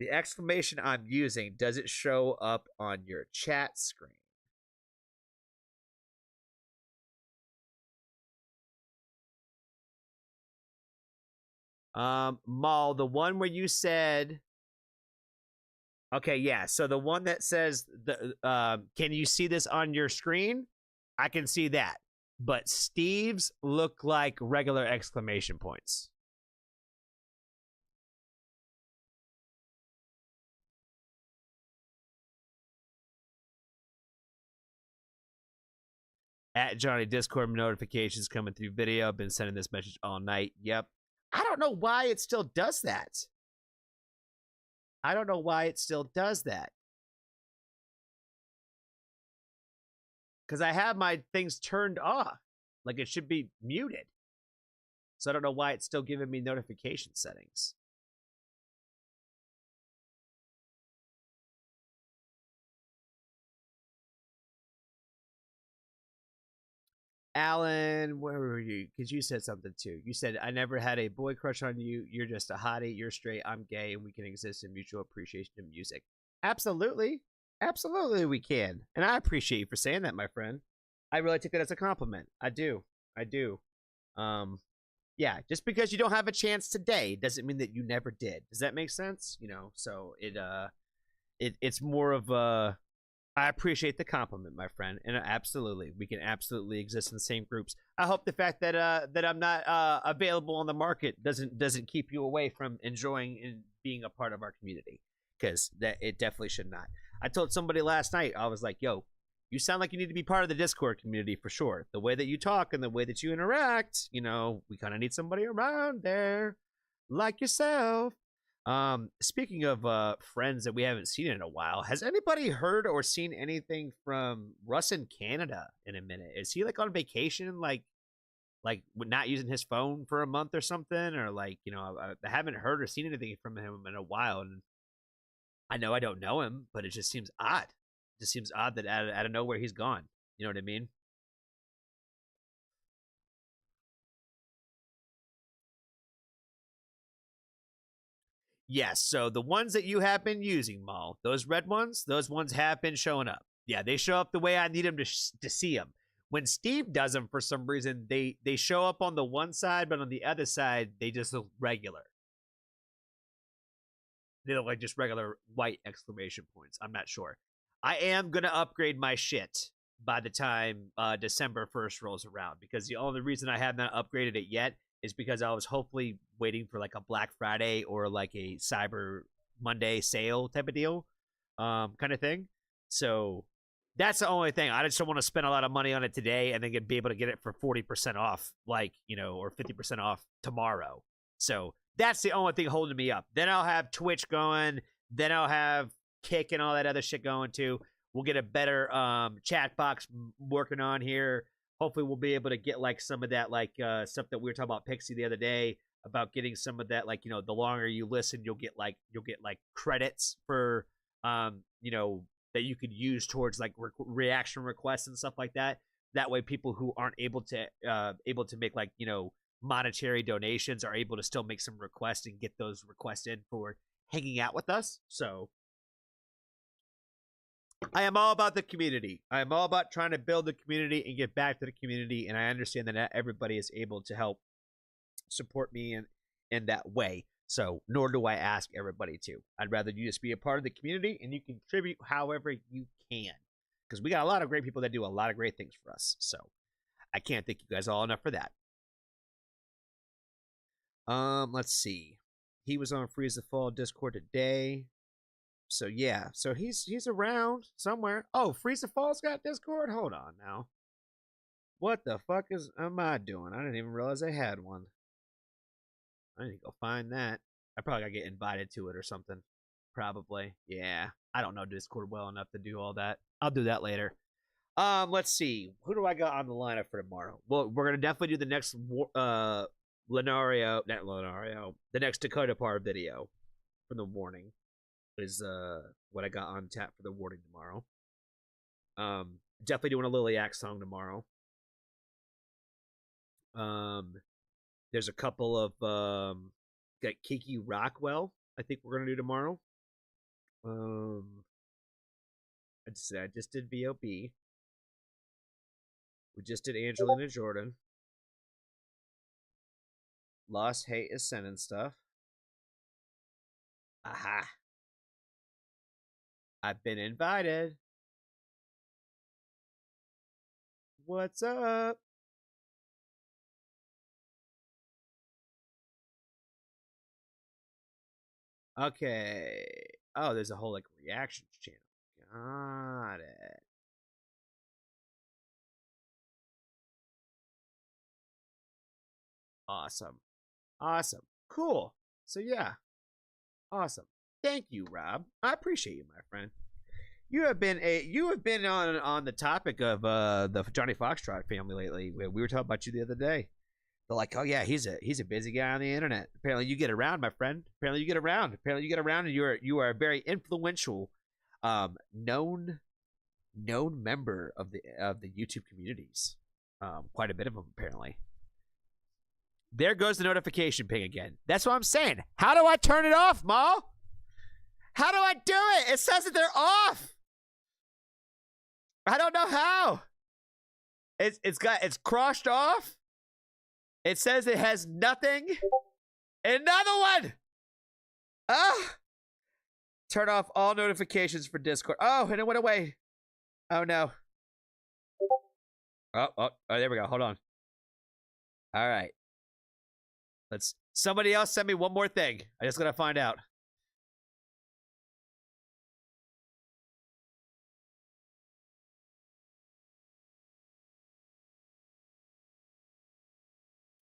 The exclamation I'm using, does it show up on your chat screen? Maul, the one where you said, okay, yeah. So the one that says can you see this on your screen? I can see that, but Steve's look like regular exclamation points. At Johnny Discord notifications coming through video. I've been sending this message all night. Yep. I don't know why it still does that. I don't know why it still does that. Because I have my things turned off. Like it should be muted. So I don't know why it's still giving me notification settings. Alan, where were you? Because you said something too. You said, I never had a boy crush on you. You're just a hottie. You're straight. I'm gay. And we can exist in mutual appreciation of music. Absolutely. Absolutely we can. And I appreciate you for saying that, my friend. I really take that as a compliment. I do. I do. Yeah, just because you don't have a chance today doesn't mean that you never did. Does that make sense? You know, so it's more of a... I appreciate the compliment, my friend, and absolutely, we can absolutely exist in the same groups. I hope the fact that that I'm not available on the market doesn't keep you away from enjoying and being a part of our community, because that it definitely should not. I told somebody last night, I was like, "Yo, you sound like you need to be part of the Discord community for sure. The way that you talk and the way that you interact, you know, we kind of need somebody around there like yourself." Speaking of friends that we haven't seen in a while, has anybody heard or seen anything from Russ in Canada in a minute? Is he like on vacation, like not using his phone for a month or something, or like, you know, I haven't heard or seen anything from him in a while, and I know I don't know him, but it just seems odd. It just seems odd that out of nowhere he's gone. You know what I mean? Yes, so the ones that you have been using, Maul, those red ones, those ones have been showing up. Yeah, they show up the way I need them to see them. When Steve does them, for some reason, they show up on the one side, but on the other side, they just look regular. They look like just regular white exclamation points. I'm not sure. I am going to upgrade my shit by the time December 1st rolls around, because the only reason I have not upgraded it yet is because I was hopefully waiting for like a Black Friday or like a Cyber Monday sale type of deal, kind of thing. So that's the only thing. I just don't want to spend a lot of money on it today and then be able to get it for 40% off, like, you know, or 50% off tomorrow. So that's the only thing holding me up. Then I'll have Twitch going. Then I'll have Kick and all that other shit going too. We'll get a better chat box working on here. Hopefully we'll be able to get like some of that like stuff that we were talking about Pixie the other day about getting some of that, like, you know, the longer you listen, you'll get like credits for you know, that you could use towards like reaction requests and stuff like that. That way people who aren't able to make like, you know, monetary donations are able to still make some requests and get those requests in for hanging out with us. So I am all about the community. I am all about trying to build the community and get back to the community. And I understand that not everybody is able to help support me in that way. So, nor do I ask everybody to. I'd rather you just be a part of the community and you contribute however you can. Because we got a lot of great people that do a lot of great things for us. So, I can't thank you guys all enough for that. Let's see. He was on Freeze the Fall Discord today. So yeah, so he's around somewhere. Oh, Freeze the Fall's got Discord? Hold on now. What the fuck am I doing? I didn't even realize I had one. I need to go find that. I probably gotta get invited to it or something. Probably. Yeah. I don't know Discord well enough to do all that. I'll do that later. Let's see. Who do I got on the lineup for tomorrow? Well, we're gonna definitely do the next the next Dakota Par video for the warning is what I got on tap for the warning tomorrow. Definitely doing a Liliac song tomorrow. There's a couple of got Kiki Rockwell, I think we're gonna do tomorrow. I just did VOB. We just did Angelina Jordan. Lost Hate is sending stuff. Aha. I've been invited. What's up? Okay. Oh, there's a whole like reactions channel. Got it. Awesome. Awesome. Cool. So yeah. Awesome. Thank you, Rob. I appreciate you, my friend. You have been on the topic of the Johnny Foxtrot family lately. We were talking about you the other day. They're like, oh yeah, he's a busy guy on the internet. Apparently you get around, my friend. Apparently you get around. And you are a very influential, known member of the YouTube communities. Quite a bit of them apparently. There goes the notification ping again. That's what I'm saying. How do I turn it off, Ma? How do I do it? It says that they're off. I don't know how. It's crossed off. It says it has nothing. Another one. Ah. Turn off all notifications for Discord. Oh, and it went away. Oh no. Oh, there we go. Hold on. All right. Somebody else send me one more thing. I just gotta find out.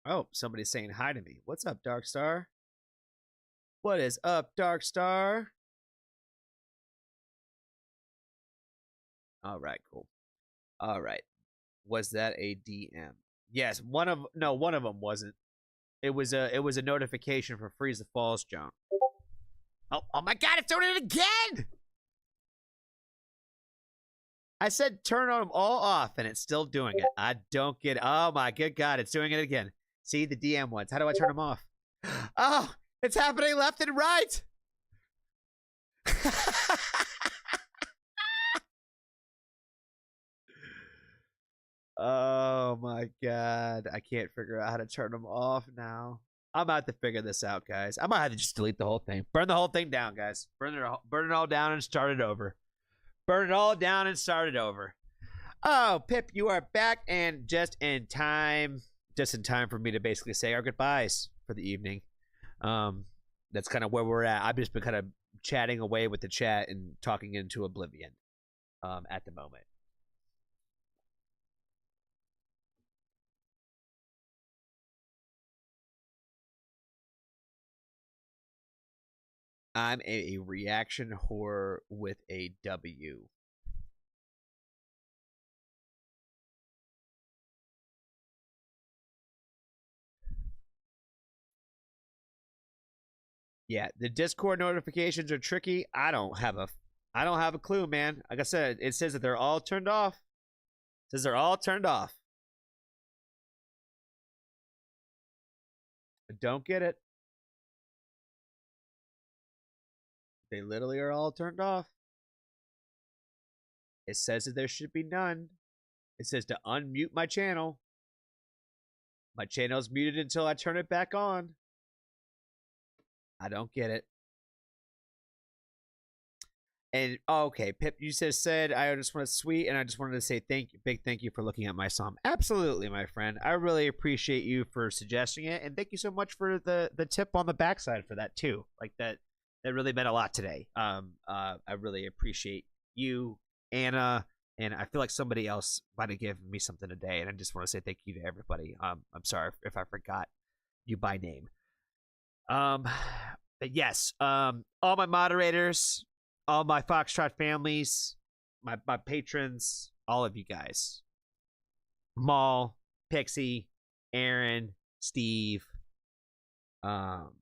Oh, somebody's saying hi to me. What's up, Darkstar? What is up, Darkstar? All right, cool. All right. Was that a DM? Yes, one of them wasn't. It was a notification for Freeze the Falls junk. Oh my god, it's doing it again! I said turn them all off and it's still doing it. I don't get it. Oh my good god, it's doing it again. See the DM ones. How do I turn them off? Oh, it's happening left and right. Oh my god, I can't figure out how to turn them off now. I'm about to figure this out, guys. I might have to just delete the whole thing. Burn the whole thing down, guys. Burn it all down and start it over. Burn it all down and start it over. Oh, Pip, you are back and just in time for me to basically say our goodbyes for the evening. That's kind of where we're at. I've just been kind of chatting away with the chat and talking into oblivion at the moment. I'm a reaction whore with a W. Yeah, the Discord notifications are tricky. I don't have a clue, man. Like I said, it says that they're all turned off. It says they're all turned off. I don't get it. They literally are all turned off. It says that there should be none. It says to unmute my channel. My channel's muted until I turn it back on. I don't get it. And okay, Pip, you just said I just want to sweet, and I just wanted to say big thank you for looking at my song. Absolutely, my friend. I really appreciate you for suggesting it, and thank you so much for the tip on the backside for that too. Like that really meant a lot today. I really appreciate you, Anna, and I feel like somebody else might have given me something today, and I just want to say thank you to everybody. I'm sorry if I forgot you by name. But yes, all my moderators, all my Foxtrot families, my patrons, all of you guys. Maul, Pixie, Aaron, Steve, Paul,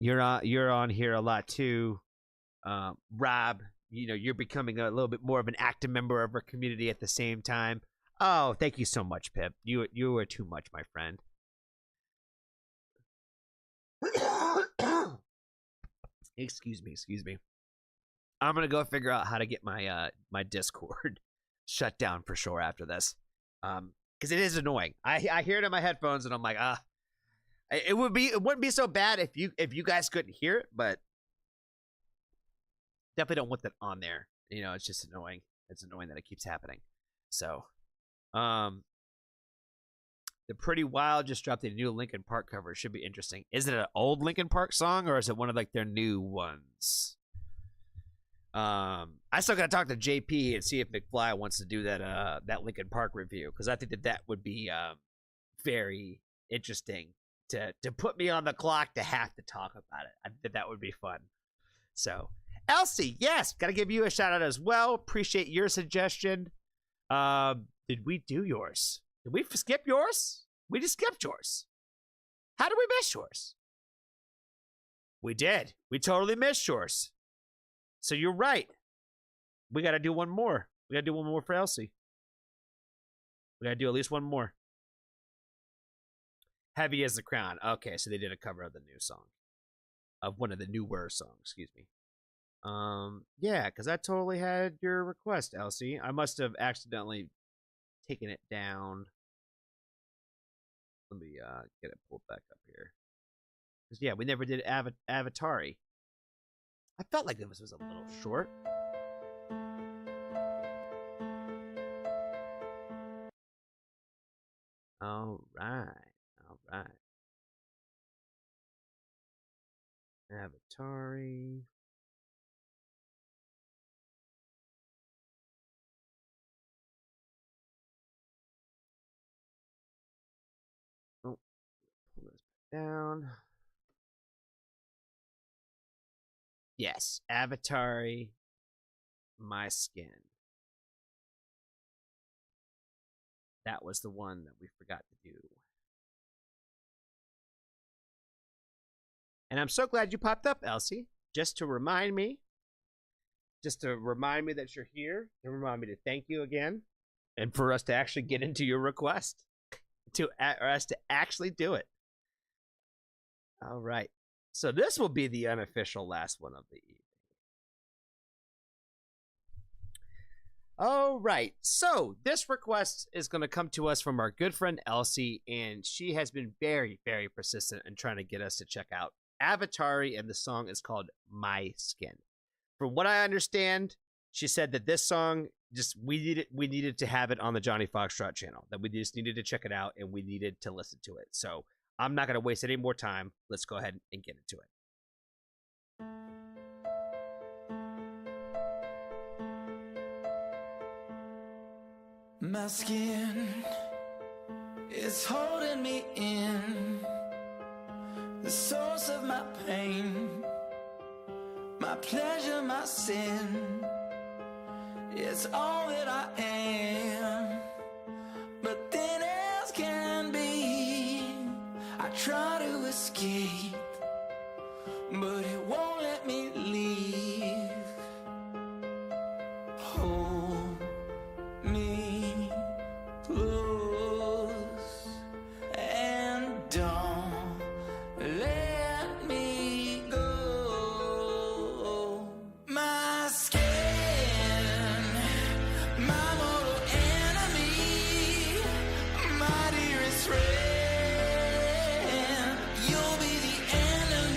you're on here a lot too. Rob, you're becoming a little bit more of an active member of our community at the same time. Oh, thank you so much, Pip. You are too much, my friend. Excuse me. I'm gonna go figure out how to get my my Discord shut down for sure after this, because it is annoying. I hear it in my headphones and I'm like, it wouldn't be so bad if you guys couldn't hear it, but definitely don't want that on there. It's just annoying. It's annoying that it keeps happening. So, The Pretty Wild just dropped a new Linkin Park cover. It should be interesting. Is it an old Linkin Park song, or is it one of like their new ones? I still gotta talk to JP and see if McFly wants to do that Linkin Park review, because I think that would be very interesting to put me on the clock to have to talk about it. I think that would be fun. So, Elsie, yes, gotta give you a shout out as well. Appreciate your suggestion. Did we do yours? Did we skip yours? We just skipped yours. How did we miss yours? We did. We totally missed yours. So you're right. We got to do one more. We got to do one more for Elsie. We got to do at least one more. Heavy as the Crown. Okay, so they did a cover of the new song. Of one of the newer songs, excuse me. Yeah, because I totally had your request, Elsie. I must have accidentally taken it down. Let me get it pulled back up here. Because, yeah, we never did Avatari. I felt like this was a little short. All right. Avatari. Oh, pull this back down. Yes, Avatari, My Skin. That was the one that we forgot to do. And I'm so glad you popped up, Elsie, just to remind me that you're here, to remind me to thank you again, and for us to actually get into your request, or us to actually do it. All right. So this will be the unofficial last one of the evening. All right. So this request is going to come to us from our good friend Elsie, and she has been very, very persistent in trying to get us to check out Avatari, and the song is called My Skin. From what I understand, she said that this song, we needed to have it on the Johnny Foxtrot channel, that we just needed to check it out and we needed to listen to it. So I'm not going to waste any more time. Let's go ahead and get into it. My skin is holding me in, the source of my pain, my pleasure, my sin. It's all that I am, but thin as can be. I try to escape, but it won't let me leave. Hold me close and don't let me go. My skin, my mortal enemy, my dearest friend. You'll be the enemy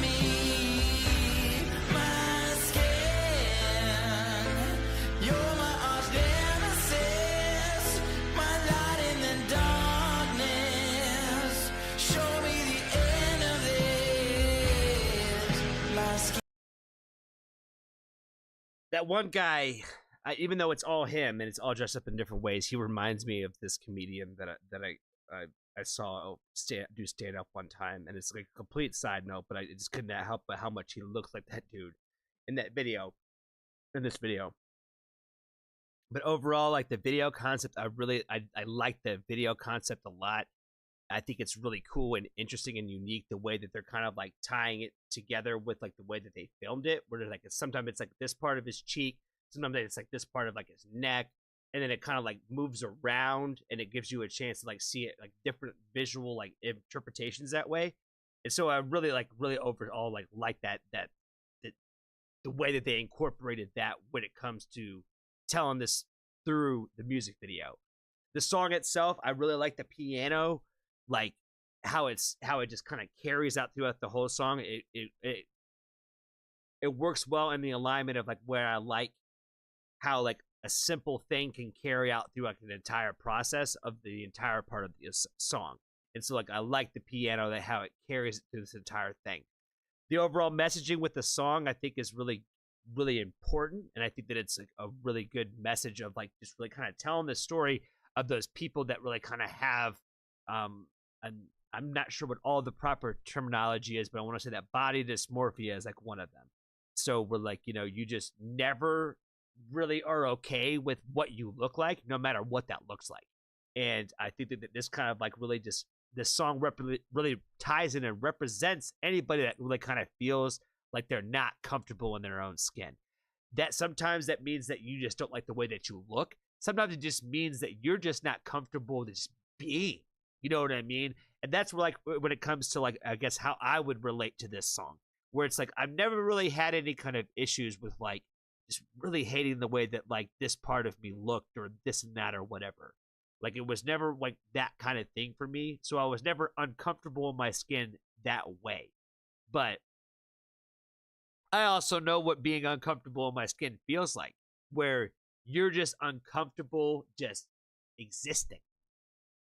that one guy, even though it's all him and it's all dressed up in different ways, he reminds me of this comedian that I saw do stand up one time, and it's like a complete side note, but I just couldn't help but how much he looks like that dude in this video. But overall, like the video concept, I like the video concept a lot. I think it's really cool and interesting and unique the way that they're kind of like tying it together with like the way that they filmed it, where like sometimes it's like this part of his cheek, sometimes it's like this part of like his neck, and then it kind of like moves around, and it gives you a chance to like see it like different visual like interpretations that way. And so I really overall like that the way that they incorporated that when it comes to telling this through the music video. The song itself, I really like the piano, like how it just kind of carries out throughout the whole song. It works well in the alignment of like where I like how like a simple thing can carry out through like an entire process of the entire part of the song. And so like I like the piano, that how it carries it through this entire thing. The overall messaging with the song, I think, is really, really important, and I think that it's like a really good message of like just really kind of telling the story of those people that really kind of have I'm not sure what all the proper terminology is, but I want to say that body dysmorphia is like one of them. So we're like, you know, you just never really are okay with what you look like, no matter what that looks like. And I think that this kind of like really just, this song really ties in and represents anybody that really kind of feels like they're not comfortable in their own skin. That sometimes that means that you just don't like the way that you look. Sometimes it just means that you're just not comfortable just being. You know what I mean? And that's where, like, when it comes to, like, I guess how I would relate to this song, where it's like I've never really had any kind of issues with, like, just really hating the way that, like, this part of me looked or this and that or whatever. Like, it was never, like, that kind of thing for me. So I was never uncomfortable in my skin that way. But I also know what being uncomfortable in my skin feels like, where you're just uncomfortable just existing.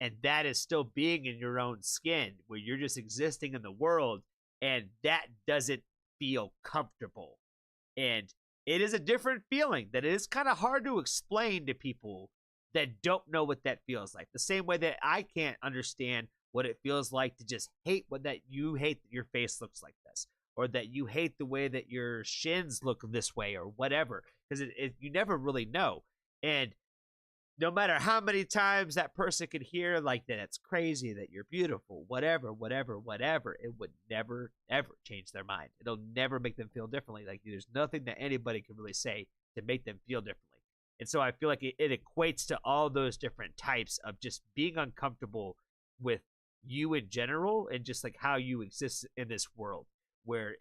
And that is still being in your own skin, where you're just existing in the world, and that doesn't feel comfortable. And it is a different feeling that is kind of hard to explain to people that don't know what that feels like. The same way that I can't understand what it feels like to just hate you hate that your face looks like this, or that you hate the way that your shins look this way, or whatever, because you never really know. And no matter how many times that person could hear like that it's crazy, that you're beautiful, whatever, it would never, ever change their mind. It'll never make them feel differently. Like, there's nothing that anybody can really say to make them feel differently. And so I feel like it equates to all those different types of just being uncomfortable with you in general, and just like how you exist in this world, whether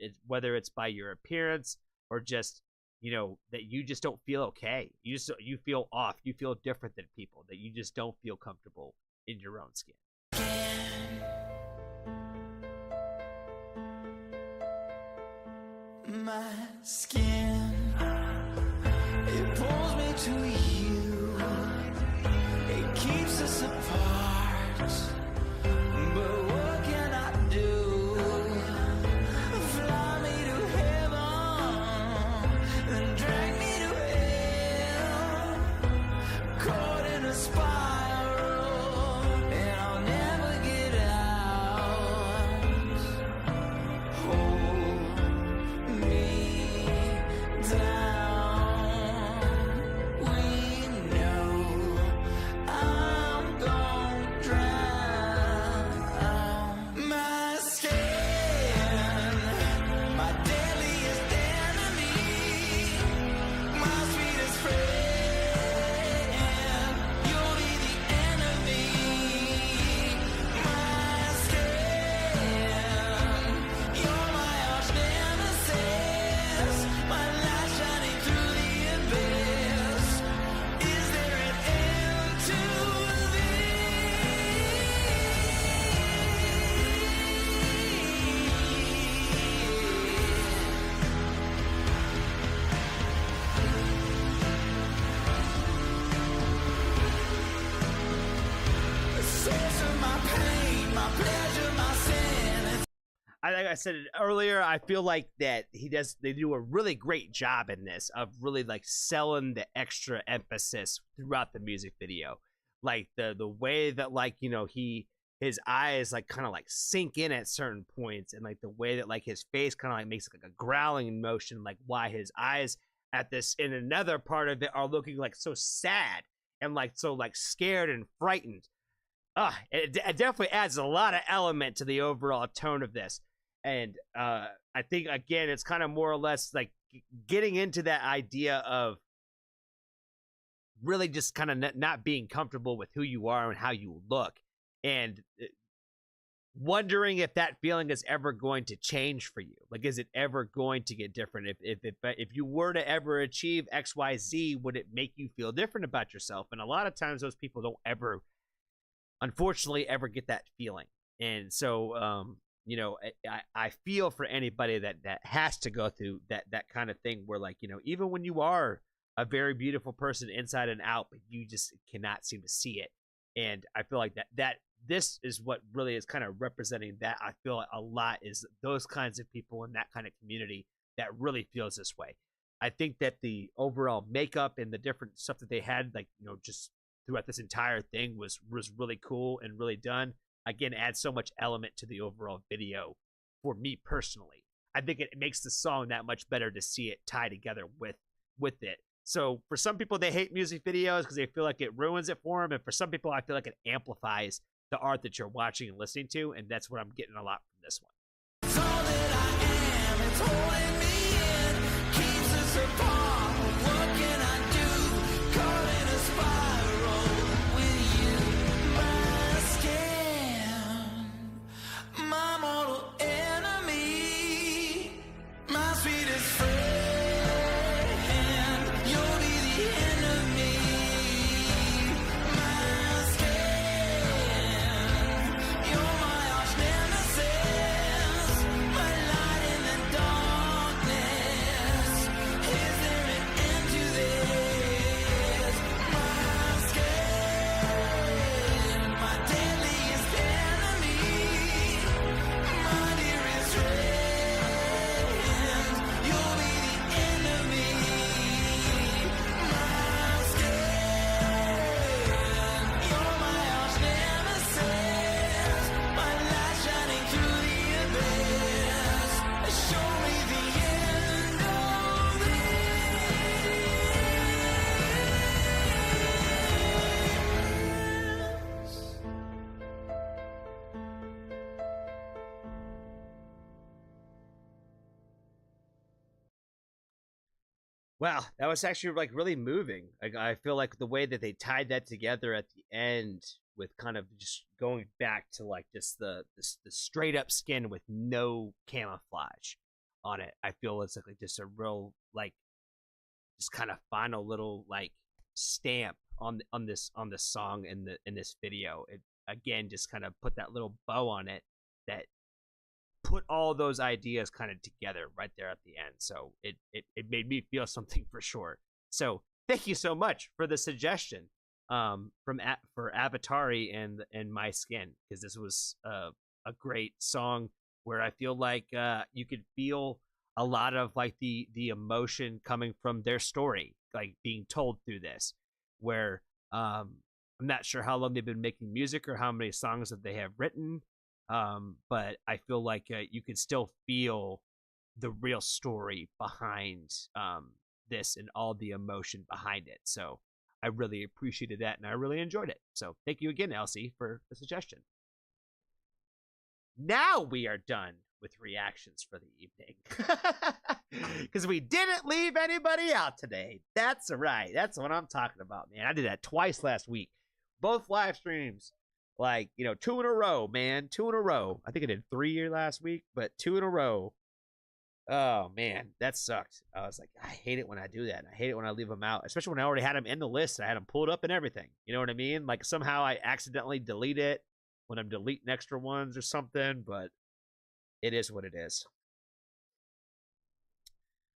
it's by your appearance or just, you know, that you just don't feel okay. You feel off. You feel different than people, that you just don't feel comfortable in your own skin. My skin, it pulls me to you. It keeps us apart. But what can I do? Fly me to heaven, then drag me to hell. Caught in a spiral, and I'll never get out. Hold me down. We know I'm gonna drown. My skin, my deadliest enemy, my sweetest friend. You'll be the enemy. My skin, you're my arch nemesis. My light shining through the abyss. Is there an end to the source of my pain, my pleasure, my sin? like I said it earlier, I feel like that they do a really great job in this of really like selling the extra emphasis throughout the music video. Like the way that like, you know, his eyes like kind of like sink in at certain points, and like the way that like his face kind of like makes like a growling motion, like why his eyes at this in another part of it are looking like so sad and like so like scared and frightened. It definitely adds a lot of element to the overall tone of this. And I think, again, it's kind of more or less like getting into that idea of really just kind of not being comfortable with who you are and how you look, and wondering if that feeling is ever going to change for you. Like, is it ever going to get different? If you were to ever achieve XYZ, would it make you feel different about yourself? And a lot of times those people don't ever, unfortunately, ever get that feeling. And so, you know, I feel for anybody that has to go through that kind of thing where, like, you know, even when you are a very beautiful person inside and out, but you just cannot seem to see it. And I feel like that this is what really is kind of representing that. I feel a lot is those kinds of people in that kind of community that really feels this way. I think that the overall makeup and the different stuff that they had, like, you know, just throughout this entire thing was really cool and really done. Again, adds so much element to the overall video for me personally. I think it makes the song that much better to see it tie together with it. So for some people, they hate music videos because they feel like it ruins it for them. And for some people, I feel like it amplifies the art that you're watching and listening to. And that's what I'm getting a lot from this one. It's all that I am, it's holding me in, keeps us apart. What can I do? Caught in a spiral with you. My skin, my mortal enemy, my sweetest friend. You'll be the end of me. My skin, you're my arch nemesis, my light in the darkness. Is there an end to this? My skin, my deadliest enemy, my dearest friend. You'll be the end of me. My skin, you're my arch nemesis, my light shining through the abyss. Show me the end of this. Wow, that was actually like really moving. Like, I feel like the way that they tied that together at the end with kind of just going back to like just the straight up skin with no camouflage on it. I feel it's like just a real like just kind of final little like stamp on this song in this video. It again just kind of put that little bow on it that put all those ideas kind of together right there at the end. So it made me feel something for sure. So thank you so much for the suggestion for Avatari and My Skin, because this was a great song where I feel like you could feel a lot of like the emotion coming from their story, like being told through this, where I'm not sure how long they've been making music or how many songs that they have written. But I feel like you can still feel the real story behind this and all the emotion behind it. So I really appreciated that, and I really enjoyed it. So thank you again, Elsie, for the suggestion. Now we are done with reactions for the evening. Because we didn't leave anybody out today. That's right. That's what I'm talking about, man. I did that twice last week. Both live streams. Like, you know, 2 in a row, man. 2 in a row. I think I did 3 last week, but 2 in a row. Oh, man, that sucked. I was like, I hate it when I do that. I hate it when I leave them out, especially when I already had them in the list. I had them pulled up and everything. You know what I mean? Like, somehow I accidentally delete it when I'm deleting extra ones or something, but it is what it is.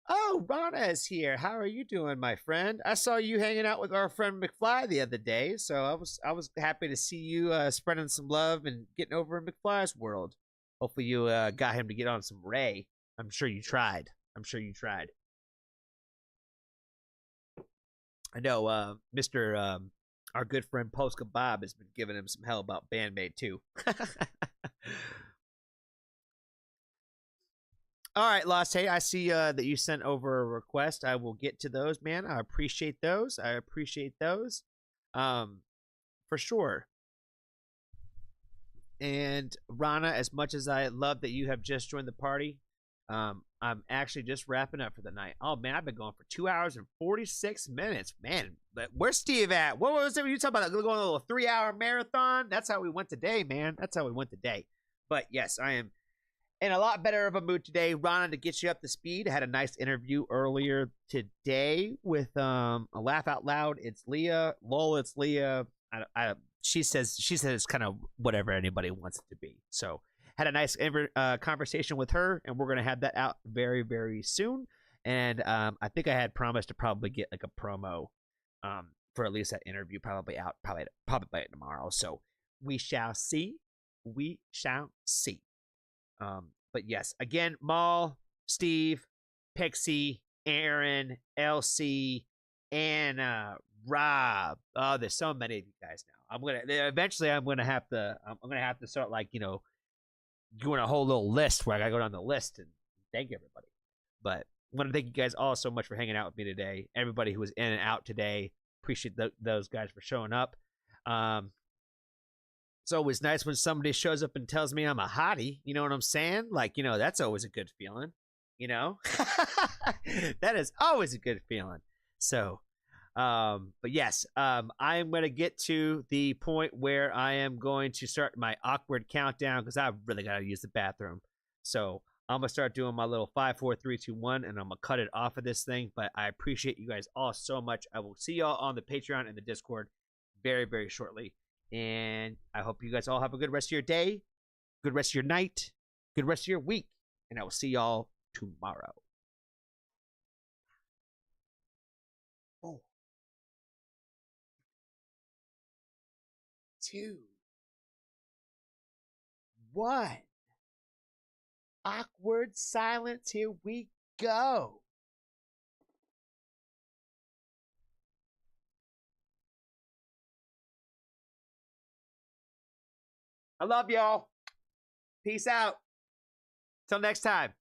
Oh, Rana is here. How are you doing, my friend? I saw you hanging out with our friend McFly the other day, so I was happy to see you spreading some love and getting over in McFly's world. Hopefully you got him to get on some Ray. I'm sure you tried. I know Mr. Our good friend Polska Bob has been giving him some hell about Bandmate too. All right, Lost. Hey, I see that you sent over a request. I will get to those, man. I appreciate those. For sure. And Rana, as much as I love that you have just joined the party, I'm actually just wrapping up for the night. Oh man, I've been going for 2 hours and 46 minutes. Man, where's Steve at? What was it you talking about? Going on a little 3-hour marathon? That's how we went today, man. But yes, I am in a lot better of a mood today. Rana, to get you up to speed, I had a nice interview earlier today with a Laugh Out Loud. It's Leah. Lol, it's Leah. She says it's kind of whatever anybody wants it to be. So had a nice conversation with her, and we're gonna have that out very, very soon. And I think I had promised to probably get like a promo for at least that interview, probably by tomorrow. So we shall see. But yes, again, Maul, Steve, Pixie, Aaron, LC, Anna, Rob. Oh, there's so many of you guys now. I'm gonna have to start, like, doing a whole little list where I gotta go down the list and thank everybody. But I want to thank you guys all so much for hanging out with me today. Everybody who was in and out today, appreciate those guys for showing up. It's always nice when somebody shows up and tells me I'm a hottie. You know what I'm saying? Like, that's always a good feeling. That is always a good feeling. So, but yes, I am going to get to the point where I am going to start my awkward countdown because I really got to use the bathroom. So I'm going to start doing my little 5, 4, 3, 2, 1, and I'm going to cut it off of this thing. But I appreciate you guys all so much. I will see y'all on the Patreon and the Discord very, very shortly. And I hope you guys all have a good rest of your day, good rest of your night, good rest of your week. And I will see y'all tomorrow. 4, 2, 1. Awkward silence. Here we go. I love y'all. Peace out. Till next time.